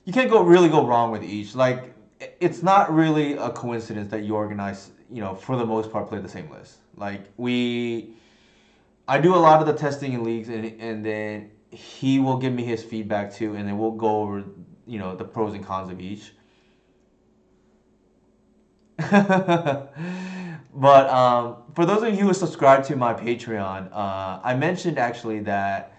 You can't really go wrong with each. Like it's not really a coincidence that you organize, for the most part, play the same list. Like I do a lot of the testing in leagues, and then he will give me his feedback too, and then we'll go over, the pros and cons of each. But for those of you who subscribe to my Patreon, I mentioned actually that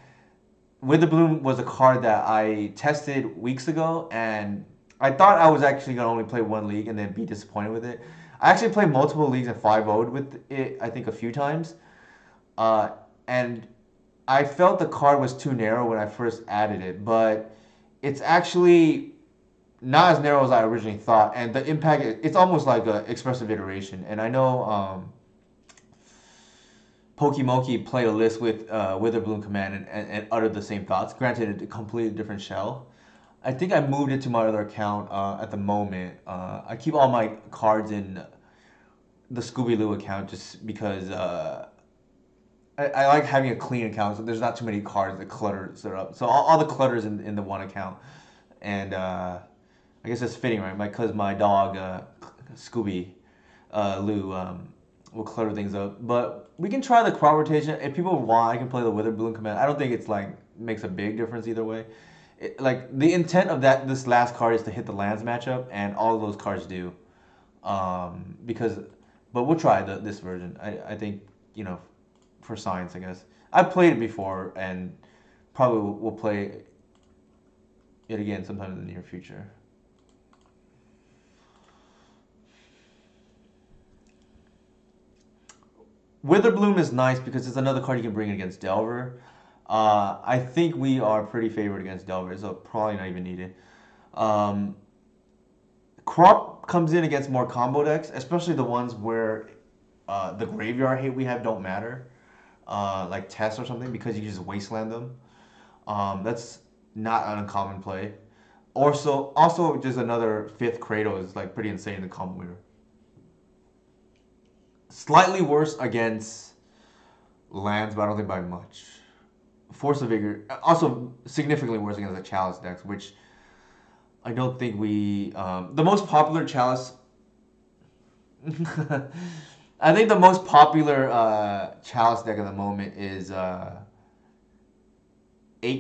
With the Bloom was a card that I tested weeks ago, and I thought I was actually going to only play one league and then be disappointed with it. I actually played multiple leagues and 5-0'd with it, I think, a few times. And I felt the card was too narrow when I first added it, but it's actually not as narrow as I originally thought, and the impact, it's almost like an expressive iteration. And I know Pokimoki played a list with Witherbloom Command and uttered the same thoughts. Granted, a completely different shell. I think I moved it to my other account at the moment. I keep all my cards in the Scooby-Loo account just because I like having a clean account, so there's not too many cards that clutters it up. So all the clutters in the one account. And I guess it's fitting, right? Because my dog, Scooby Lou, will clutter things up. But we can try the crop rotation. If people want, I can play the Withered Bloom command. I don't think it's like makes a big difference either way. Like the intent of this last card is to hit the lands matchup, and all of those cards do. But we'll try this version. I think for science, I guess. I've played it before, and probably will play it again sometime in the near future. Witherbloom is nice because it's another card you can bring against Delver. I think we are pretty favored against Delver, so probably not even needed. Crop comes in against more combo decks, especially the ones where the graveyard hate we have don't matter, like Test or something, because you can just wasteland them. That's not an uncommon play. Also, just another 5th Kratos is like pretty insane in the combo winner. Slightly worse against lands, but I don't think by much. Force of Vigor, also significantly worse against the Chalice decks, which I don't think we... the most popular Chalice... I think the most popular Chalice deck at the moment is 8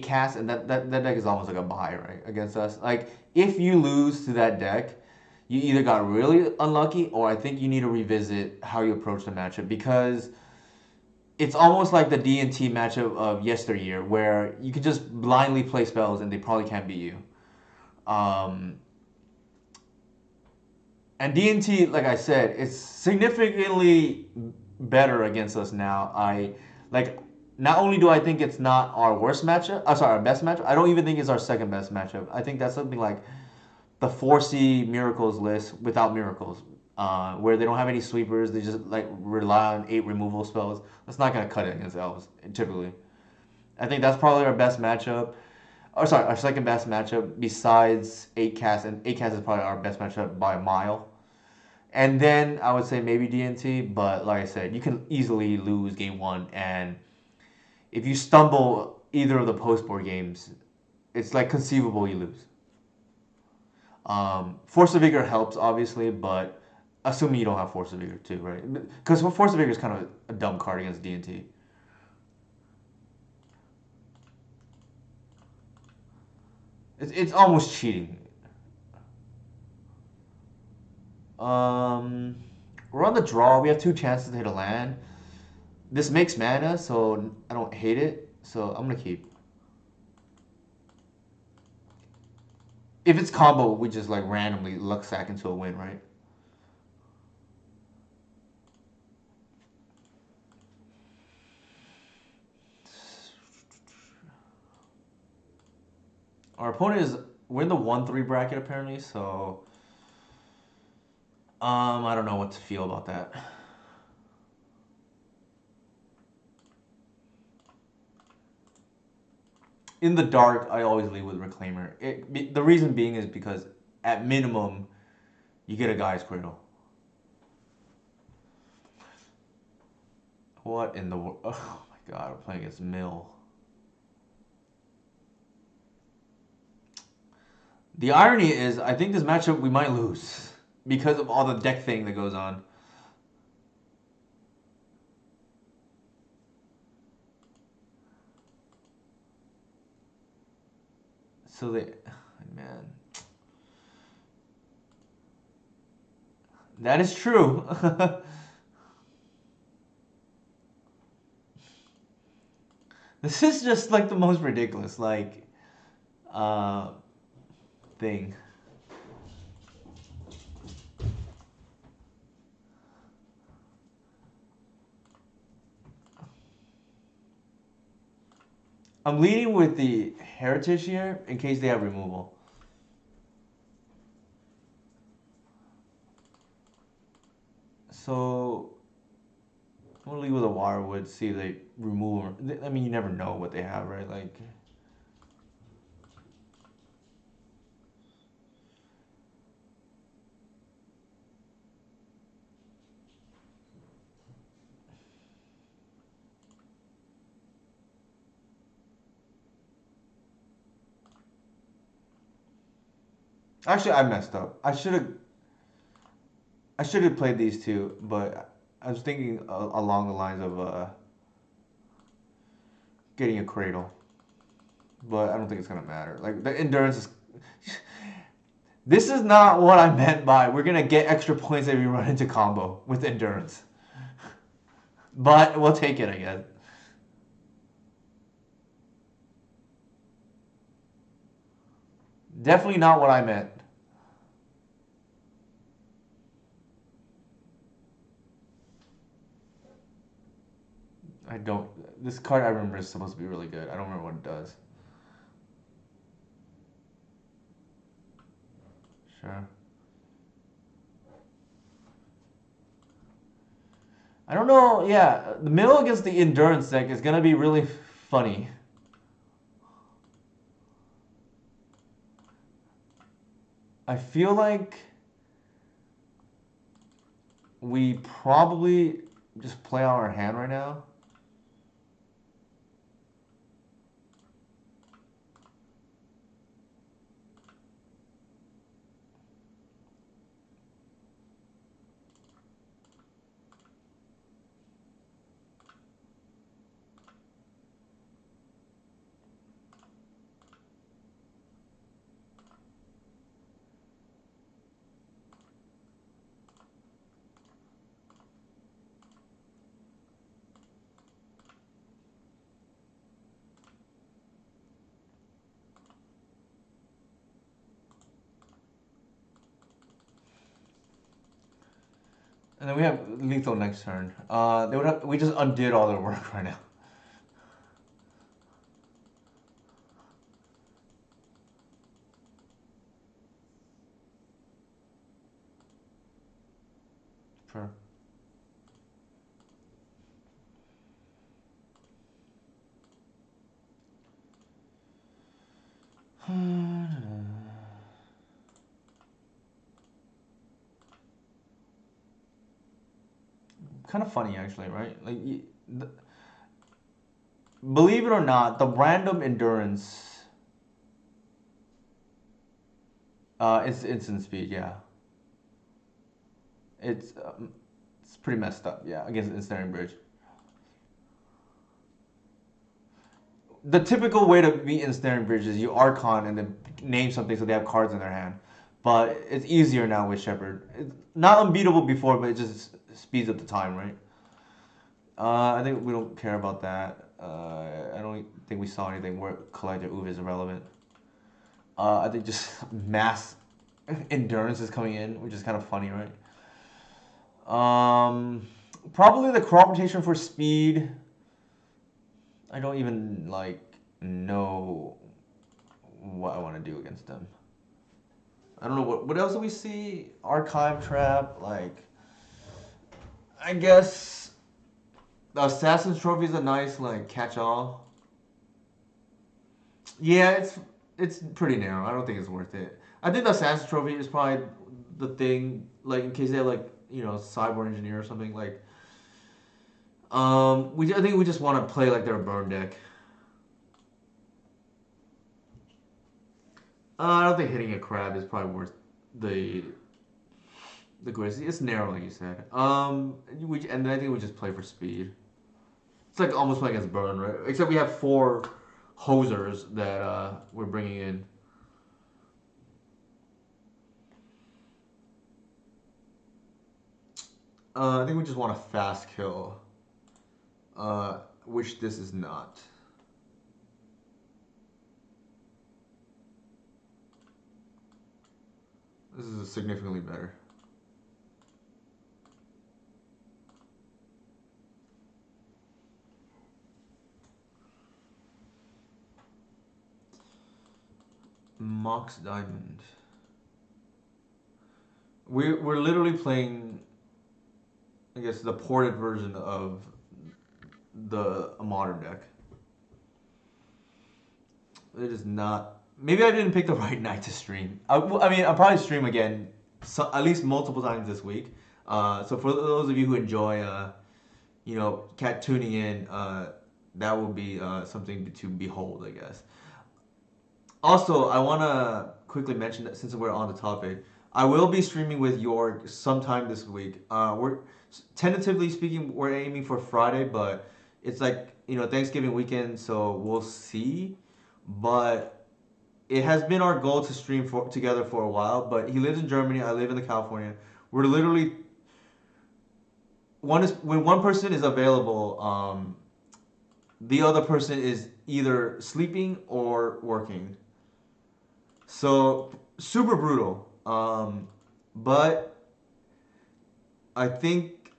cast, and that deck is almost like a buy, right, against us. Like, if you lose to that deck, you either got really unlucky, or I think you need to revisit how you approach the matchup, because it's almost like the D&T matchup of yesteryear, where you can just blindly play spells and they probably can't beat you. And D&T, like I said, it's significantly better against us now. Not only do I think it's not our worst matchup, our best matchup, I don't even think it's our second best matchup. I think that's something like the 4C Miracles list without Miracles, where they don't have any sweepers. They just like rely on 8 removal spells. That's not going to cut it against Elves, typically. I think that's probably our best matchup. Our second best matchup besides 8 cast, and 8 cast is probably our best matchup by a mile. And then I would say maybe DNT, but like I said, you can easily lose game one. And if you stumble either of the post board games, it's like conceivable you lose. Force of Vigor helps, obviously, but assuming you don't have Force of Vigor too, right? Because Force of Vigor is kind of a dumb card against DNT. It's almost cheating. Um, we're on the draw. We have two chances to hit a land. This makes mana, so I don't hate it. So I'm gonna keep. If it's combo, we just like randomly luck sack into a win, right? Our opponent is we're in the 1-3 bracket apparently, so I don't know what to feel about that. In the dark, I always lead with Reclaimer. The reason being is because at minimum, you get a guy's cradle. What in the world? Oh my god, we're playing against Mill. The irony is, I think this matchup we might lose because of all the deck thing that goes on. So they, man, that is true. This is just like the most ridiculous uh, thing. I'm leading with the Heritage here in case they have removal. So I'm gonna lead with a Wirewood, see if they remove them. I mean, you never know what they have, right? Like, actually, I messed up. I should have played these two, but I was thinking along the lines of getting a Cradle. But I don't think it's gonna matter. Like the endurance is. This is not what I meant by we're gonna get extra points if we run into combo with endurance. But we'll take it, I guess. Definitely not what I meant. I don't. This card I remember is supposed to be really good. I don't remember what it does. Sure. I don't know. Yeah, the middle against the endurance deck is gonna be really funny. I feel like we probably just play out our hand right now. And then we have lethal next turn. We just undid all their work right now. Sure. kind of funny actually, right? Like, believe it or not, the random endurance is instant speed. Yeah, it's um, it's pretty messed up. Yeah, against ensnaring bridge. The typical way to beat ensnaring bridge is you archon and then name something so they have cards in their hand. But it's easier now with Shepherd. It's not unbeatable before, but it just speeds up the time, right? I think we don't care about that. I don't think we saw anything where Collector Uv is irrelevant. I think just mass endurance is coming in, which is kind of funny, right? Um, Probably the crop rotation for speed. I don't even like know what I want to do against them. I don't know what else do we see? Archive trap, like I guess the Assassin's Trophy is a nice like catch-all. Yeah, it's pretty narrow. I don't think it's worth it. I think the Assassin's Trophy is probably the thing, like in case they have like cyber engineer or something like. I think we just want to play like their burn deck. I don't think hitting a crab is probably worth the the grizzly. It's narrow, like you said. And I think we just play for speed. It's like almost playing against burn, right? Except we have four hosers that we're bringing in. I think we just want a fast kill, which this is not. This is significantly better. Mox Diamond. We're literally playing, I guess, the ported version of the modern deck. It is not. Maybe I didn't pick the right night to stream. I mean, I'll probably stream again, at least multiple times this week. So for those of you who enjoy, cat tuning in, that will be something to behold, I guess. Also, I want to quickly mention that since we're on the topic, I will be streaming with York sometime this week. We're tentatively speaking, we're aiming for Friday, but it's like Thanksgiving weekend, so we'll see. But it has been our goal to stream together for a while. But he lives in Germany, I live in the California. We're literally when one person is available, the other person is either sleeping or working. So super brutal. But I think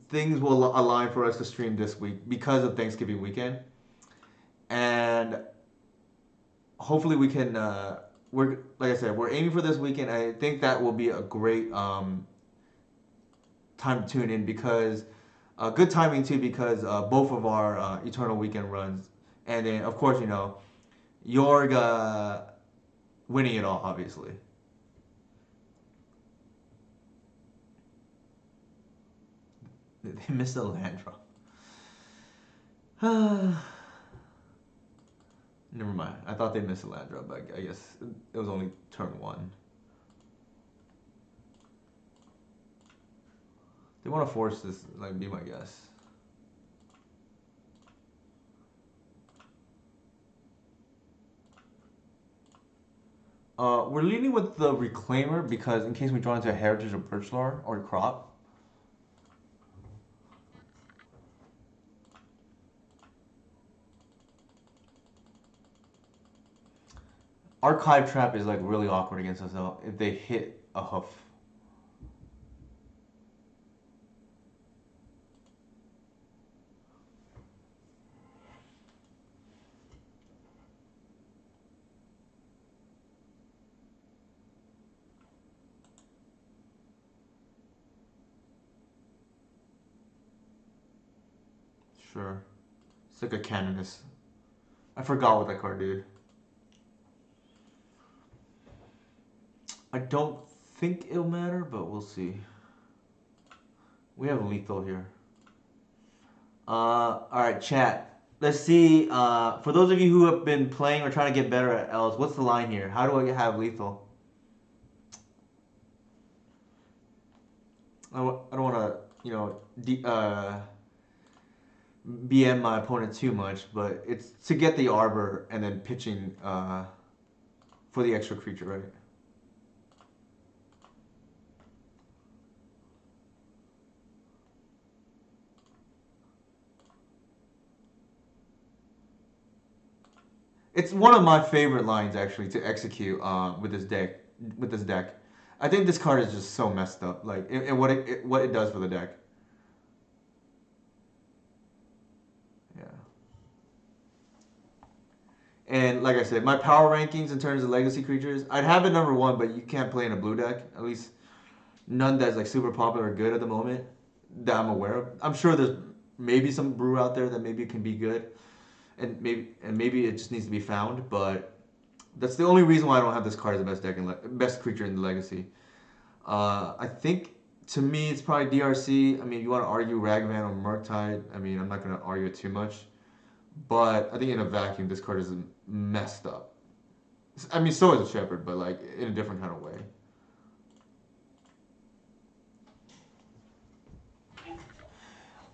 things will align for us to stream this week because of Thanksgiving weekend, and hopefully we can. We're like I said, we're aiming for this weekend. I think that will be a great time to tune in because good timing too because both of our Eternal Weekend runs, and then of course Jorg winning it all obviously. They missed a land drop. Never mind. I thought they missed a land drop, but I guess it was only turn one. They want to force this, like, be my guess. We're leading with the Reclaimer because in case we draw into a Heritage or Birchlore or Crop. Archive Trap is like really awkward against us though if they hit a hoof. Sure. It's like a Canonist. I forgot what that card did. I don't think it'll matter, but we'll see. We have lethal here. All right, chat. Let's see. For those of you who have been playing or trying to get better at elves, what's the line here? How do I have lethal? I don't want to, BM my opponent too much, but it's to get the arbor and then pitching for the extra creature, right? It's one of my favorite lines actually to execute with this deck. With this deck, I think this card is just so messed up. Like, and what it does for the deck. Yeah. And like I said, my power rankings in terms of legacy creatures, I'd have it number one, but you can't play in a blue deck. At least none that's like super popular or good at the moment that I'm aware of. I'm sure there's maybe some brew out there that maybe can be good, and maybe it just needs to be found. But that's the only reason why I don't have this card as the best deck and best creature in the legacy. I think to me it's probably DRC. I mean, you want to argue Ragavan or Murktide. I mean, I'm not gonna argue it too much, but I think in a vacuum this card is messed up. I mean, so is a Shepherd, but like in a different kind of way.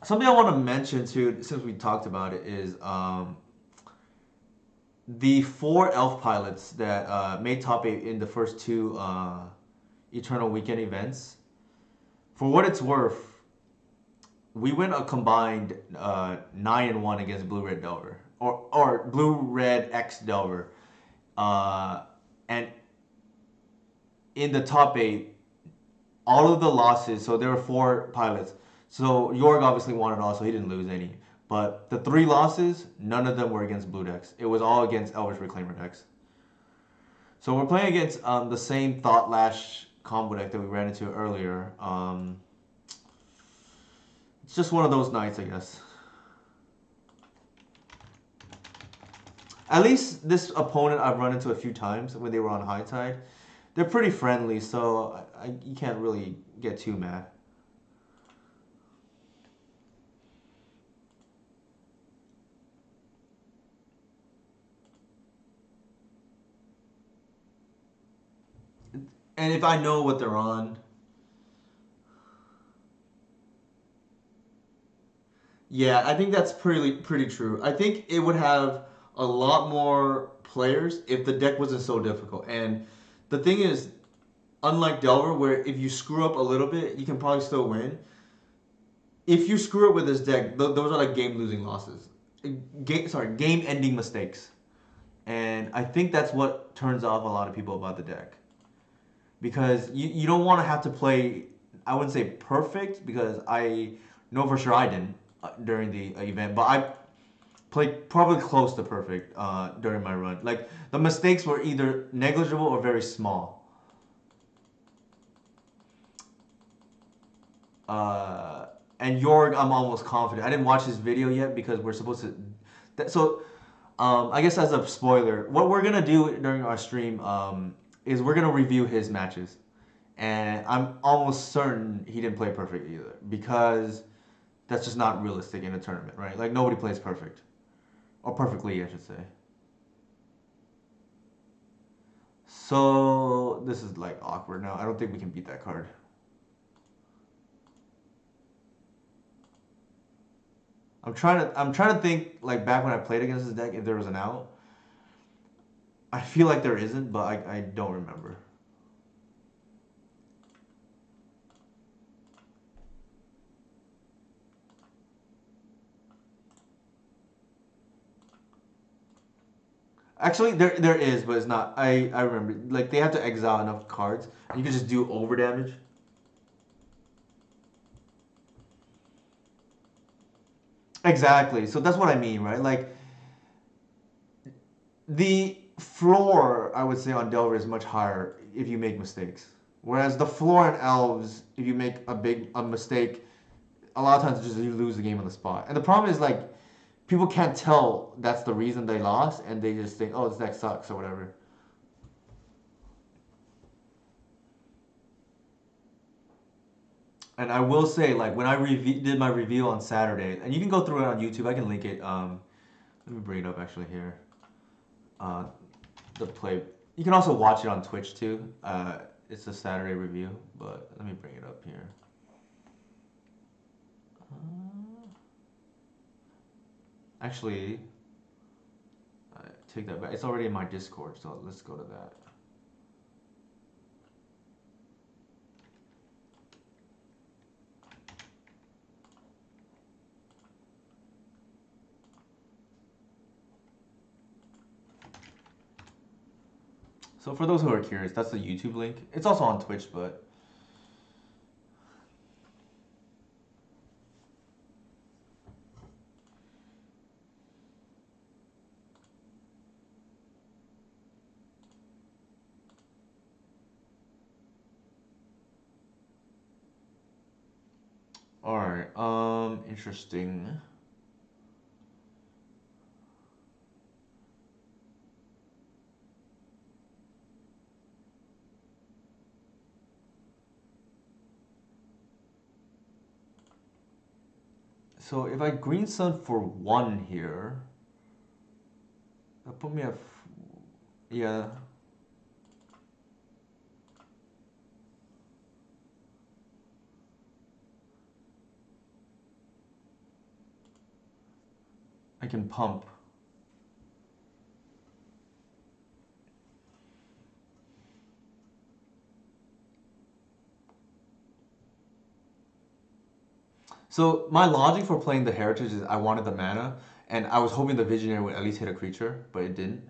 Something I want to mention too, since we talked about it, is the 4 elf pilots that made top 8 in the first 2 Eternal Weekend events. For what it's worth, we went a combined 9-1 against Blue Red Delver, or Blue Red X Delver, and in the top 8, all of the losses. So there were 4 pilots. So Jorg obviously won it all, so he didn't lose any. But the 3 losses, none of them were against blue decks. It was all against Elvish Reclaimer decks. So we're playing against the same Thought Lash combo deck that we ran into earlier. It's just one of those nights, I guess. At least this opponent I've run into a few times when they were on high tide. They're pretty friendly, so you can't really get too mad. And if I know what they're on, yeah, I think that's pretty true. I think it would have a lot more players if the deck wasn't so difficult. And the thing is, unlike Delver, where if you screw up a little bit, you can probably still win. If you screw up with this deck, those are like game-losing losses. Game-ending mistakes. And I think that's what turns off a lot of people about the deck. Because you don't want to have to play, I wouldn't say perfect, because I know for sure I didn't during the event, but I played probably close to perfect during my run. Like, the mistakes were either negligible or very small. And Jorg, I'm almost confident. I didn't watch his video yet because we're supposed to. I guess as a spoiler, what we're gonna do during our stream is we're gonna review his matches, and I'm almost certain he didn't play perfect either because that's just not realistic in a tournament, right? Like, nobody plays perfect, or perfectly, I should say. So this is like awkward now. I don't think we can beat that card. I'm trying to think like back when I played against this deck if there was an out. I feel like there isn't, but I don't remember. Actually, there is, but it's not. I remember. Like, they have to exile enough cards, and you can just do over damage. Exactly. So that's what I mean, right? Like, the floor, I would say, on Delver is much higher if you make mistakes. Whereas the floor in Elves, if you make a mistake, a lot of times just you lose the game on the spot. And the problem is, like, people can't tell that's the reason they lost, and they just think, oh, this deck sucks or whatever. And I will say, like when I did my review on Saturday, and you can go through it on YouTube. I can link it. Let me bring it up actually here. Uh, the play. You can also watch it on Twitch too. It's a Saturday review, but let me bring it up here. Actually, I take that back. It's already in my Discord, so let's go to that. So for those who are curious, that's the YouTube link. It's also on Twitch, but all right. Interesting. So if I green sun for one here, that put me at yeah. I can pump. So my logic for playing the heritage is I wanted the mana, and I was hoping the visionary would at least hit a creature, but it didn't.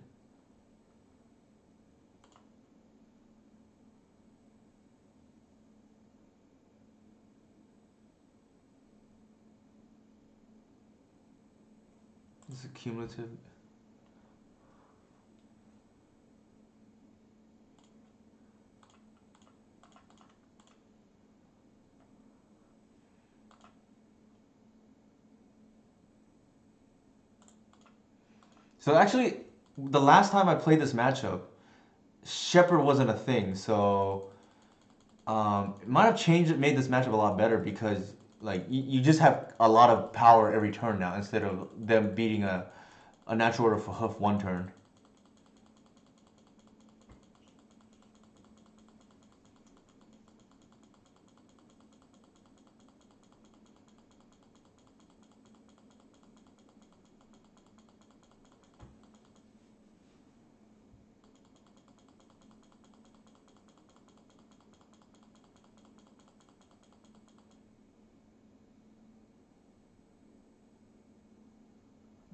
This is cumulative. So actually, the last time I played this matchup, Shepherd wasn't a thing, so it might have changed it, made this matchup a lot better because like you just have a lot of power every turn now instead of them beating a natural order for hoof one turn.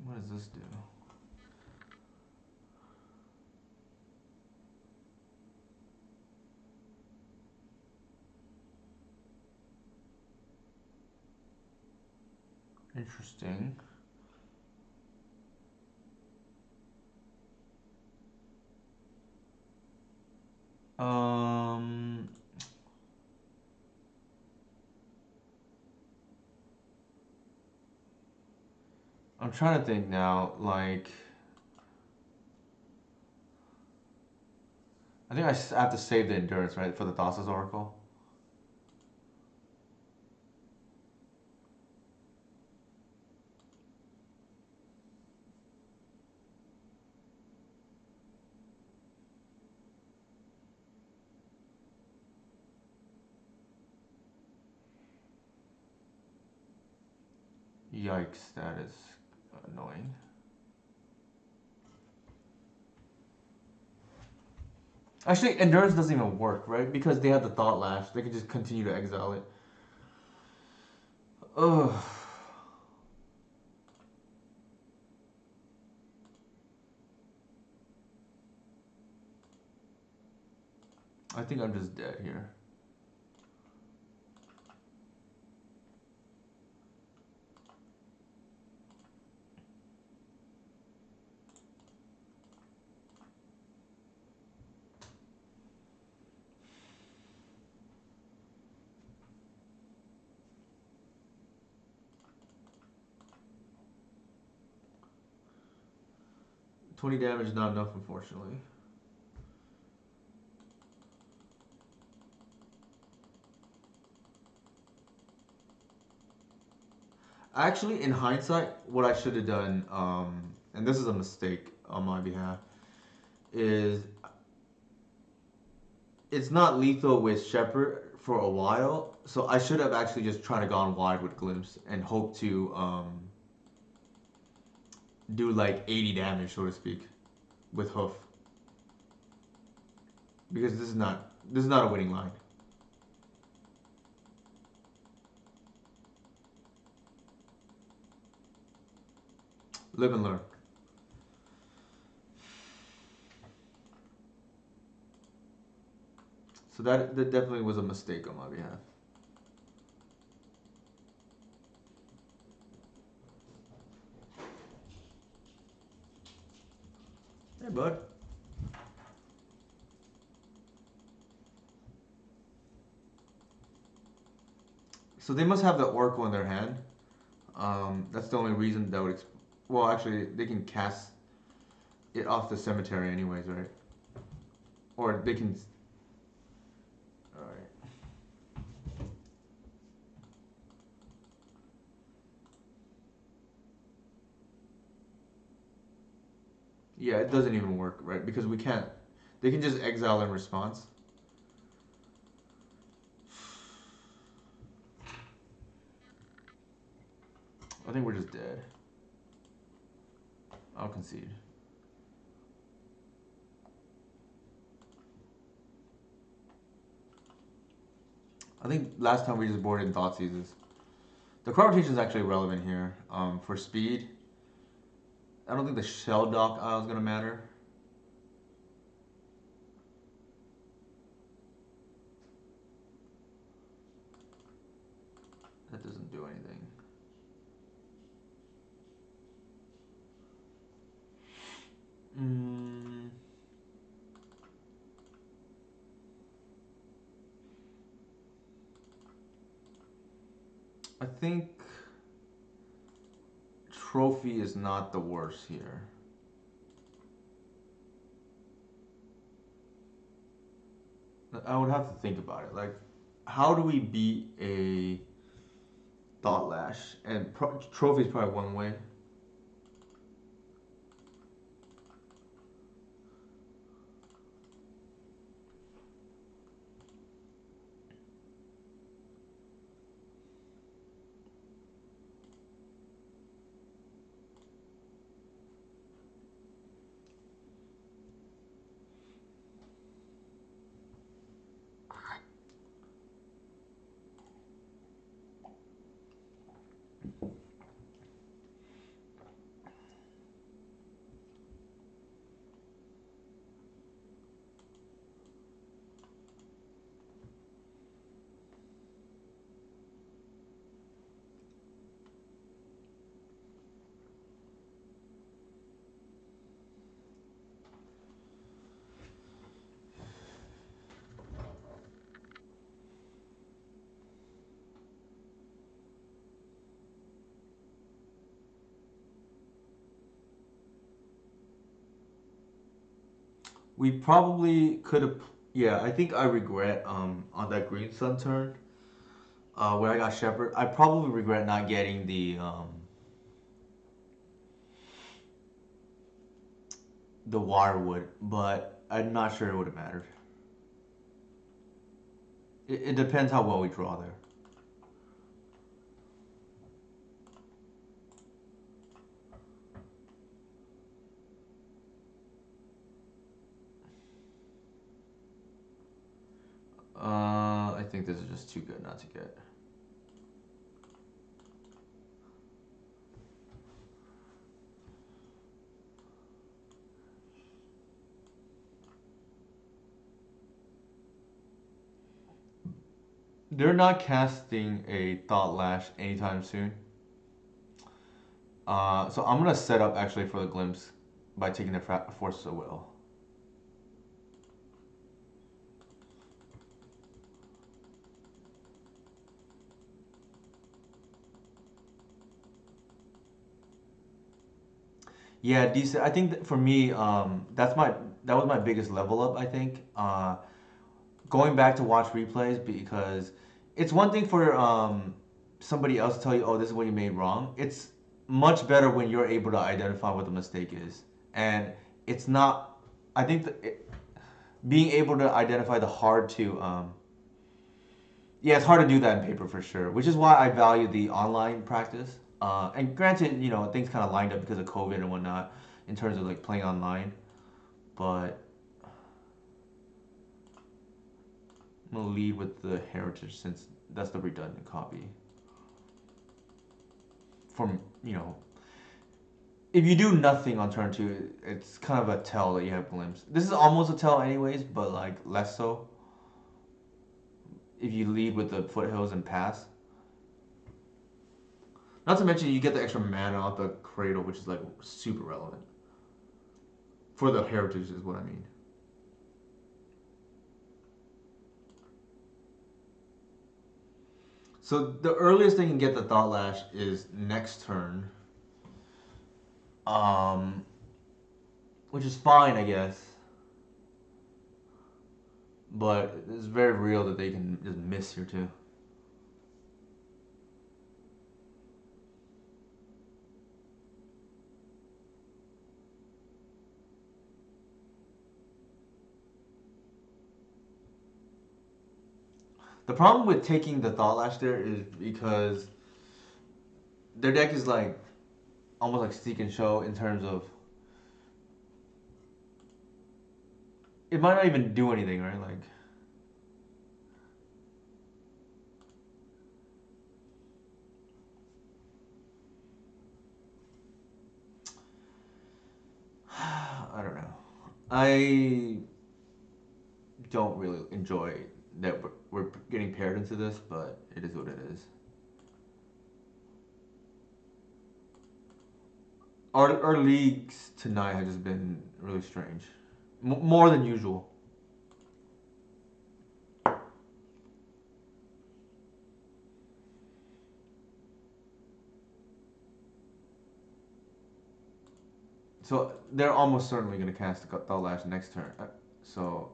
What does this do? Interesting. Um, I'm trying to think now. Like, I think I have to save the endurance, right, for the Thassa's Oracle. Yikes, that is annoying. Actually, endurance doesn't even work, right? Because they have the thought lash. They can just continue to exile it. Ugh. I think I'm just dead here. $20 damage is not enough, unfortunately. Actually, in hindsight, what I should have done, and this is a mistake on my behalf, is it's not lethal with Shepard for a while, so I should have actually just tried to gone wide with Glimpse and hope to do like 80 damage, so to speak, with Hoof, because this is not a winning line. Live and learn. So that definitely was a mistake on my behalf. Hey, bud. So they must have the Oracle in their hand. That's the only reason that would. Well, actually, they can cast it off the cemetery, anyways, right? Or they can. All right. Yeah, it doesn't even work, right? Because we can't. They can just exile in response. I think we're just dead. I'll concede. I think last time we just boarded in Thoughtseizes. The crowd rotation is actually relevant here. For speed, I don't think the shell dock is gonna matter. That doesn't do anything. Mm, I think trophy is not the worst here. I would have to think about it. Like, how do we beat a thought lash? And trophy is probably one way. We probably could have. Yeah, I think I regret on that Green Sun turn where I got Shepherd. I probably regret not getting the Wirewood, but I'm not sure it would have mattered. It depends how well we draw there. I think this is just too good not to get. They're not casting a Thought Lash anytime soon. So I'm gonna set up actually for the Glimpse by taking the Forces of Will. Yeah, decent. I think that for me, that was my biggest level up. I think going back to watch replays because it's one thing for somebody else tell you, oh, this is what you made wrong. It's much better when you're able to identify what the mistake is. And it's not, I think that being able to identify the hard to, yeah, it's hard to do that in paper for sure, which is why I value the online practice. And granted, things kind of lined up because of COVID and whatnot in terms of like playing online. But I'm gonna lead with the heritage since that's the redundant copy. From, if you do nothing on turn two, it's kind of a tell that you have glimpse. This is almost a tell anyways, but like less so. If you lead with the foothills and pass. Not to mention you get the extra mana off the cradle, which is like super relevant. For the heritage is what I mean. So the earliest they can get the Thought Lash is next turn. Um, which is fine, I guess. But it's very real that they can just miss here too. The problem with taking the Thought Lash there is because their deck is like almost like Seek and Show in terms of it might not even do anything, right? Like I don't know. I don't really enjoy that we're getting paired into this, but it is what it is. Our leagues tonight have just been really strange, more than usual. So they're almost certainly going to cast the Thought Lash next turn. So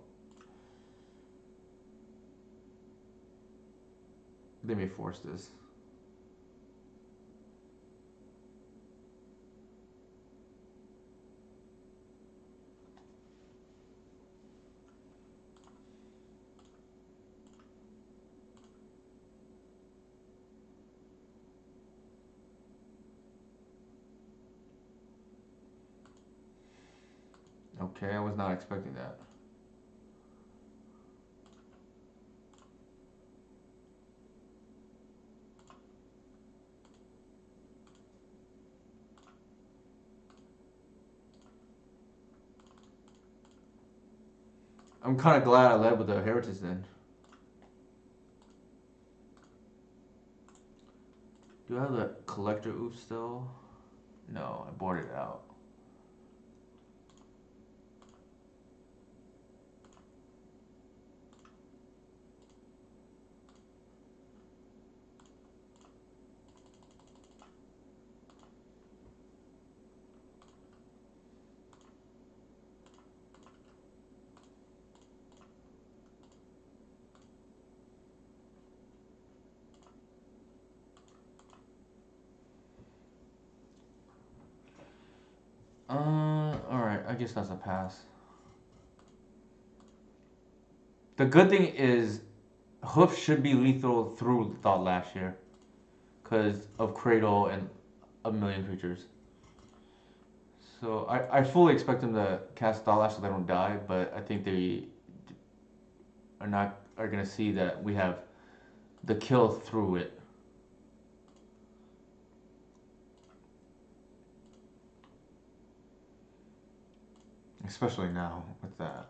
they may force this. Okay, I was not expecting that. I'm kind of glad I led with the Heritage then. Do I have the Collector Oof still? No, I boarded it out. Alright, I guess that's a pass. The good thing is, Hoof should be lethal through Thought Lash here. Because of Cradle and a million creatures. So I fully expect them to cast Thought Lash so they don't die, but I think they are gonna see that we have the kill through it. Especially now with that.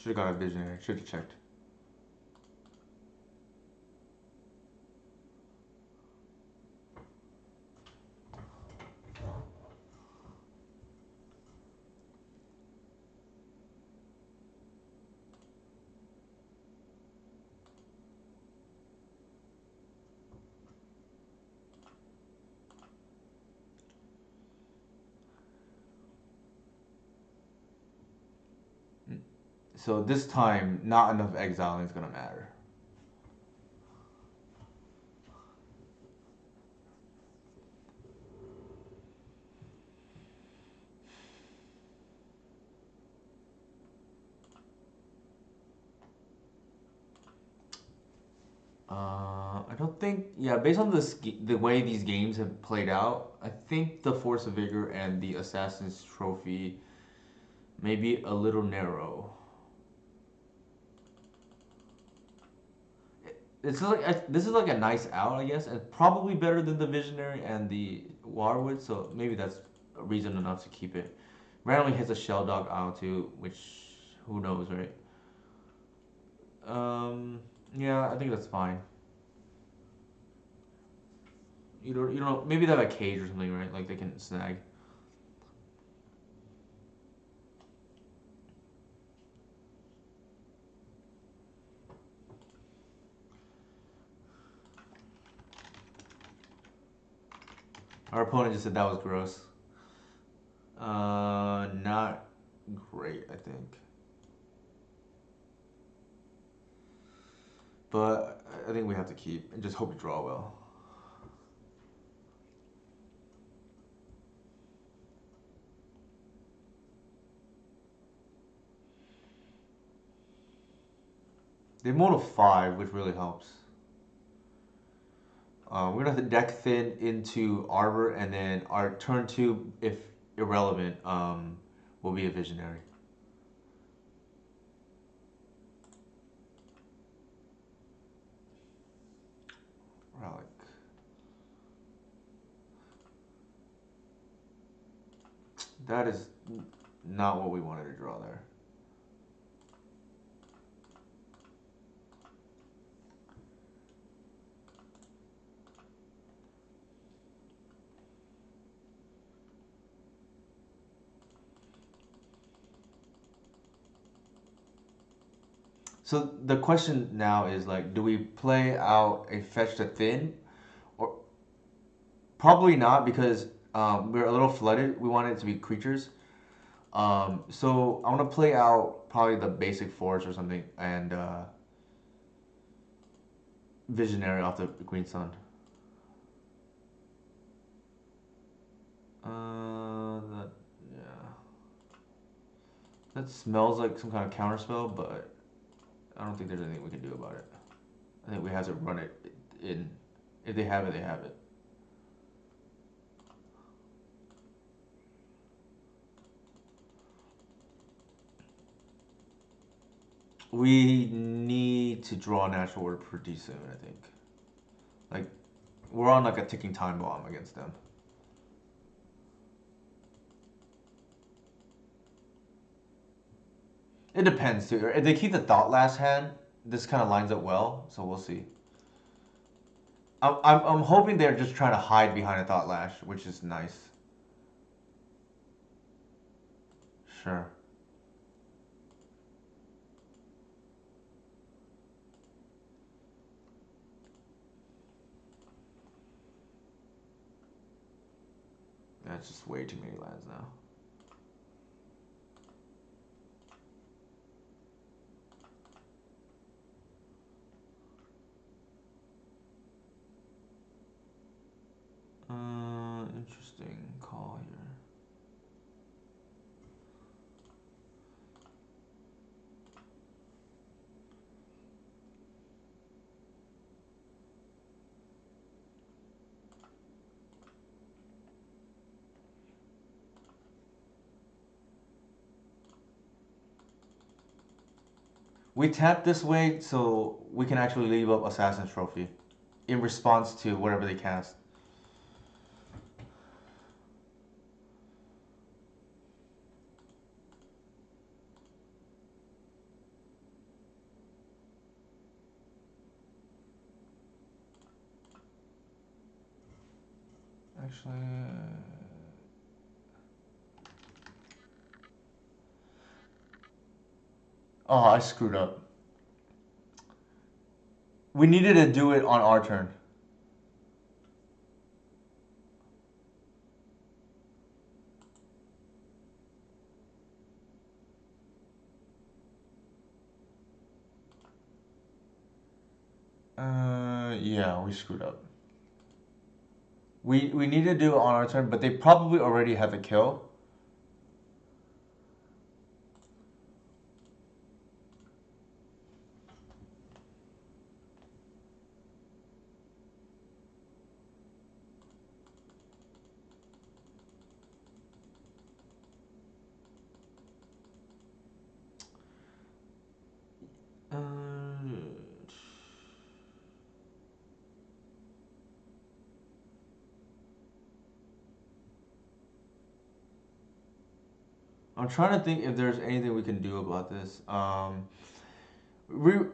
Should have got a visionary. Should have checked. So this time, not enough exiling is gonna matter. I don't think. Yeah, based on the way these games have played out, I think the Force of Vigor and the Assassin's Trophy may be a little narrow. This is like a nice out, I guess, and probably better than the Visionary and the Waterwood. So maybe that's a reason enough to keep it. Randomly hits a Shell Dog out too, which who knows, right? Um, yeah, I think that's fine. You don't maybe they have a cage or something, right? Like they can snag. Our opponent just said that was gross. Not great, I think. But I think we have to keep and just hope we draw well. They mold a 5, which really helps. We're gonna have to deck thin into Arbor, and then our turn 2, if irrelevant, will be a Visionary. Relic. That is not what we wanted to draw there. So the question now is like, do we play out a fetch to thin, or probably not because we're a little flooded. We want it to be creatures. So I want to play out probably the basic force or something and visionary off the Green Sun. That yeah, that smells like some kind of counter spell, but I don't think there's anything we can do about it. I think we have to run it in. If they have it, they have it. We need to draw a natural order pretty soon, I think. Like, we're on like a ticking time bomb against them. It depends too. If they keep the thought last hand, this kind of lines up well, so we'll see. I'm hoping they're just trying to hide behind a thought lash, which is nice. Sure. That's just way too many lands now. Interesting call here. We tap this way so we can actually leave up Assassin's Trophy in response to whatever they cast. Actually, oh, I screwed up. We needed to do it on our turn. Yeah, we screwed up. We need to do it on our turn, but they probably already have the kill. Uh, I'm trying to think if there's anything we can do about this. We man.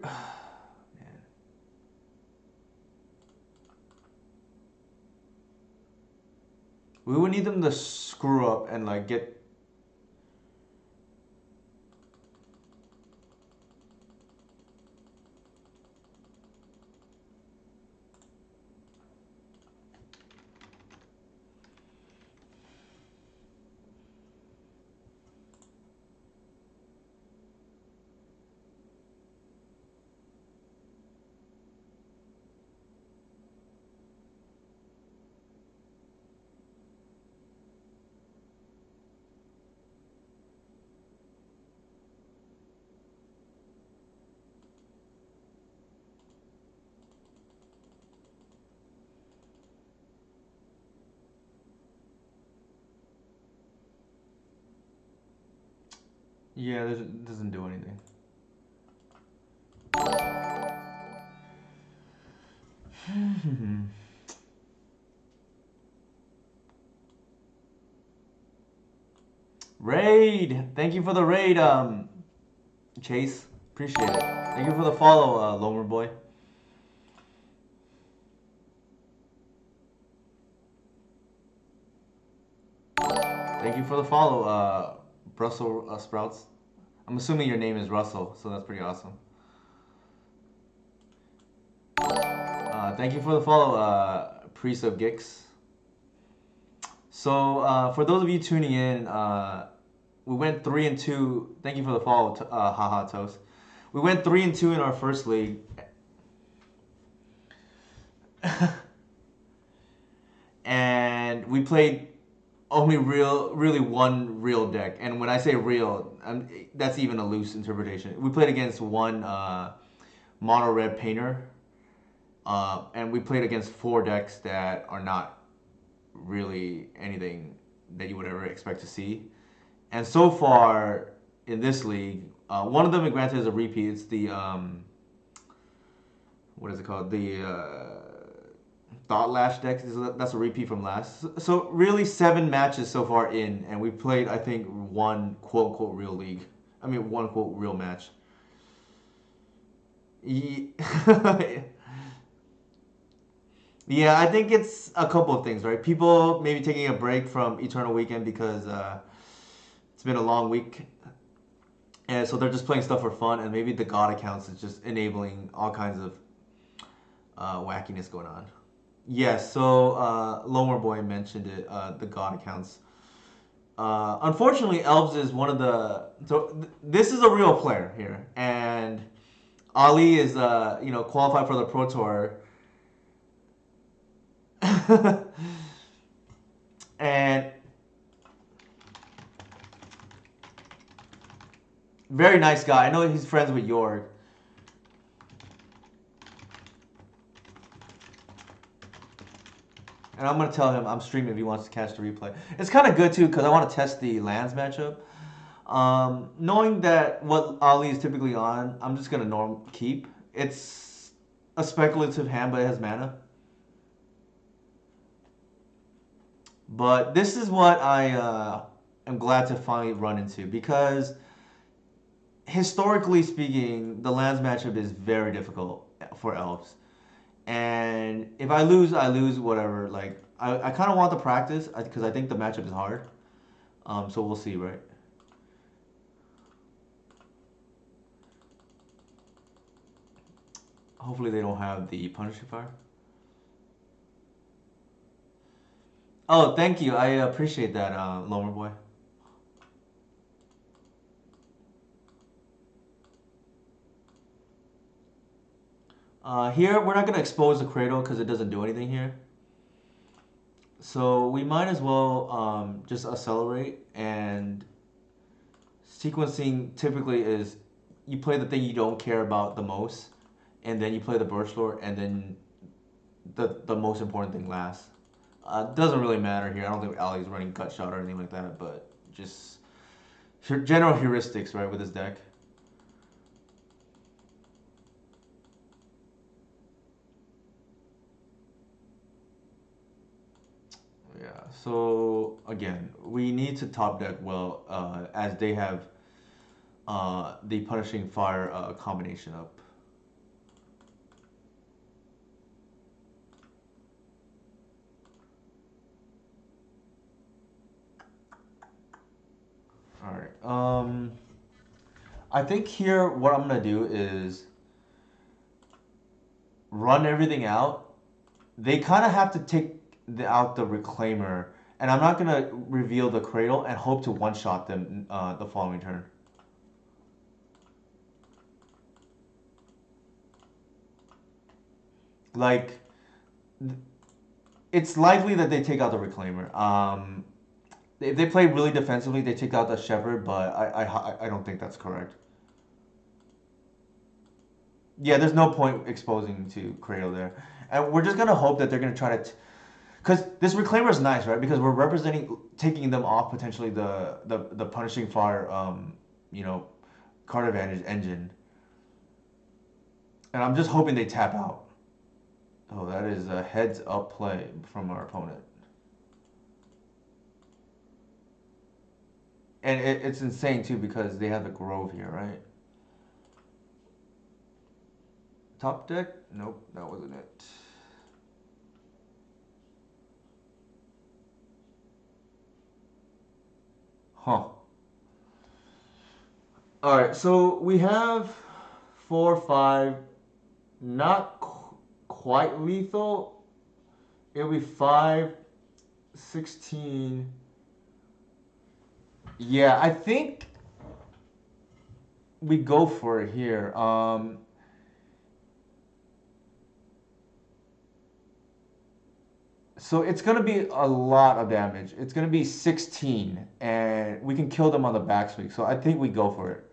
We would need them to screw up and like get. Yeah, it doesn't do anything. Raid! Thank you for the raid, Chase. Appreciate it. Thank you for the follow, Lomer Boy. Thank you for the follow, Brussels Sprouts. I'm assuming your name is Russell, so that's pretty awesome. Thank you for the follow, Priest of Gix. So, for those of you tuning in, we went 3-2. Thank you for the follow, Haha Toast. We went 3-2 in our first league. And we played only really one real deck. And when I say real, that's even a loose interpretation. We played against one mono red painter, and we played against 4 decks that are not really anything that you would ever expect to see. And so far in this league, one of them, granted, is a repeat. It's the what is it called? The Thought Lash deck. That's a repeat from last. So really, 7 matches so far in, and we played, I think, one quote unquote real league. I mean, one quote real match. Yeah, I think it's a couple of things, right? People maybe taking a break from Eternal Weekend because it's been a long week, and so they're just playing stuff for fun, and maybe the God accounts is just enabling all kinds of wackiness going on. Yes, so Lomer Boy mentioned it, the God accounts. Unfortunately, Elves is one of the. So this is a real player here, and Ali is qualified for the Pro Tour. And very nice guy. I know he's friends with York. And I'm going to tell him I'm streaming if he wants to catch the replay. It's kind of good, too, because I want to test the lands matchup. Knowing that what Ali is typically on, I'm just going to norm keep. It's a speculative hand, but it has mana. But this is what I am glad to finally run into, because historically speaking, the lands matchup is very difficult for elves. And if I lose, whatever. Like, I kind of want the practice because I think the matchup is hard. So we'll see, right? Hopefully they don't have the punishing fire. Oh, thank you. I appreciate that, Lomer boy. Here we're not gonna expose the cradle because it doesn't do anything here. So we might as well just accelerate, and sequencing typically is you play the thing you don't care about the most, and then you play the burst lord, and then the most important thing last. Doesn't really matter here. I don't think Ali's running gut shot or anything like that, but just general heuristics, right, with his deck. Yeah. So again, we need to top deck well, as they have the punishing fire combination up. All right. I think here what I'm gonna do is run everything out. They kind of have to take out the reclaimer, and I'm not gonna reveal the cradle and hope to one shot them the following turn. Like, it's likely that they take out the reclaimer. If they play really defensively, they take out the shepherd, but I don't think that's correct. Yeah, there's no point exposing to cradle there, and we're just gonna hope that they're gonna try to. Because this reclaimer is nice, right? Because we're representing taking them off potentially the punishing fire, you know, card advantage engine, and I'm just hoping they tap out. Oh, that is a heads up play from our opponent, and it's insane too because they have the Grove here, right? Top deck? Nope, that wasn't it. Huh. All right, so we have 4, 5, not quite lethal. It'll be 5, 16. Yeah, I think we go for it here. So it's gonna be a lot of damage. It's gonna be 16, and we can kill them on the backswing. So I think we go for it.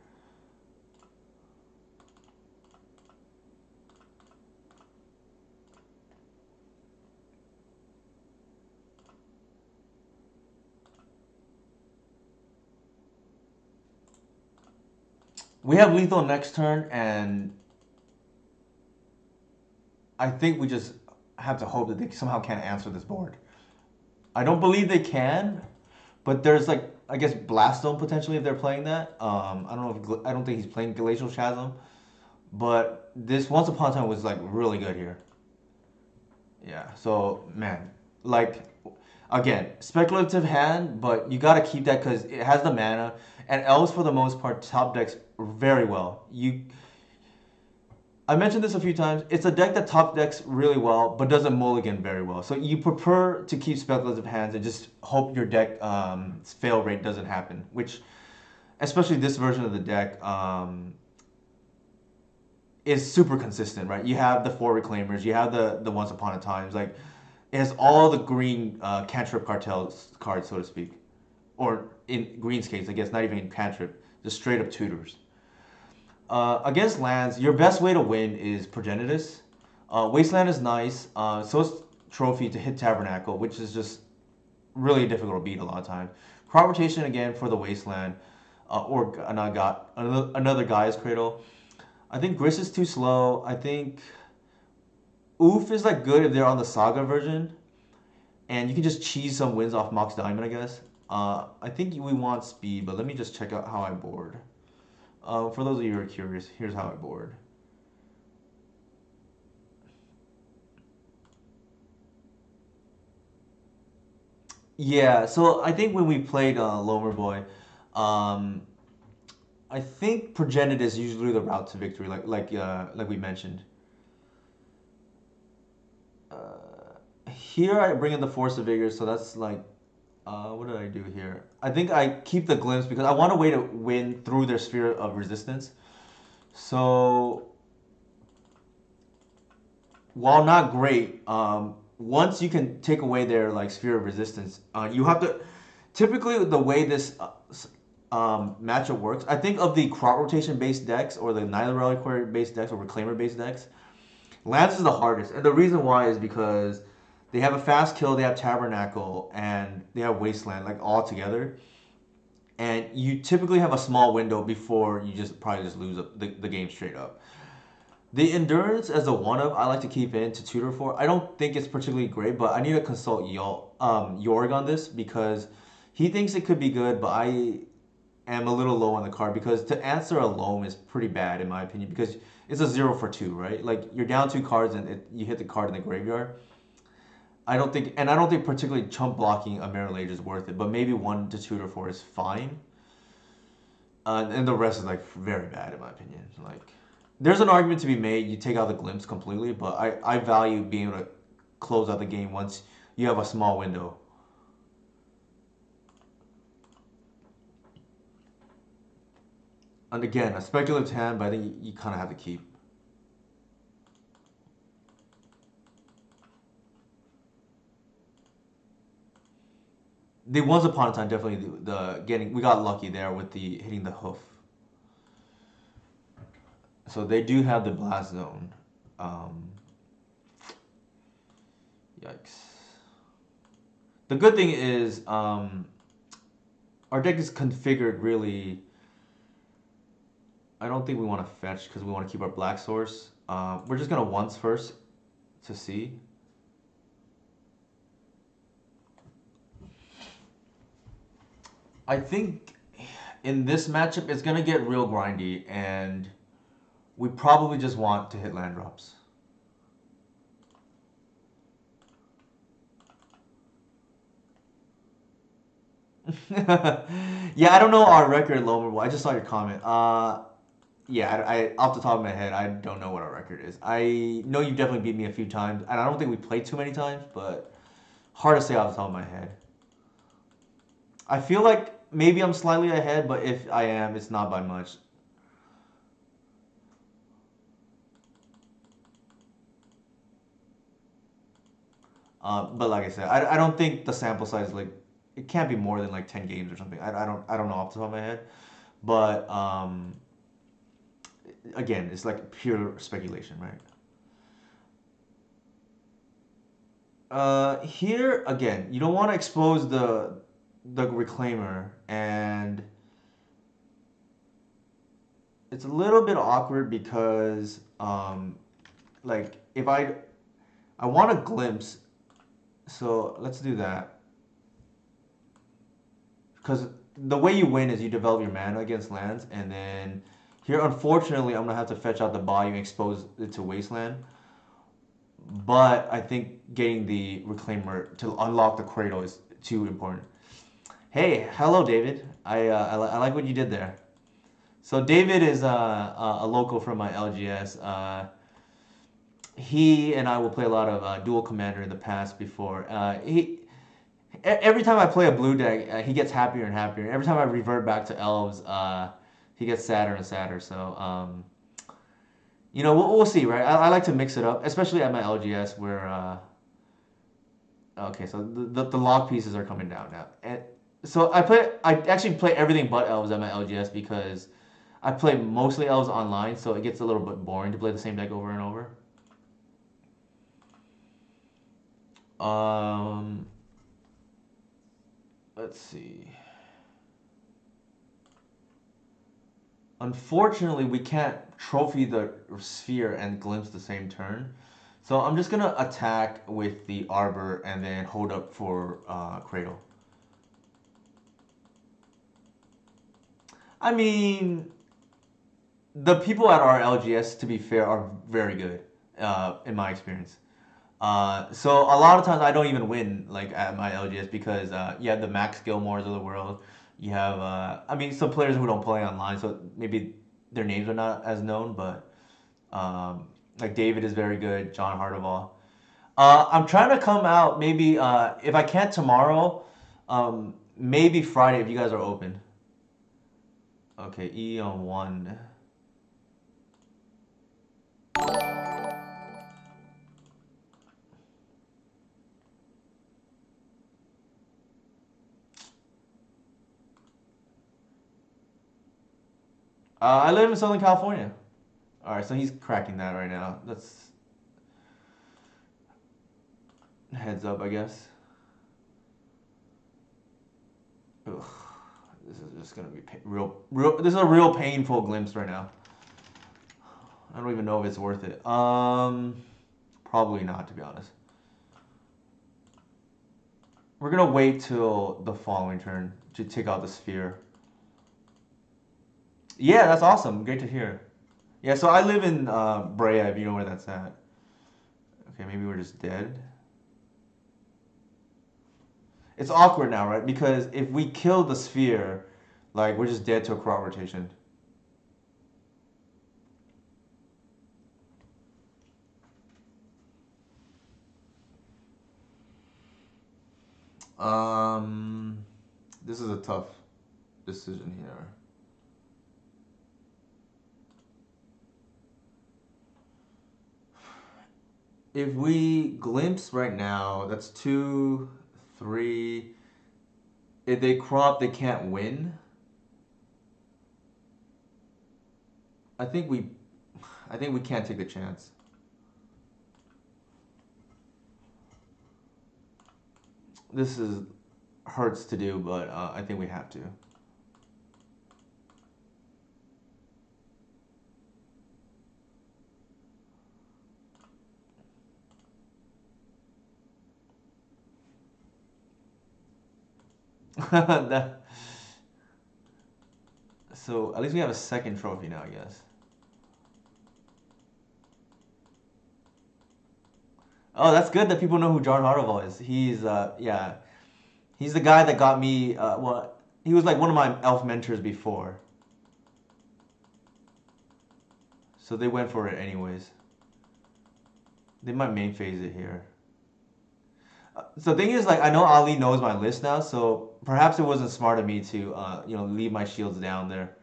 We have lethal next turn, and I think we just have to hope that they somehow can't answer this board. I don't believe they can, but there's like I guess Blaststone potentially if they're playing that. I don't know if I don't think he's playing Glacial Chasm, but this Once Upon a Time was like really good here. Yeah. So man, like again, speculative hand, but you gotta keep that because it has the mana, and elves for the most part top decks very well. I mentioned this a few times. It's a deck that top decks really well, but doesn't mulligan very well. So you prefer to keep speculative hands and just hope your deck fail rate doesn't happen. Which, especially this version of the deck, is super consistent, right? You have the 4 reclaimers, you have the Once Upon a Times, like it has all the green cantrip cartels cards, so to speak, or in Green's case, I guess not even in cantrip, just straight up tutors. Against lands, your best way to win is Progenitus. Wasteland is nice. So is Trophy to hit Tabernacle, which is just really difficult to beat a lot of times. Crop rotation again for the Wasteland, or another Gaia's Cradle. I think Gris is too slow. I think Oof is like good if they're on the Saga version, and you can just cheese some wins off Mox Diamond, I guess. I think we want speed, but let me just check out how I board. For those of you who are curious, here's how I board. Yeah, so I think when we played Lomer Boy, um, I think Progenitor is usually the route to victory, like we mentioned. Here I bring in the Force of Vigor, so that's like, what did I do here? I think I keep the Glimpse because I want a way to win through their sphere of resistance. So while not great, once you can take away their like sphere of resistance, you have to. Typically, the way this matchup works, I think of the crop rotation based decks or the Nyla Reliquary based decks or Reclaimer based decks. Lance is the hardest, and the reason why is because they have a fast kill, they have Tabernacle, and they have Wasteland like all together. And you typically have a small window before you just probably just lose the game straight up. The endurance as a one up, I like to keep in to tutor for. I don't think it's particularly great, but I need to consult Yorg on this because he thinks it could be good, but I am a little low on the card because to answer a loam is pretty bad in my opinion because it's a 0 for 2, right? Like you're down 2 cards and you hit the card in the graveyard. I don't think particularly chump blocking a Mirror Age is worth it, but maybe one to tutor for is fine. And the rest is like very bad in my opinion. Like, there's an argument to be made. You take out the glimpse completely, but I value being able to close out the game once you have a small window. And again, a speculative hand, but I think you kind of have to keep. The once upon a time definitely the getting we got lucky there with the hitting the hoof. So they do have the blast zone. Um, Yikes. The good thing is our deck is configured really. I don't think we want to fetch because we want to keep our black source. We're just gonna once first to see. I think in this matchup it's gonna get real grindy, and we probably just want to hit land drops. Yeah, I don't know our record, Lomer. I just saw your comment. Yeah, off the top of my head, I don't know what our record is. I know you definitely beat me a few times, and I don't think we played too many times, but hard to say off the top of my head. I feel like maybe I'm slightly ahead, but if I am, it's not by much. But like I said, I don't think the sample size like it can't be more than like 10 games or something. I don't know off the top of my head, but again, it's like pure speculation, right? Here again, you don't want to expose the reclaimer, and it's a little bit awkward because like if I want a glimpse, so let's do that because the way you win is you develop your mana against lands, and then here unfortunately I'm gonna have to fetch out the Bayou and expose it to Wasteland. But I think getting the reclaimer to unlock the cradle is too important. Hey, hello, David. I like what you did there. So David is a local from my LGS. He and I will play a lot of dual commander in the past before. Every time I play a blue deck, he gets happier and happier. Every time I revert back to elves, he gets sadder and sadder. So we'll see, right? I like to mix it up, especially at my LGS where. Okay, so the log pieces are coming down now, and so I actually play everything but elves at my LGS because I play mostly elves online, so it gets a little bit boring to play the same deck over and over. Um, let's see. Unfortunately, we can't trophy the sphere and glimpse the same turn. So I'm just gonna attack with the Arbor and then hold up for Cradle. I mean, the people at our LGS, to be fair, are very good, in my experience. So a lot of times I don't even win like at my LGS because you have the Max Gilmores of the world. You have I mean some players who don't play online, so maybe their names are not as known, but like David is very good, John Hardival. I'm trying to come out maybe if I can't tomorrow, maybe Friday if you guys are open. Okay, E on one. I live in Southern California. All right, so he's cracking that right now. That's heads up, I guess. Ugh, this is just gonna be real. This is a real painful glimpse right now. I don't even know if it's worth it. Probably not, to be honest. We're gonna wait till the following turn to take out the sphere. Yeah, that's awesome. Great to hear. Yeah, so I live in Brea, if you know where that's at. Okay, maybe we're just dead. It's awkward now, right? Because if we kill the sphere, like we're just dead to a crop rotation. Um, this is a tough decision here. If we glimpse right now, that's two, three. If they crop, they can't win. I think we, I think we can't take the chance. This is hurts to do, but I think we have to. that, so at least we have a second trophy now, I guess. Oh, that's good that people know who John Hardival is. He's yeah, he's the guy that got me. Well, he was like one of my elf mentors before, so they went for it anyways. They might main phase it here. So the thing is, like, I know Ali knows my list now, so perhaps it wasn't smart of me to, leave my shields down there.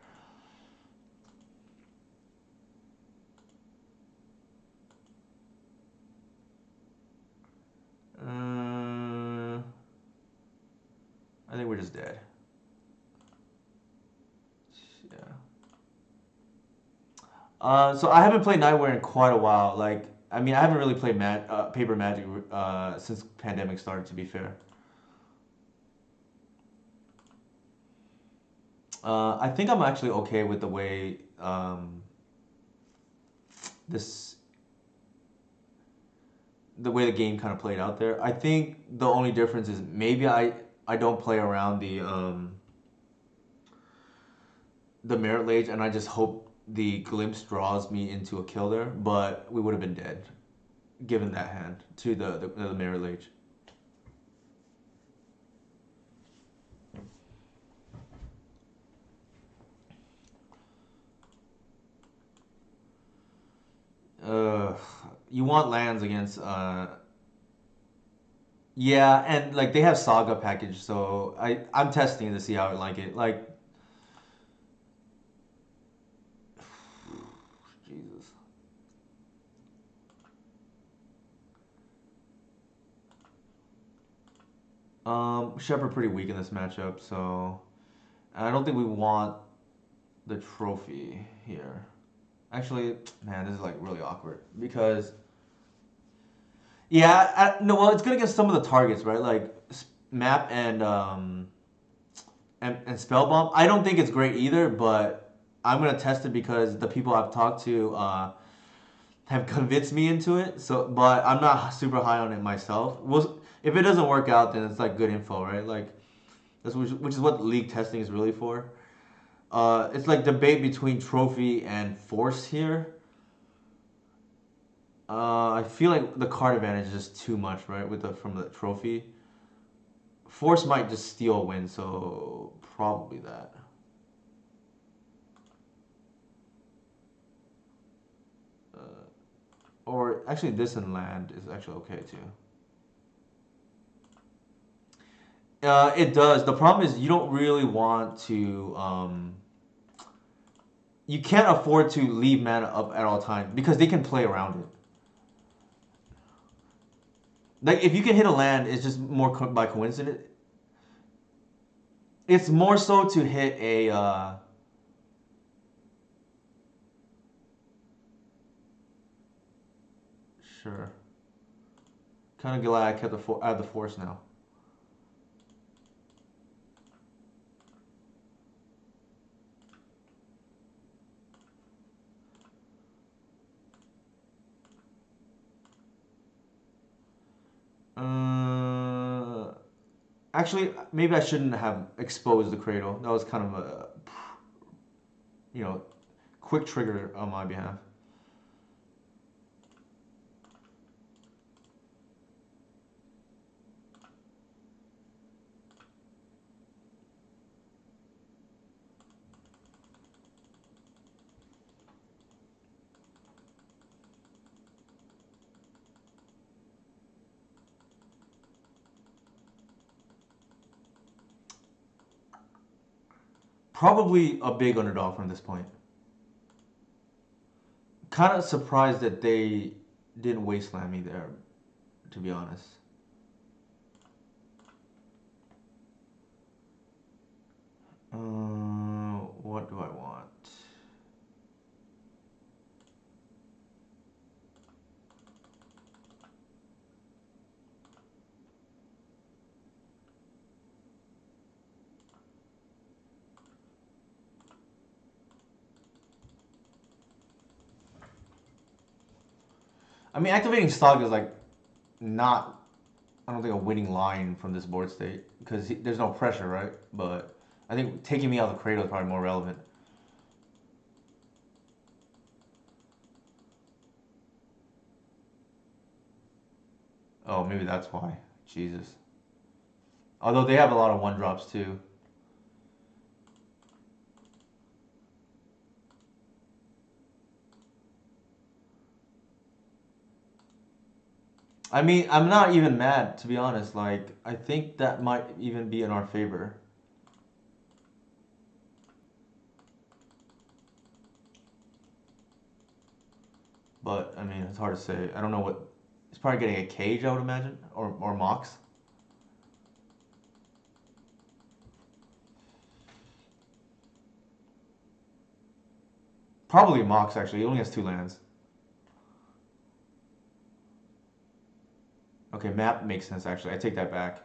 Uh, I think we're just dead. Yeah. So I haven't played Nightwear in quite a while. Like, I mean, I haven't really played Paper Magic since pandemic started. To be fair, I think I'm actually okay with the way this the way the game kind of played out there. I think the only difference is maybe I don't play around the merit lage, and I just hope the glimpse draws me into a kill there. But we would have been dead given that hand to the merit lage. Uh, you want lands against yeah, and like they have Saga package, so I'm testing to see how I like it. Like Jesus. Shepard pretty weak in this matchup, so I don't think we want the trophy here. Actually, man, this is like really awkward because yeah, no, well, it's good against some of the targets, right? Like map and spell bomb. I don't think it's great either, but I'm gonna test it because the people I've talked to have convinced me into it. So, but I'm not super high on it myself. Well, if it doesn't work out, then it's like good info, right? Like that's which is what league testing is really for. It's like debate between trophy and force here. I feel like the card advantage is just too much, right? With the from the trophy, force might just steal a win, so probably that. Or actually, this in land is actually okay too. It does. The problem is you don't really want to. You can't afford to leave mana up at all times because they can play around it. Like if you can hit a land, it's just more by coincidence. It's more so to hit a. Sure. Kind of glad I kept I have the force now. Uh, Actually, maybe I shouldn't have exposed the cradle. That was kind of a, you know, quick trigger on my behalf. Probably a big underdog from this point. Kind of surprised that they didn't wasteland me there, to be honest. What do I want? I mean, activating stock is like not. I don't think a winning line from this board state because there's no pressure, right? But I think taking me out of the cradle is probably more relevant. Oh, maybe that's why. Jesus. Although they have a lot of one drops too. I mean, I'm not even mad to be honest. Like, I think that might even be in our favor. But I mean, it's hard to say. I don't know what. It's probably getting a cage, I would imagine, or Mox. Probably Mox actually. He only has two lands. Okay, map makes sense actually. I take that back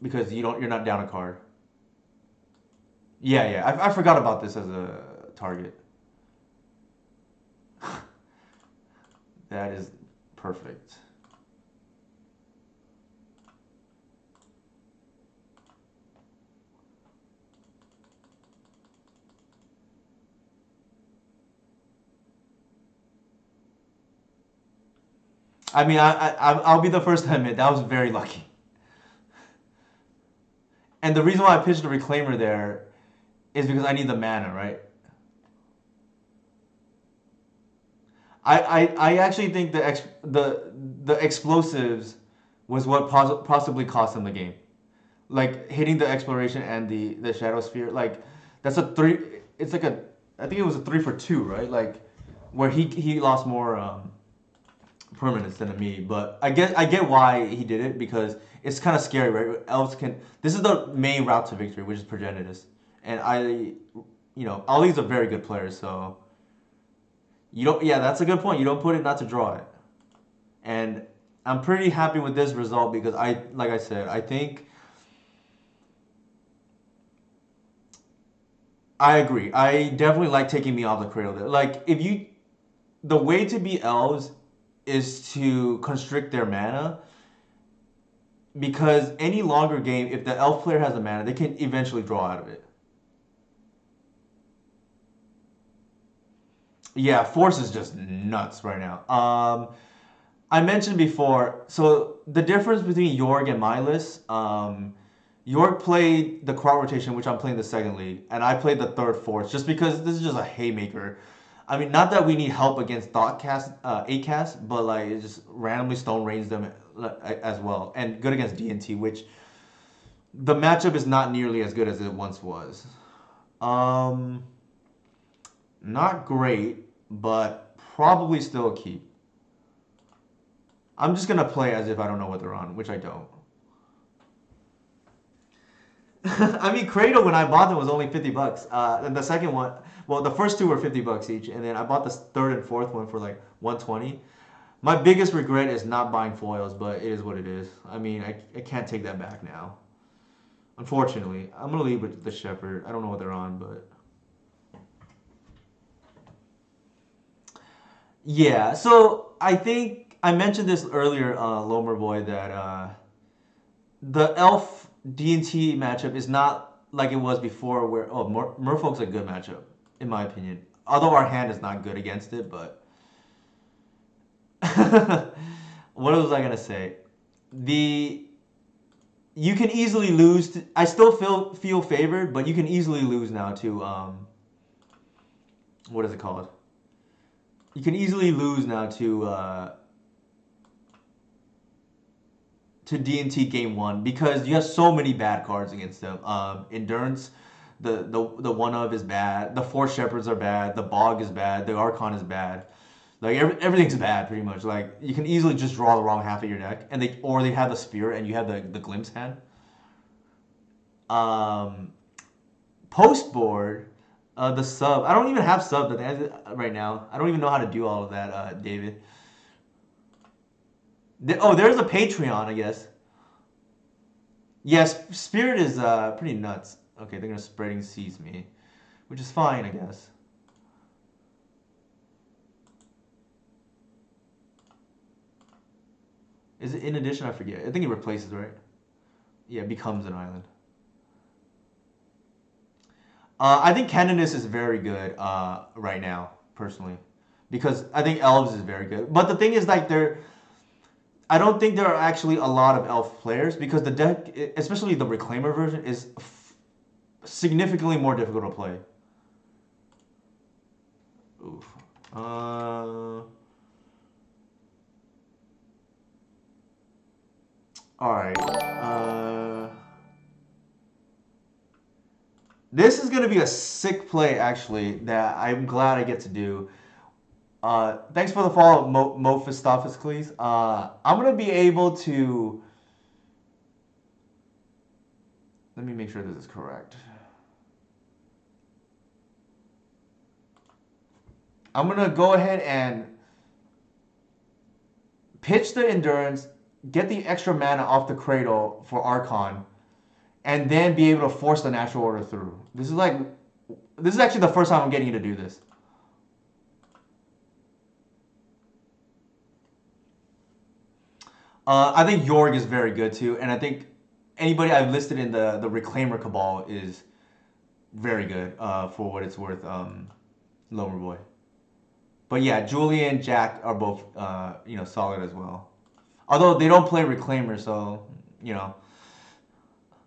because you don't. You're not down a card. Yeah, yeah. I forgot about this as a target. That is perfect. I mean, I'll be the first to admit that was very lucky. And the reason why I pitched the reclaimer there is because I need the mana, right? I actually think the explosives was what possibly cost him the game. Like hitting the exploration and the shadow sphere, like that's a three. It's like a I think it was a 3 for 2, right? Like where he lost more permanence than me. But I get why he did it because it's kind of scary, right? Elves can. This is the main route to victory, which is Progenitus, and all these are very good players, so. You don't. Yeah, that's a good point. You don't put it not to draw it, and I'm pretty happy with this result because like I said, I think I agree. I definitely like taking me off the cradle there. Like the way to beat elves is to constrict their mana because any longer game, if the elf player has a mana, they can eventually draw out of it. Yeah, Force is just nuts right now. I mentioned before, so the difference between York and my list, York played the crowd rotation, which I'm playing the second league, and I played the third force, just because this is just a haymaker. I mean, not that we need help against thought cast, eight cast, but like it just randomly stone rains them as well, and good against DNT, which the matchup is not nearly as good as it once was. Um, Not great, but probably still a keep. I'm just gonna play as if I don't know what they're on, which I don't. I mean, Cradle when I bought them was only $50. And the second one, well, the first two were $50 each, and then I bought the third and fourth one for like 120. My biggest regret is not buying foils, but it is what it is. I mean, I can't take that back now. Unfortunately, I'm gonna leave with the Shepherd. I don't know what they're on, but yeah. So I think I mentioned this earlier, Lomer Boy, that the Elf D&T matchup is not like it was before, where Merfolk's a good matchup in my opinion. Although our hand is not good against it, but what was I gonna say? The You can easily lose. I still feel favored, but you can easily lose now to what is it called? You can easily lose now to D&T game one because you have so many bad cards against them. Endurance, the one of is bad. The four shepherds are bad. The bog is bad. The archon is bad. Like everything's bad pretty much. Like you can easily just draw the wrong half of your deck, and they have the spirit and you have the glimpse hand. Um, Post board, the sub. I don't even have sub right now. I don't even know how to do all of that, David. There's a Patreon, I guess. Yes, Spirit is pretty nuts. Okay, they're gonna spreading seas me, which is fine, I guess. Is it in addition? I forget. I think it replaces, right? Yeah, it becomes an island. I think Canonist is very good right now, personally, because I think Elves is very good. But the thing is, like, I don't think there are actually a lot of Elf players because the deck, especially the Reclaimer version, is significantly more difficult to play. Oof. All right. This is gonna be a sick play, actually, that I'm glad I get to do. Thanks for the follow, Mephistopheles. I'm gonna be able to. Let me make sure this is correct. I'm gonna go ahead and pitch the endurance, get the extra mana off the cradle for Archon, and then be able to force the natural order through. This is actually the first time I'm getting you to do this. I think Yorg is very good too, and I think anybody I've listed in the Reclaimer Cabal is very good for what it's worth, Lomer Boy. But yeah, Julian, Jack are both solid as well. Although they don't play Reclaimer, so you know.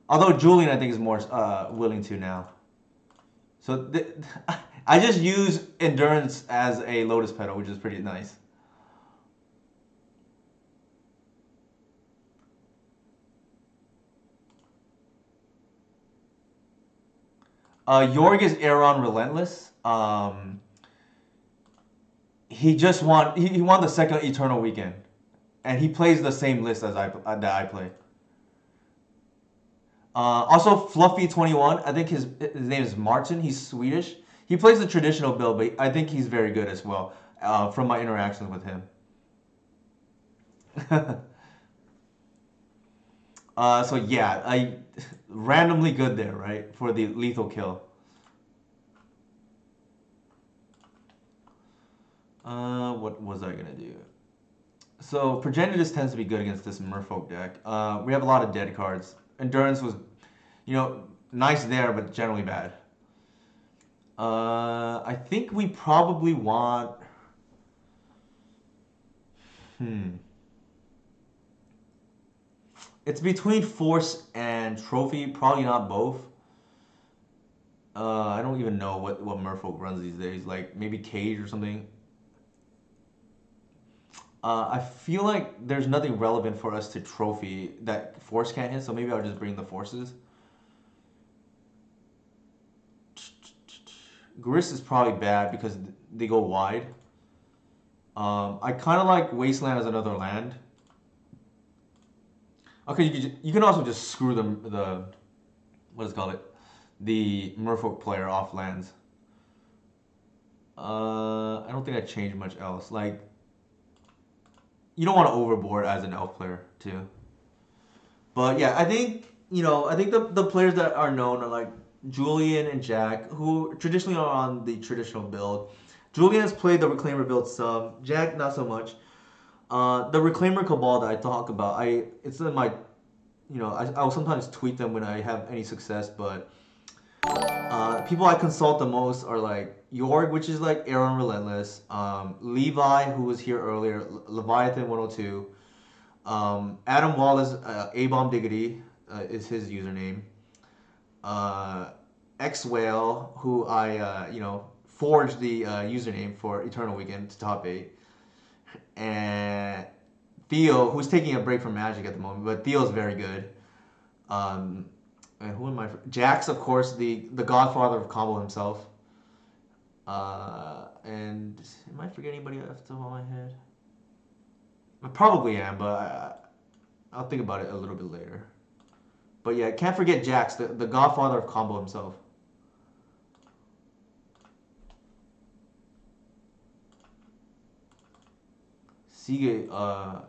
Although Julian, I think, is more willing to now. So I just use Endurance as a Lotus Petal, which is pretty nice. Yorg is Aeron Relentless. He won the second Eternal Weekend, and he plays the same list as that I play. Also, Fluffy 21. I think his name is Martin. He's Swedish. He plays the traditional build, but I think he's very good as well. From my interactions with him. So yeah, I randomly good there, right, for the lethal kill. What was I gonna do? So Progenitus tends to be good against this Merfolk deck. We have a lot of dead cards. Endurance was, nice there, but generally bad. I think we probably want. Hmm. It's between force and trophy. Probably not both. I don't even know what Merfolk runs these days. Like maybe Cage or something. I feel like there's nothing relevant for us to trophy that force can't hit. So maybe I'll just bring the forces. Gris is probably bad because they go wide. I kind of like Wasteland as another land. Okay, you can also just screw the what is it called, the Merfolk player off lands. I don't think I changed much else. Like you don't want to overboard as an elf player too. But yeah, I think I think the players that are known are like Julian and Jack, who traditionally are on the traditional build. Julian has played the Reclaimer build some. Jack not so much. The Reclaimer Cabal that I talk about, it's in my I will sometimes tweet them when I have any success, but people I consult the most are like Yorg, which is like Aaron Relentless, Levi, who was here earlier, Leviathan 102, Adam Wallace, A Bomb Diggity is his username, uh, X Whale, who I forged the username for Eternal Weekend to top 8, and Theo, who's taking a break from Magic at the moment, but Theo's very good. Um, and who am I? Jax, of course, the godfather of combo himself. And am I forgetting anybody off the top of my head? I probably am, but I'll think about it a little bit later. But yeah, can't forget Jax, the godfather of combo himself. Siege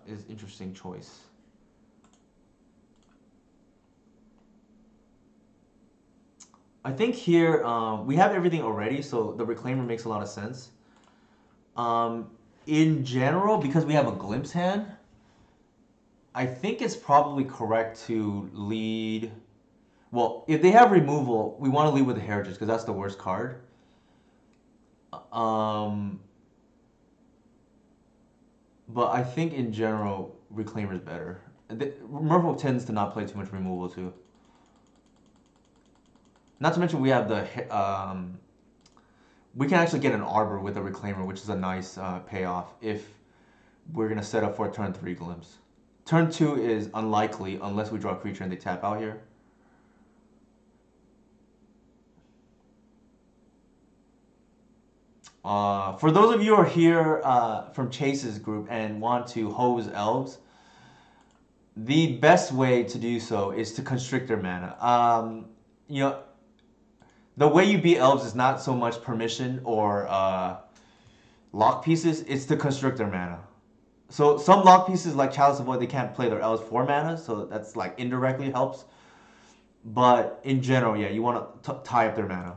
is interesting choice. I think here we have everything already, so the Reclaimer makes a lot of sense. Um, in general, because we have a glimpse hand, I think it's probably correct to lead. Well, if they have removal, we want to lead with the Heritage because that's the worst card. Um, but I think in general, Reclaimer is better. Merfolk tends to not play too much removal too. Not to mention we have we can actually get an Arbor with a Reclaimer, which is a nice payoff if we're gonna set up for turn 3 Glimpse. Turn 2 is unlikely unless we draw a creature and they tap out here. For those of you who are here from Chase's group and want to hose elves, the best way to do so is to constrict their mana. You know, the way you beat elves is not so much permission or lock pieces, it's to constrict their mana. So some lock pieces like Chalice of Void, they can't play their elves for mana, so that's like indirectly helps. But in general, yeah, you want to tie up their mana.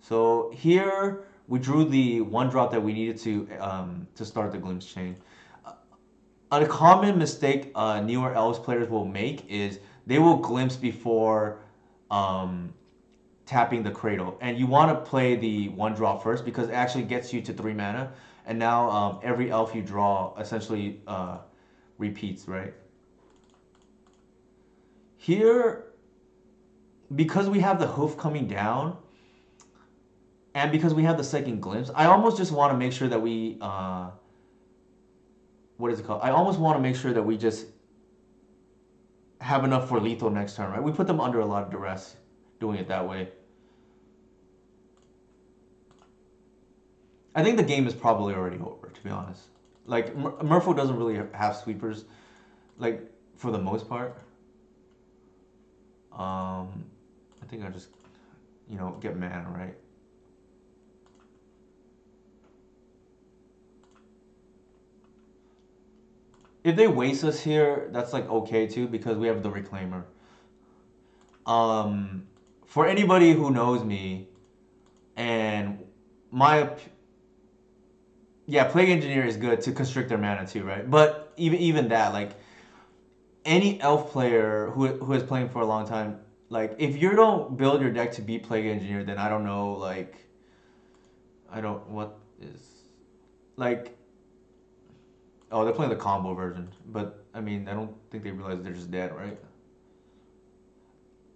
So here we drew the one drop that we needed to start the Glimpse chain. A common mistake newer elves players will make is they will glimpse before um, tapping the cradle, and you want to play the one drop first because it actually gets you to 3 mana, and now every elf you draw essentially repeats, right? Here, because we have the hoof coming down, and because we have the second glimpse, I almost just want to make sure that we what is it called? I almost want to make sure that we just have enough for lethal next turn, right? We put them under a lot of duress doing it that way. I think the game is probably already over, to be honest. Like, Merfolk doesn't really have sweepers, like, for the most part. I think I just, get mana, right? If they waste us here, that's, like, okay, too, because we have the Reclaimer. For anybody who knows me, and my yeah, Plague Engineer is good to constrict their mana too, right? But even that, like any elf player who is playing for a long time, Like if you don't build your deck to be Plague Engineer, then I don't know. Like I don't what is like. Oh, they're playing the combo version, but I mean, I don't think they realize they're just dead, right?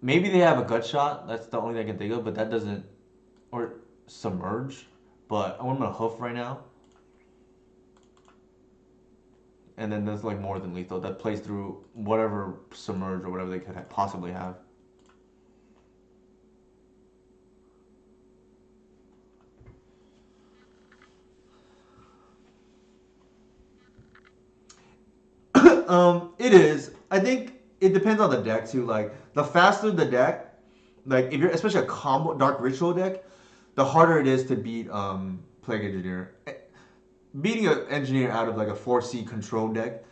Maybe they have a gut shot. That's the only thing I can think of, but that doesn't or submerge. But I want them to hoof right now, and then there's like more than lethal that plays through whatever submerge or whatever they could possibly have. It is. I think it depends on the deck too. Like the faster the deck, like if you're especially a combo dark ritual deck, the harder it is to beat Plague Engineer. Beating an engineer out of like a 4C control deck,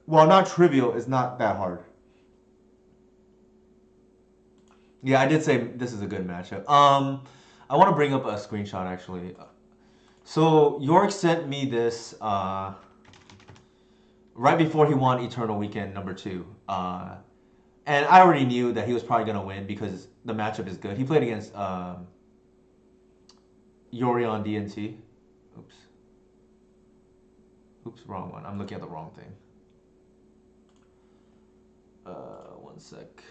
while not trivial, is not that hard. Yeah, I did say this is a good matchup. I want to bring up a screenshot actually. So York sent me this right before he won Eternal Weekend number 2. And I already knew that he was probably gonna win because the matchup is good. He played against Yori on DNT. Oops. Oops, wrong one. I'm looking at the wrong thing. One sec.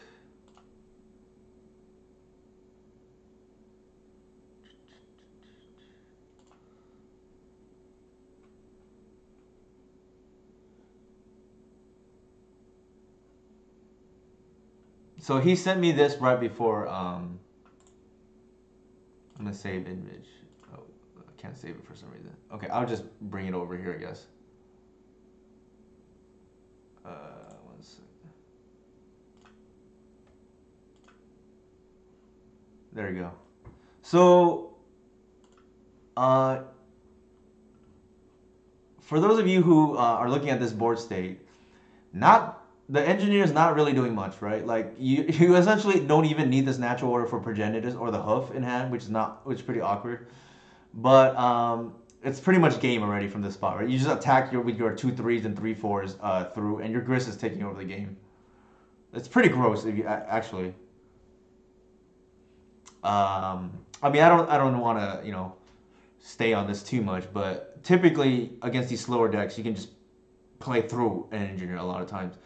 So he sent me this right before. I'm gonna save image. Oh, I can't save it for some reason. Okay, I'll just bring it over here, I guess. One sec. There you go. So, for those of you who are looking at this board state, not the engineer is not really doing much, right? Like you essentially don't even need this natural order for Progenitus or the hoof in hand, which is pretty awkward. But it's pretty much game already from this spot, right? You just attack with your 2/3s and 3/4s through, and your Gris is taking over the game. It's pretty gross if you actually. I mean, I don't want to stay on this too much, but typically against these slower decks, you can just play through an engineer a lot of times.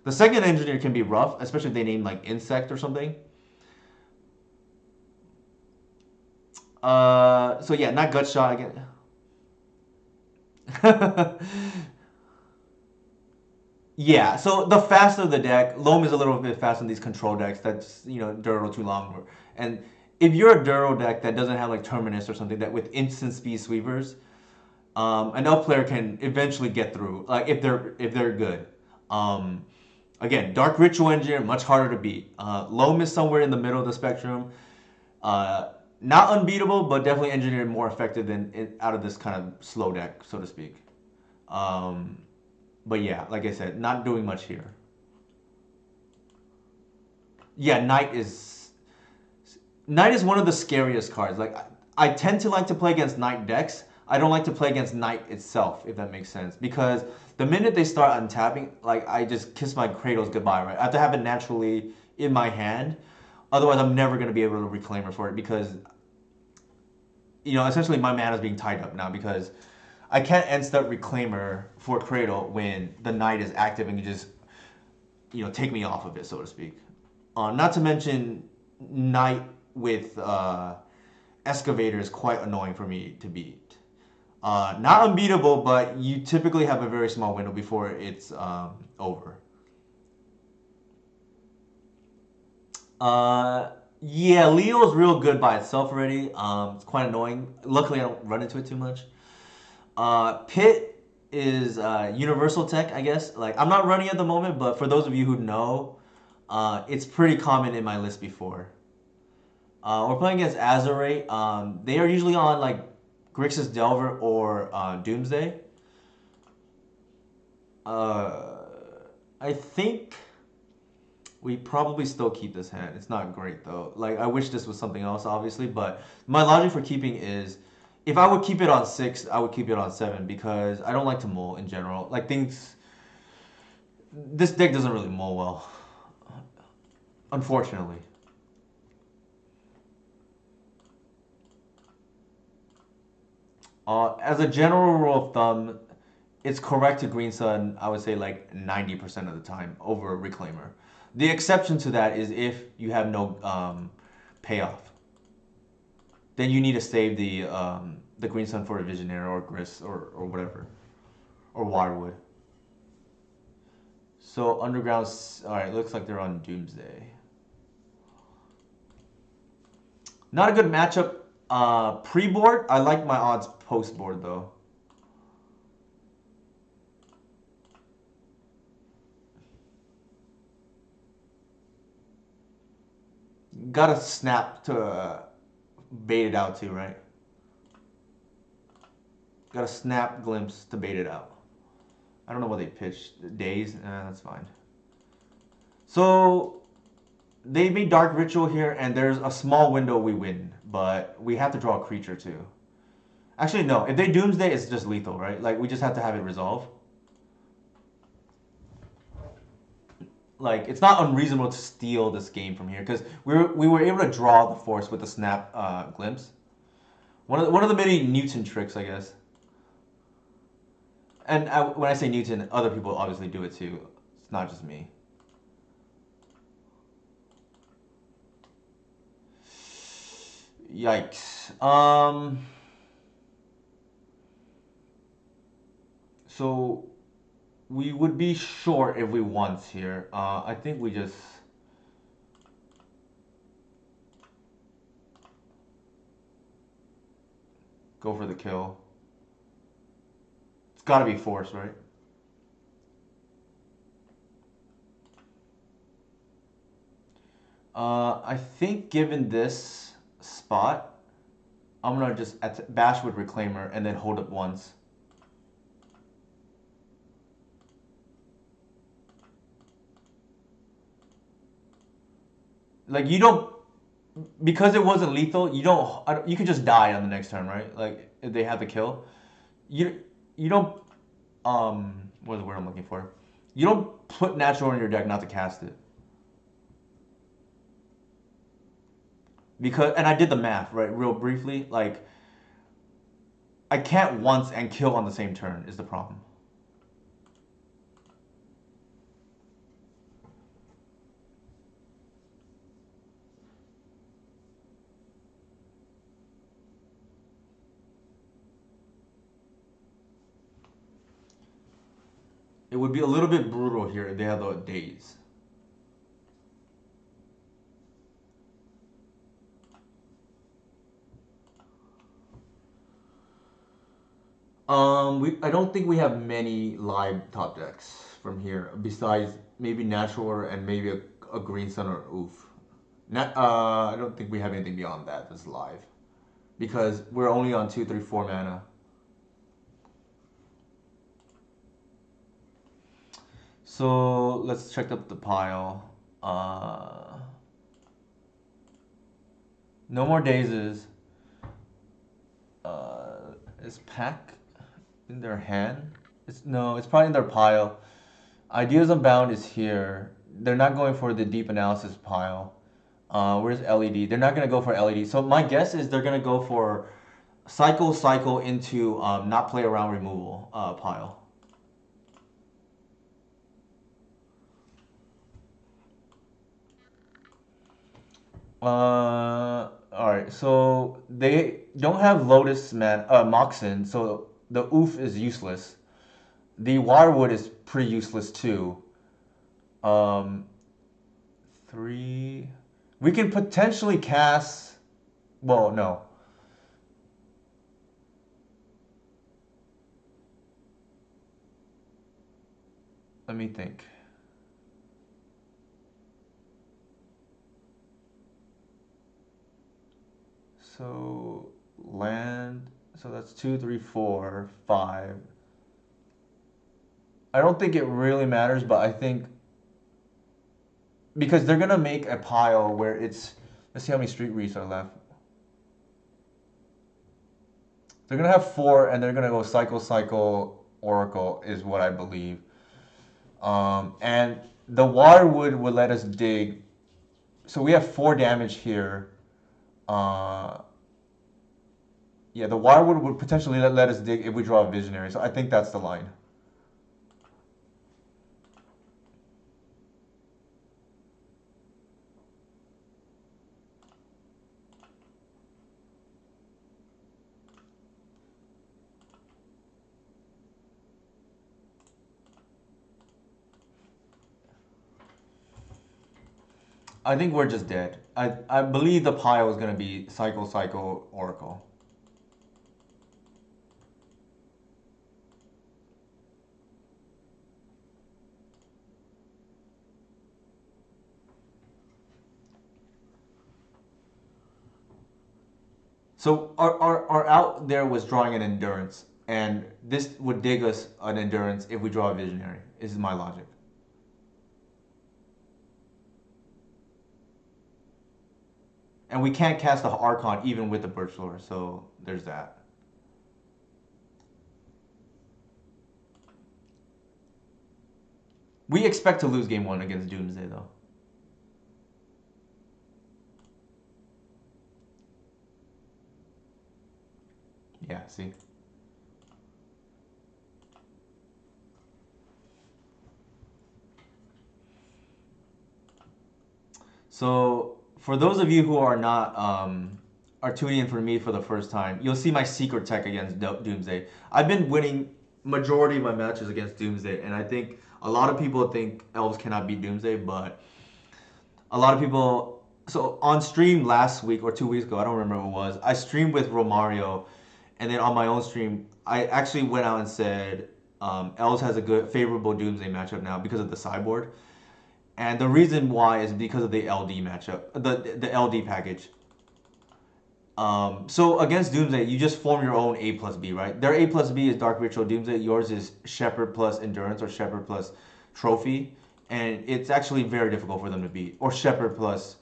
The second engineer can be rough, especially if they name like insect or something. So yeah, not gut shot again. Yeah, so the faster the deck, Loam is a little bit faster than these control decks that's Duro too long. And if you're a Duro deck that doesn't have like Terminus or something that with instant speed sweepers, an up player can eventually get through. Like if they're good. Um, Again, Dark Ritual Engineer much harder to beat. Loam is somewhere in the middle of the spectrum. Uh, Not unbeatable, but definitely Engineer more effective than out of this kind of slow deck, so to speak. Um, but yeah, like I said, not doing much here. Yeah, Knight is one of the scariest cards. Like I tend to like to play against Knight decks. I don't like to play against Knight itself, if that makes sense. Because the minute they start untapping, like I just kiss my cradles goodbye, right? I have to have it naturally in my hand. Otherwise, I'm never gonna be able to reclaimer for it because essentially my mana is being tied up now because I can't end step reclaimer for cradle when the Knight is active and you just take me off of it, so to speak. Not to mention Knight with Excavator is quite annoying for me to beat. Not unbeatable, but you typically have a very small window before it's over. Yeah, Leo's real good by itself already. It's quite annoying. Luckily, I don't run into it too much. Pit is universal tech, I guess. Like I'm not running at the moment, but for those of you who know, it's pretty common in my list before. We're playing against Azurate. They are usually on like Grixis Delver or Doomsday. Uh, I think we probably still keep this hand. It's not great though. Like I wish this was something else, obviously, but my logic for keeping is if I would keep it on 6, I would keep it on 7 because I don't like to mull in general. Like things, this deck doesn't really mull well. unfortunately. As a general rule of thumb, it's correct to green sun, I would say like 90% of the time over reclaimer. The exception to that is if you have no payoff. Then you need to save the green sun for a visionaire or grist or whatever. Or waterwood. So underground, alright, looks like they're on Doomsday. Not a good matchup pre-board. I like my odds post-board though. Gotta snap to bait it out too, right? Gotta snap glimpse to bait it out. I don't know what they pitched. Days? That's fine. So they made Dark Ritual here, and there's a small window we win, but we have to draw a creature too. Actually, no. If they Doomsday, it's just lethal, right? Like, we just have to have it resolve. Like, it's not unreasonable to steal this game from here, because we were able to draw the force with the snap glimpse. One of the many Newton tricks, I guess. And when I say Newton, other people obviously do it too. It's not just me. Yikes. So we would be short if we want here. I think we just go for the kill. It's got to be force, right? I think given this spot, I'm gonna just bash with Reclaimer and then hold up once. Like, you don't, because it wasn't lethal, you could just die on the next turn, right? Like, if they have the kill. You don't, what's the word I'm looking for? You don't put natural in your deck not to cast it. Because, and I did the math, right, real briefly, like, I can't once and kill on the same turn is the problem. It would be a little bit brutal here if they had the days. I don't think we have many live top decks from here besides maybe Natural Order and maybe a Green Sun or Oof. I don't think we have anything beyond that that's live because we're only on 2, 3, 4 mana. So let's check up the pile. No more dazes. Is Pack in their hand? It's probably in their pile. Ideas Unbound is here. They're not going for the deep analysis pile. Where's LED? They're not gonna go for LED. So my guess is they're gonna go for cycle into not play around removal pile. Alright, so they don't have Lotus Moxen, so the oof is useless. The Wirewood is pretty useless too. Um, 3. We can potentially cast. Well, no. Let me think. So land. So that's 2, 3, 4, 5. I don't think it really matters, but I think because they're gonna make a pile where it's. Let's see how many street reefs are left. They're gonna have 4, and they're gonna go cycle, oracle is what I believe. And the Waterwood would let us dig So we have 4 damage here. Uh, yeah, the Wirewood would potentially let us dig if we draw a Visionary. So I think that's the line. I think we're just dead. I believe the pile is going to be Cycle, Cycle, Oracle. So our out there was drawing an Endurance, and this would dig us an Endurance if we draw a Visionary, is my logic. And we can't cast the Archon even with the Birch Lore, so there's that. We expect to lose game 1 against Doomsday, though. Yeah, see? So, for those of you who are not are tuning in for me for the first time, you'll see my secret tech against Doomsday. I've been winning majority of my matches against Doomsday, and I think a lot of people think elves cannot beat Doomsday, but a lot of people. So on stream last week or 2 weeks ago, I don't remember what it was. I streamed with Romario, and then on my own stream, I actually went out and said elves has a good favorable Doomsday matchup now because of the sideboard. And the reason why is because of the LD matchup, the LD package. So against Doomsday, you just form your own A plus B, right? Their A plus B is Dark Ritual Doomsday. Yours is Shepherd plus Endurance or Shepherd plus Trophy. And it's actually very difficult for them to beat. Or Shepherd plus,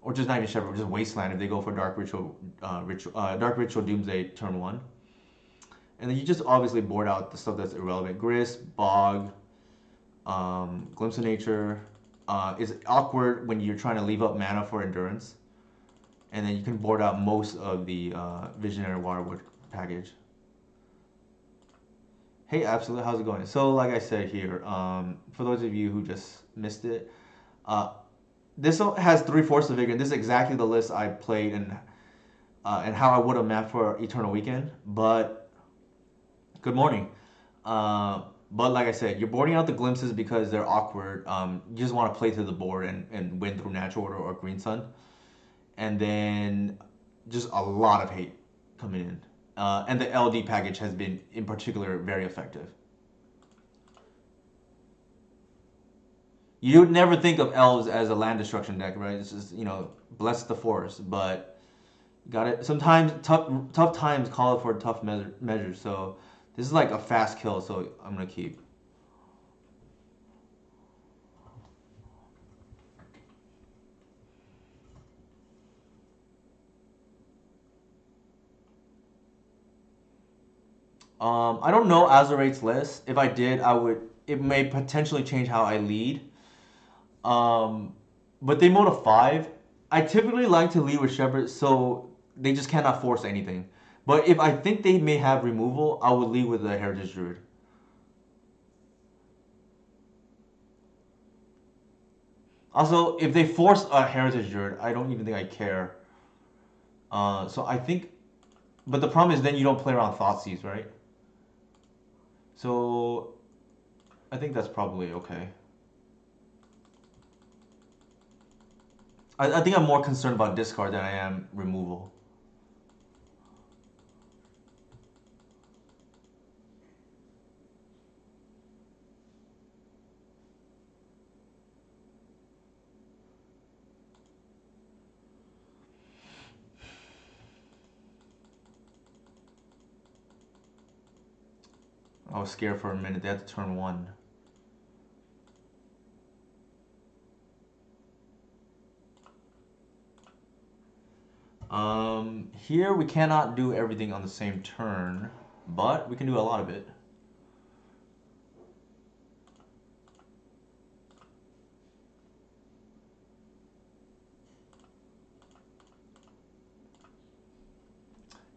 or just not even Shepherd, just Wasteland if they go for Dark Ritual, Dark Ritual Doomsday turn 1. And then you just obviously board out the stuff that's irrelevant. Grist, Bog, Glimpse of Nature. Is awkward when you're trying to leave up mana for Endurance. And then you can board out most of the Visionary Wirewood package. Hey, Absolute, how's it going? So, like I said here, for those of you who just missed it, this has 3 Force of Vigor, and this is exactly the list I played and how I would have mapped for Eternal Weekend. But, good morning. But like I said, you're boarding out the glimpses because they're awkward. You just want to play through the board and win through Natural Order or Green Sun. And then just a lot of hate coming in. And the LD package has been, in particular, very effective. You would never think of elves as a land destruction deck, right? It's just, bless the forest. But got it. Sometimes tough times call for tough measures. So this is like a fast kill, so I'm going to keep. I don't know Azurate's list. If I did, I would. It may potentially change how I lead. But they mode a 5. I typically like to lead with Shepherd, so they just cannot force anything. But if I think they may have removal, I would lead with the Heritage Druid. Also, if they force a Heritage Druid, I don't even think I care. So I think, but the problem is then you don't play around Thoughtseize, right? So I think that's probably okay. I think I'm more concerned about discard than I am removal. I was scared for a minute. They had to turn 1. Here we cannot do everything on the same turn, but we can do a lot of it.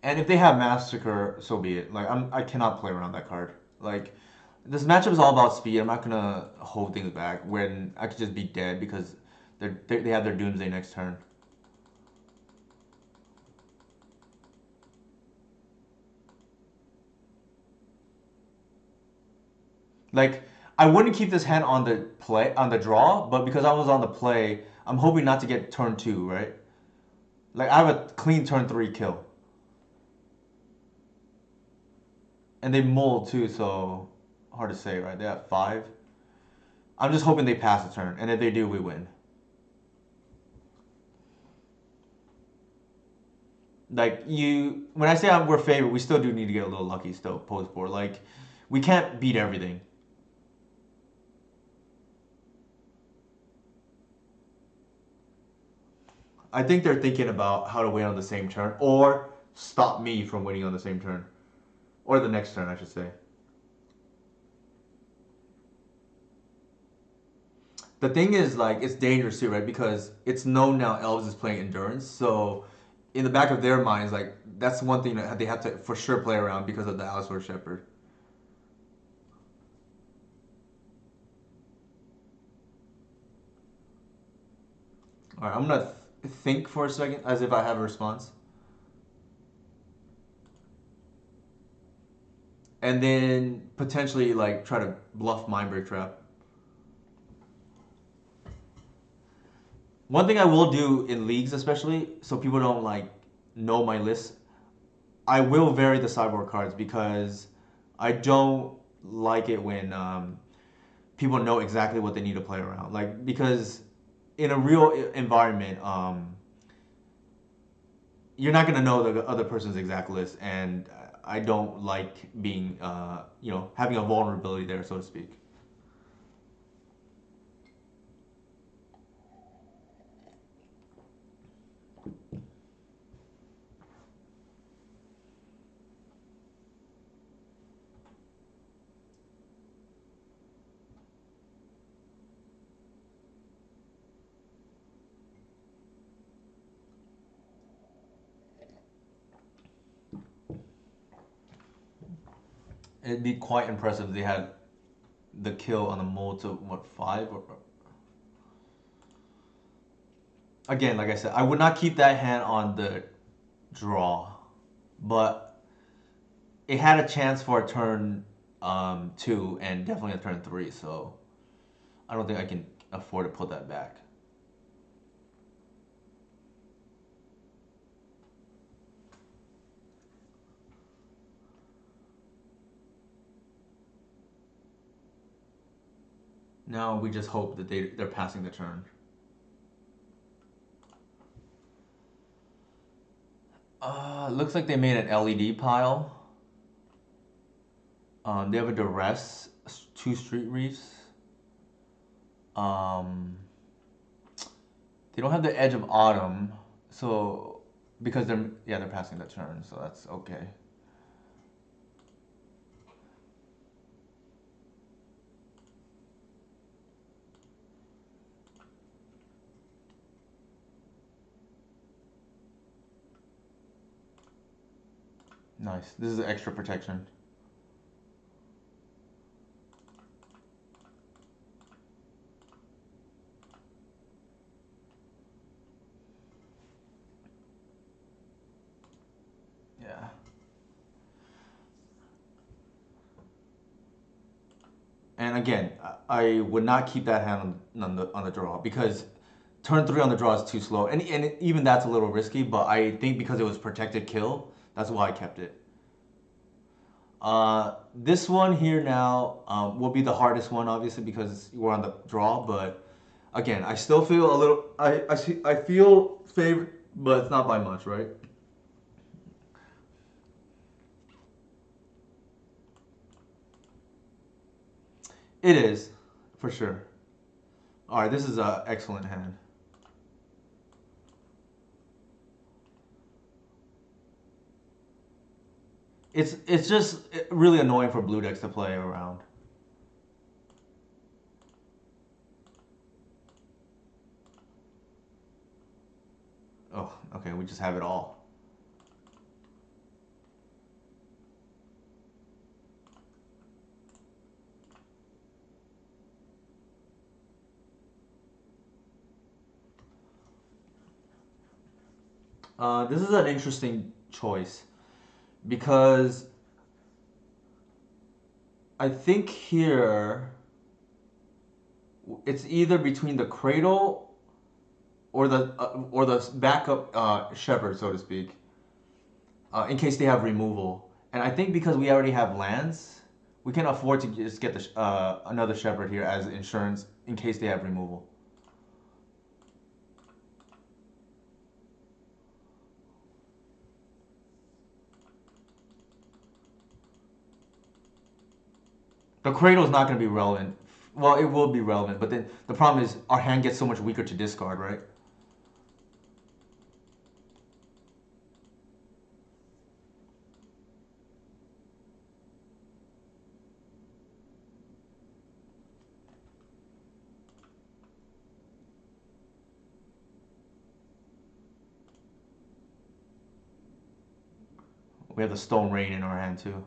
And if they have Massacre, so be it. Like I cannot play around that card. Like this matchup is all about speed. I'm not gonna hold things back when I could just be dead because they have their Doomsday next turn. Like I wouldn't keep this hand on the play on the draw, but because I was on the play, I'm hoping not to get turn two, right? Like I have a clean turn three kill, and they mold too, so hard to say, right? They have five. I'm just hoping they pass the turn, and if they do, we win. Like when I say we're favored, we still do need to get a little lucky still post board. Like we can't beat everything. I think they're thinking about how to win on the same turn or stop me from winning on the same turn or the next turn, I should say. The thing is, like, it's dangerous too, right? Because it's known now Elves is playing Endurance, so in the back of their minds, like, that's one thing that they have to for sure play around because of the Allosaur Shepherd. All right, I'm gonna think for a second as if I have a response, and then potentially like try to bluff Mindbreak Trap. One thing I will do in leagues, especially, so people don't like know my list, I will vary the sideboard cards because I don't like it when people know exactly what they need to play around. Like because in a real environment, you're not gonna know the other person's exact list, and I don't like being, having a vulnerability there, so to speak. It'd be quite impressive if they had the kill on the mold to what five or again, like I said, I would not keep that hand on the draw, but it had a chance for a turn two and definitely a turn three. So I don't think I can afford to put that back. Now we just hope that they're passing the turn. Looks like they made an LED pile. They have a duress, two street reefs. Um, they don't have the edge of autumn, so because they're passing the turn, so that's okay. Nice. This is extra protection. Yeah. And again, I would not keep that hand on the draw because turn three on the draw is too slow, and even that's a little risky. But I think because it was protected kill, that's why I kept it. This one here now will be the hardest one, obviously, because we're on the draw. But again, I still feel a little. I feel favored, but it's not by much, right? It is, for sure. All right, this is an excellent hand. It's just really annoying for blue decks to play around. Oh, okay, we just have it all. This is an interesting choice because I think here it's either between the cradle or the backup shepherd, so to speak, in case they have removal. And I think because we already have lands, we can afford to just get the another shepherd here as insurance in case they have removal. The cradle is not going to be relevant. Well, it will be relevant, but then the problem is our hand gets so much weaker to discard, right? We have the Stone Rain in our hand too.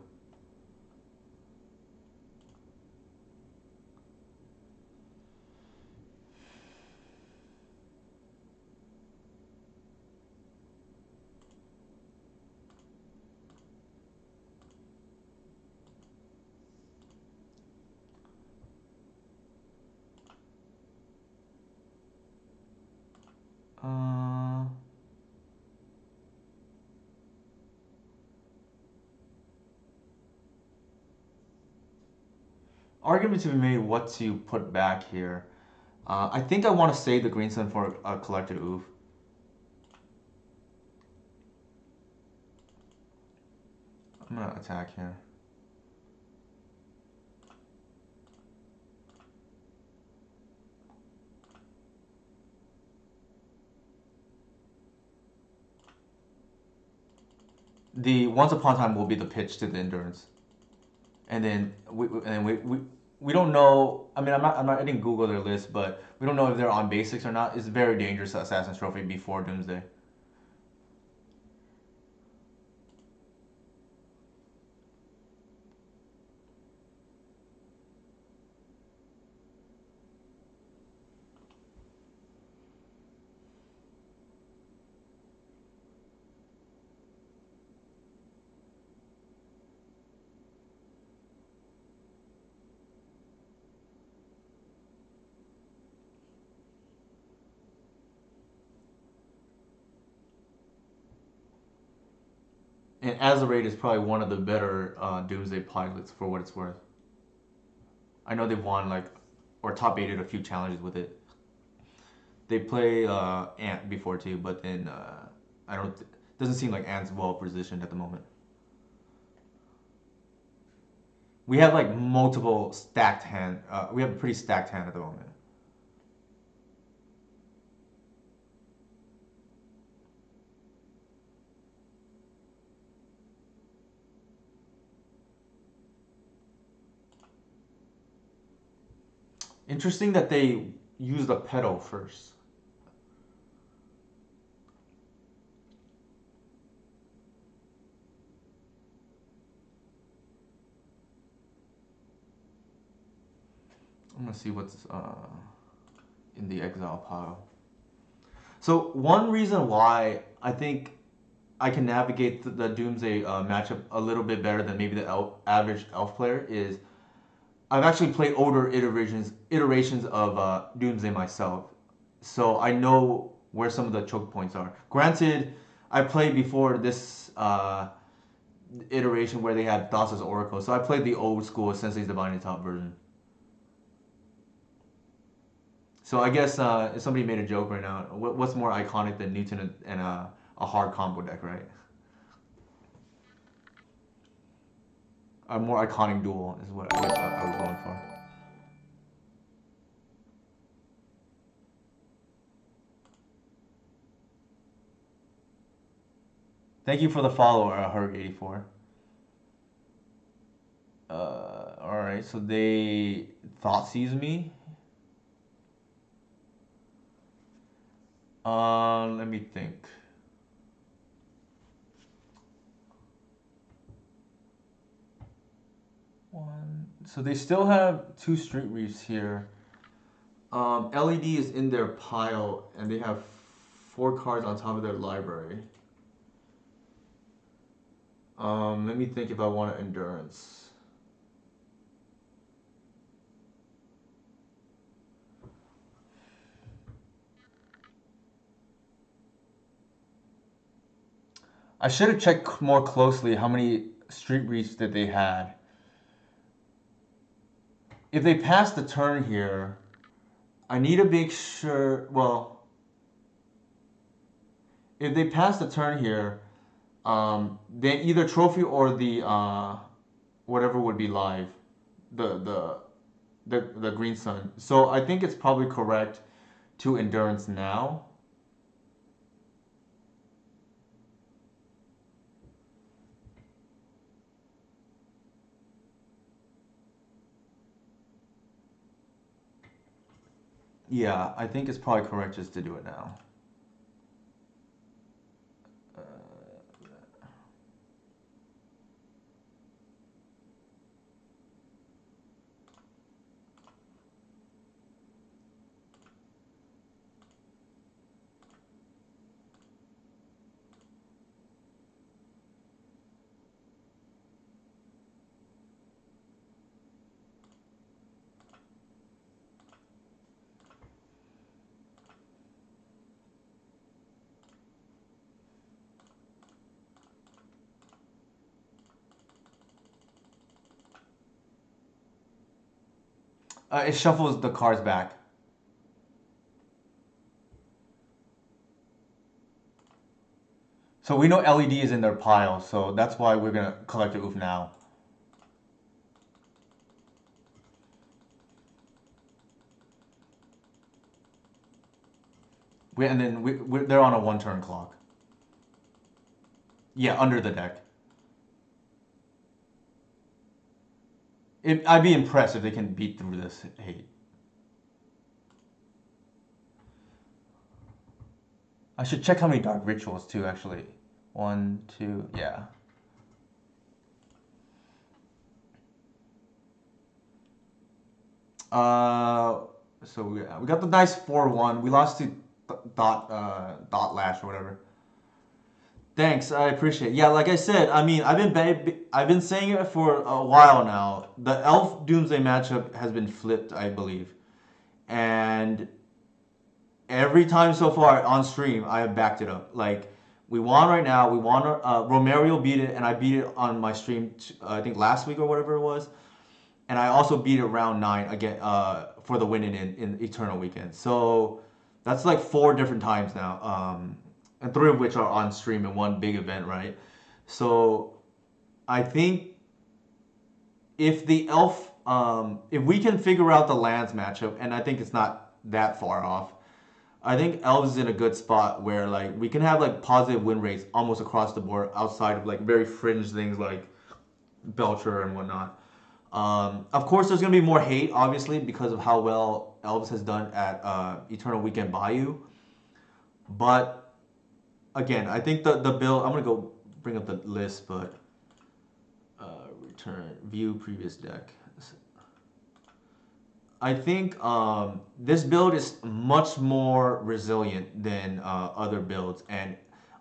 Uh, Argument to be made what to put back here. I think I want to save the Green Sun for a collected Oof. I'm gonna attack here. The Once Upon a Time will be the pitch to the Endurance, and then we don't know. I mean, I didn't Google their list, but we don't know if they're on basics or not. It's very dangerous Assassin's Trophy before Doomsday. And Azerate is probably one of the better Doomsday pilots for what it's worth. I know they've won like or top eighted a few challenges with it. They play Ant before too, but then I don't. Doesn't seem like Ant's well positioned at the moment. We have like multiple stacked hand. We have a pretty stacked hand at the moment. Interesting that they use the pedal first. I'm gonna see what's in the exile pile. So one reason why I think I can navigate the Doomsday matchup a little bit better than maybe the average elf player is I've actually played older iterations of Doomsday myself, so I know where some of the choke points are. Granted, I played before this iteration where they had Thassa's Oracle, so I played the old school Sensei's Divining Top version. So I guess if somebody made a joke right now, what's more iconic than Newton and a hard combo deck, right? A more iconic duel is what I guess I was going for. Thank you for the follow, Herg84. Alright, so they thought sees me. Let me think. One. So they still have two Street Reefs here. LED is in their pile, and they have 4 cards on top of their library. Let me think if I want endurance. I should have checked more closely how many street reads that they had. If they pass the turn here, I need to make sure. Well, if they pass the turn here, then either trophy or the whatever would be live, the the the green sun. So I think it's probably correct to endurance now. Yeah, I think it's probably correct just to do it now. Uh, it shuffles the cards back. So we know LED is in their pile, so that's why we're gonna collect the oof now. And then they're on a one turn clock. Yeah, under the deck. I'd be impressed if they can beat through this hate. I should check how many dark rituals too, actually. One, two, yeah. Uh, so we got the nice 4-1. We lost to dot lash or whatever. Thanks, I appreciate it. Yeah, like I said, I mean, I've been saying it for a while now. The Elf Doomsday matchup has been flipped, I believe, and every time so far on stream, I have backed it up. Like we won right now. We won. Romario beat it, and I beat it on my stream. I think last week or whatever it was, and I also beat it round 9 again for the win in Eternal Weekend. So that's like 4 different times now, and 3 of which are on stream in one big event, right? So I think if the elf, if we can figure out the lands matchup, and I think it's not that far off. I think elves is in a good spot where like we can have like positive win rates almost across the board outside of like very fringe things like Belcher and whatnot. Of course, there's gonna be more hate, obviously, because of how well Elves has done at Eternal Weekend Bayou. But again, I think the build. I'm gonna go bring up the list, but return view previous deck. I think this build is much more resilient than other builds, and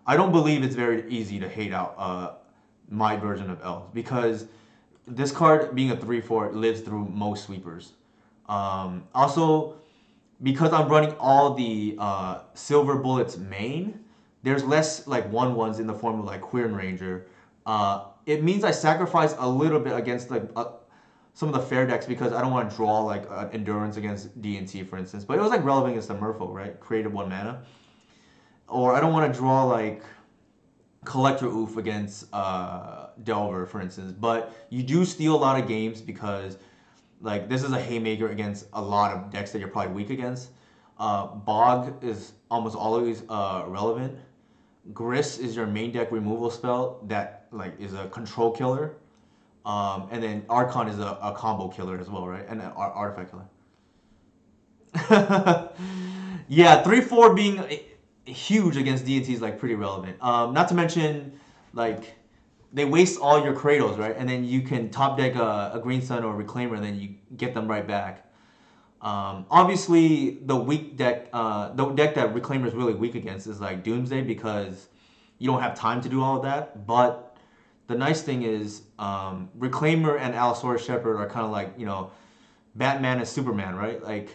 I don't believe it's very easy to hate out my version of Elves because this card being a 3/4 lives through most sweepers. Also, because I'm running all the silver bullets main, there's less like 1/1s in the form of like Queern Ranger. It means I sacrifice a little bit against like some of the fair decks because I don't want to draw like endurance against DNT, for instance. But it was like relevant against the Merfolk, right? Creative 1 mana. Or I don't want to draw like Collector Oof against Delver, for instance. But you do steal a lot of games because like this is a haymaker against a lot of decks that you're probably weak against. Bog is almost always relevant. Gris is your main deck removal spell that like is a control killer. And then Archon is a combo killer as well, right? And an artifact killer. Yeah, 3/4 being huge against DNT is like pretty relevant. Not to mention, like they waste all your Kratos, right? And then you can top deck a Green Sun or a Reclaimer, and then you get them right back. Obviously, the deck that Reclaimer is really weak against is like Doomsday because you don't have time to do all of that. But the nice thing is Reclaimer and Allosaurus Shepherd are kind of like, Batman and Superman, right? Like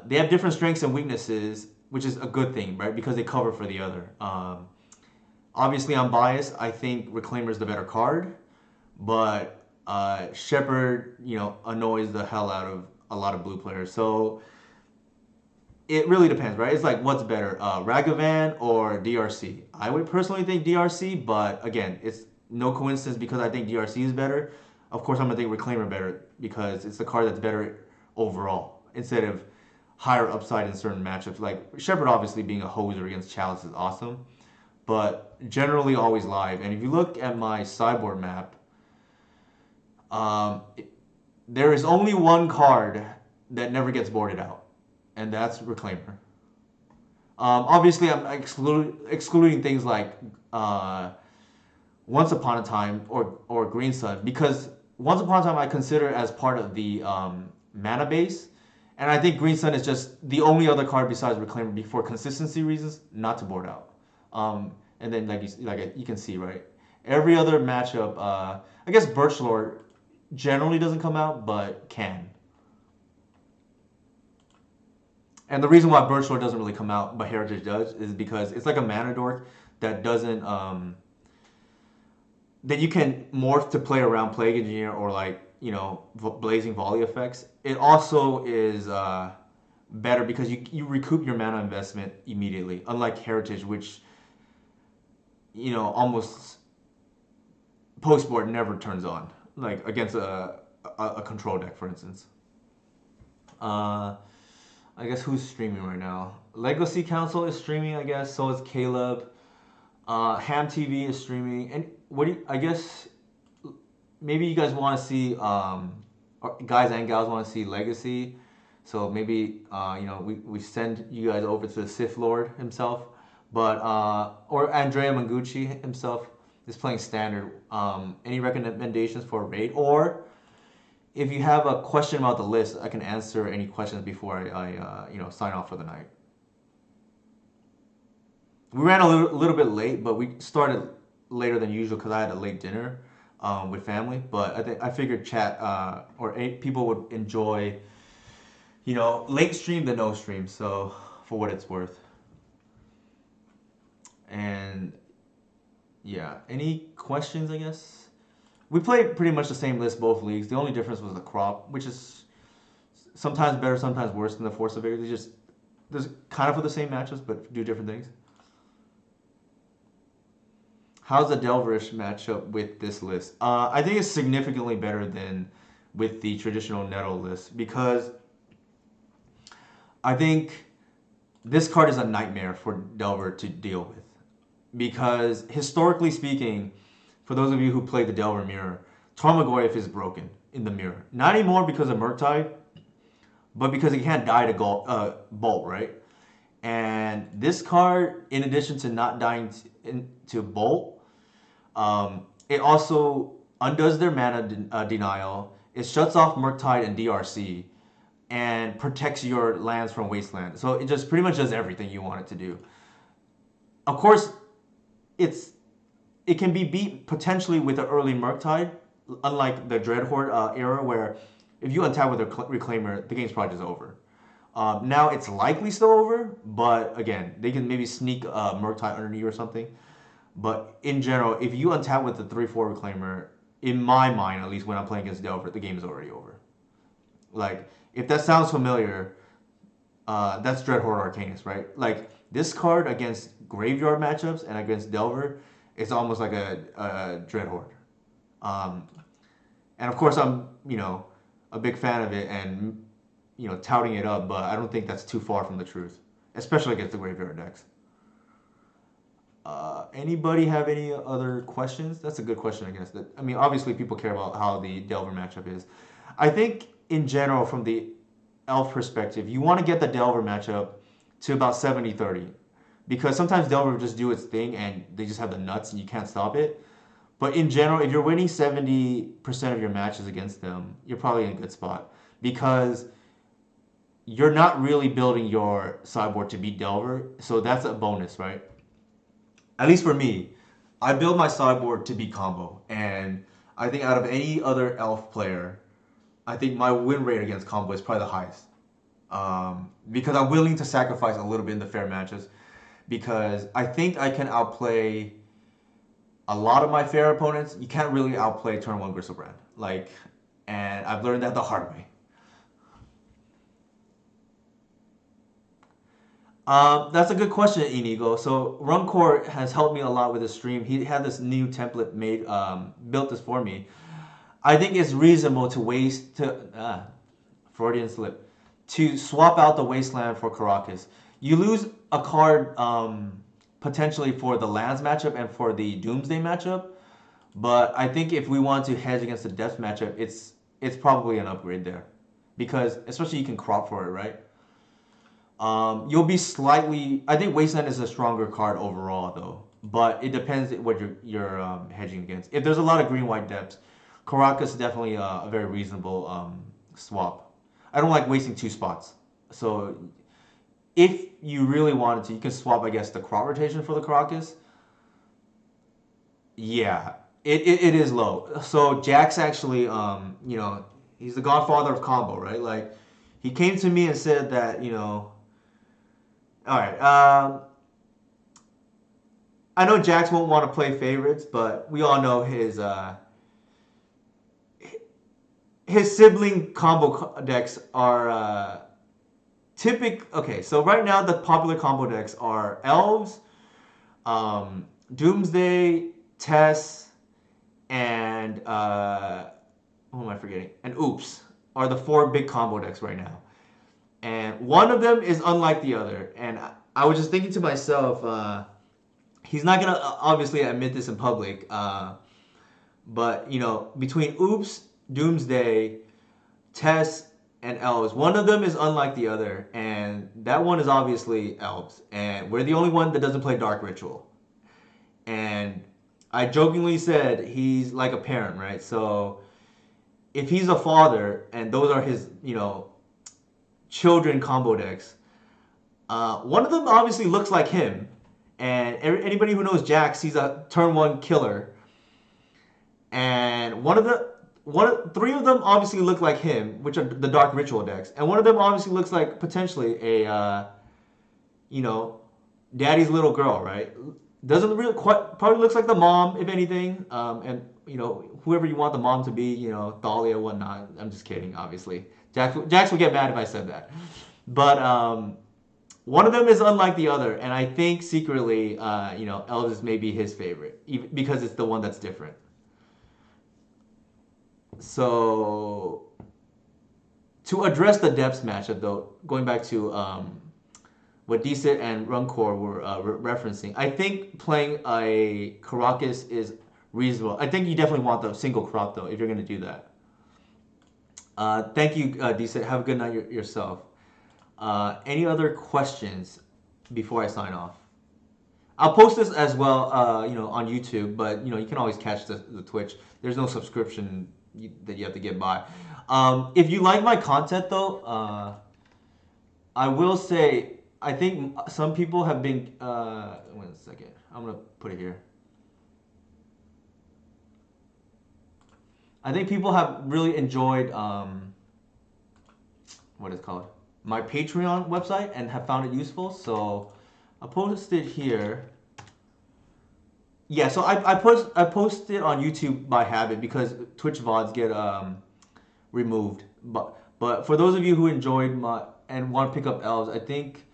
they have different strengths and weaknesses, which is a good thing, right? Because they cover for the other. Obviously, I'm biased. I think Reclaimer is the better card, but Shepherd, annoys the hell out of a lot of blue players. So it really depends, right? It's like what's better, Ragavan or DRC? I would personally think DRC, but again, it's no coincidence because I think DRC is better. Of course, I'm gonna think Reclaimer better because it's the card that's better overall instead of higher upside in certain matchups. Like Shepard, obviously being a hoser against Chalice is awesome, but generally always live. And if you look at my sideboard map, um, there is only one card that never gets boarded out, and that's Reclaimer. Obviously, I'm excluding things like Once Upon a Time or Green Sun because Once Upon a Time I consider as part of the mana base, and I think Green Sun is just the only other card besides Reclaimer for consistency reasons not to board out. And then like you can see, right, every other matchup, I guess Birchlord generally doesn't come out, but can. And the reason why Birchlord doesn't really come out, but Heritage does, is because it's like a mana dork that doesn't that you can morph to play around Plague Engineer or like Blazing Volley effects. It also is better because you recoup your mana investment immediately, unlike Heritage, which almost post board never turns on, like against a control deck, for instance. I guess who's streaming right now? Legacy Council is streaming, I guess. So is Caleb. Ham TV is streaming. And I guess maybe you guys want to see, or guys and gals want to see Legacy. So maybe, we send you guys over to the Sith Lord himself. But, or Andrea Mangucci himself is playing standard. Any recommendations for a raid? Or if you have a question about the list, I can answer any questions before I sign off for the night. We ran a little bit late, but we started later than usual because I had a late dinner with family. But I figured chat or people would enjoy, late stream than no stream. So for what it's worth. And yeah, any questions? I guess. We played pretty much the same list both leagues. The only difference was the crop, which is sometimes better, sometimes worse than the Force of Vigor. There's kind of for the same matchups, but do different things. How's the Delverish matchup with this list? I think it's significantly better than with the traditional Nettle list because I think this card is a nightmare for Delver to deal with. Because historically speaking, for those of you who played the Delver Mirror, Tarmogoyf is broken in the mirror. Not anymore because of Murktide, but because he can't die to Bolt, right? And this card, in addition to not dying to Bolt, it also undoes their mana denial. It shuts off Murktide and DRC, and protects your lands from Wasteland. So it just pretty much does everything you want it to do. Of course, it can be beat potentially with an early Murktide, unlike the Dreadhorde era where if you untap with a Reclaimer, the game's probably just over. Now it's likely still over, but again, they can maybe sneak Murktide underneath or something. But in general, if you untap with the 3/4 Reclaimer, in my mind, at least when I'm playing against Delver, the game is already over. Like, if that sounds familiar, that's Dreadhorde Arcanist, right? Like, this card against Graveyard matchups and against Delver, it's almost like a Dreadhorde. And of course, I'm, a big fan of it and, touting it up, but I don't think that's too far from the truth, especially against the Graveyard decks. Anybody have any other questions? That's a good question, I guess. Obviously people care about how the Delver matchup is. I think in general, from the Elf perspective, you want to get the Delver matchup to about 70-30. Because sometimes Delver will just do its thing and they just have the nuts and you can't stop it. But in general, if you're winning 70% of your matches against them, you're probably in a good spot. Because you're not really building your sideboard to beat Delver, so that's a bonus, right? At least for me. I build my sideboard to be combo, and I think out of any other elf player, I think my win rate against combo is probably the highest. Because I'm willing to sacrifice a little bit in the fair matches, because I think I can outplay a lot of my fair opponents. You can't really outplay turn one Gristlebrand, and I've learned that the hard way. That's a good question, Inigo. So Runcore has helped me a lot with the stream. He had this new template made, built this for me. I think it's reasonable to Freudian slip, to swap out the Wasteland for Caracas. You lose a card potentially for the lands matchup and for the Doomsday matchup, but I think if we want to hedge against the Depth matchup, it's probably an upgrade there, because especially you can crop for it, right? You'll be slightly. I think Wasteland is a stronger card overall, though. But it depends what you're hedging against. If there's a lot of green white depths, Caracas is definitely a very reasonable swap. I don't like wasting two spots. So if you really wanted to, you can swap, I guess, the crop rotation for the Caracas. Yeah, it is low. So Jack's actually, he's the godfather of combo, right? Like, he came to me and said that, all right. I know Jax won't want to play favorites, but we all know his sibling combo decks are typical. Okay, so right now the popular combo decks are Elves, Doomsday, Tess, and who am I forgetting? And Oops are the four big combo decks right now. And one of them is unlike the other. And I was just thinking to myself, he's not gonna obviously admit this in public, but between Oops, Doomsday, Tess, and Elves, one of them is unlike the other, and that one is obviously Elves. And we're the only one that doesn't play Dark Ritual. And I jokingly said he's like a parent, right? So if he's a father and those are his, children combo decks, one of them obviously looks like him, and anybody who knows Jax, he's a turn one killer. And three of them obviously look like him, which are the Dark Ritual decks, and one of them obviously looks like potentially a, daddy's little girl, right? Doesn't really quite, probably looks like the mom, if anything, and whoever you want the mom to be, Thalia, whatnot. I'm just kidding, obviously. Jax would get mad if I said that, but one of them is unlike the other, and I think secretly, Elves is maybe his favorite, even because it's the one that's different. So, to address the depths matchup, though, going back to what Decent and Runcore were referencing, I think playing a Caracas is reasonable. I think you definitely want the single crop, though, if you're going to do that. Thank you, Decent. Have a good night yourself. Any other questions before I sign off? I'll post this as well, on YouTube, but you can always catch the Twitch. There's no subscription that you have to get by. If you like my content, though, I will say I think some people have been. Wait a second. I'm gonna put it here. I think people have really enjoyed what is it called, my Patreon website, and have found it useful. So I'll post it here. Yeah, so I post it on YouTube by habit because Twitch VODs get removed. But for those of you who enjoyed my and want to pick up Elves, I think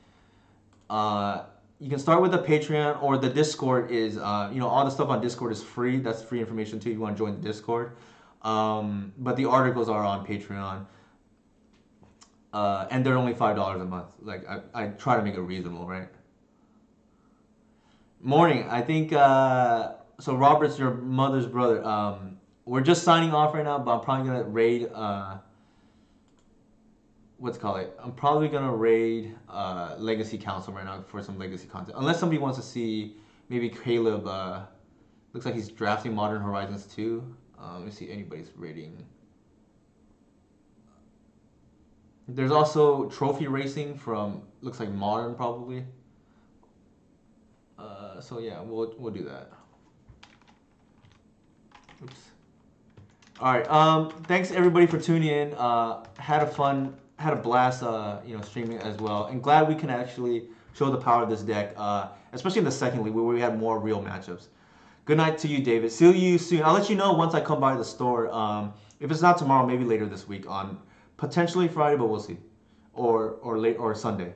you can start with the Patreon, or the Discord is all the stuff on Discord is free. That's free information too. If you want to join the Discord, but the articles are on Patreon, and they're only $5 a month. Like I try to make it reasonable, right? Morning. I think so. Robert's your mother's brother. We're just signing off right now, but I'm probably gonna raid. What's it called it? I'm probably gonna raid Legacy Council right now for some Legacy content. Unless somebody wants to see maybe Caleb. Looks like he's drafting Modern Horizons 2. Let me see anybody's rating. There's also trophy racing from looks like Modern probably. So yeah, we'll do that. Oops. All right. Thanks everybody for tuning in. Had a blast. Streaming as well, and glad we can actually show the power of this deck. Especially in the second league where we had more real matchups. Good night to you, David. See you soon. I'll let you know once I come by the store. If it's not tomorrow, maybe later this week on potentially Friday, but we'll see, or late or Sunday.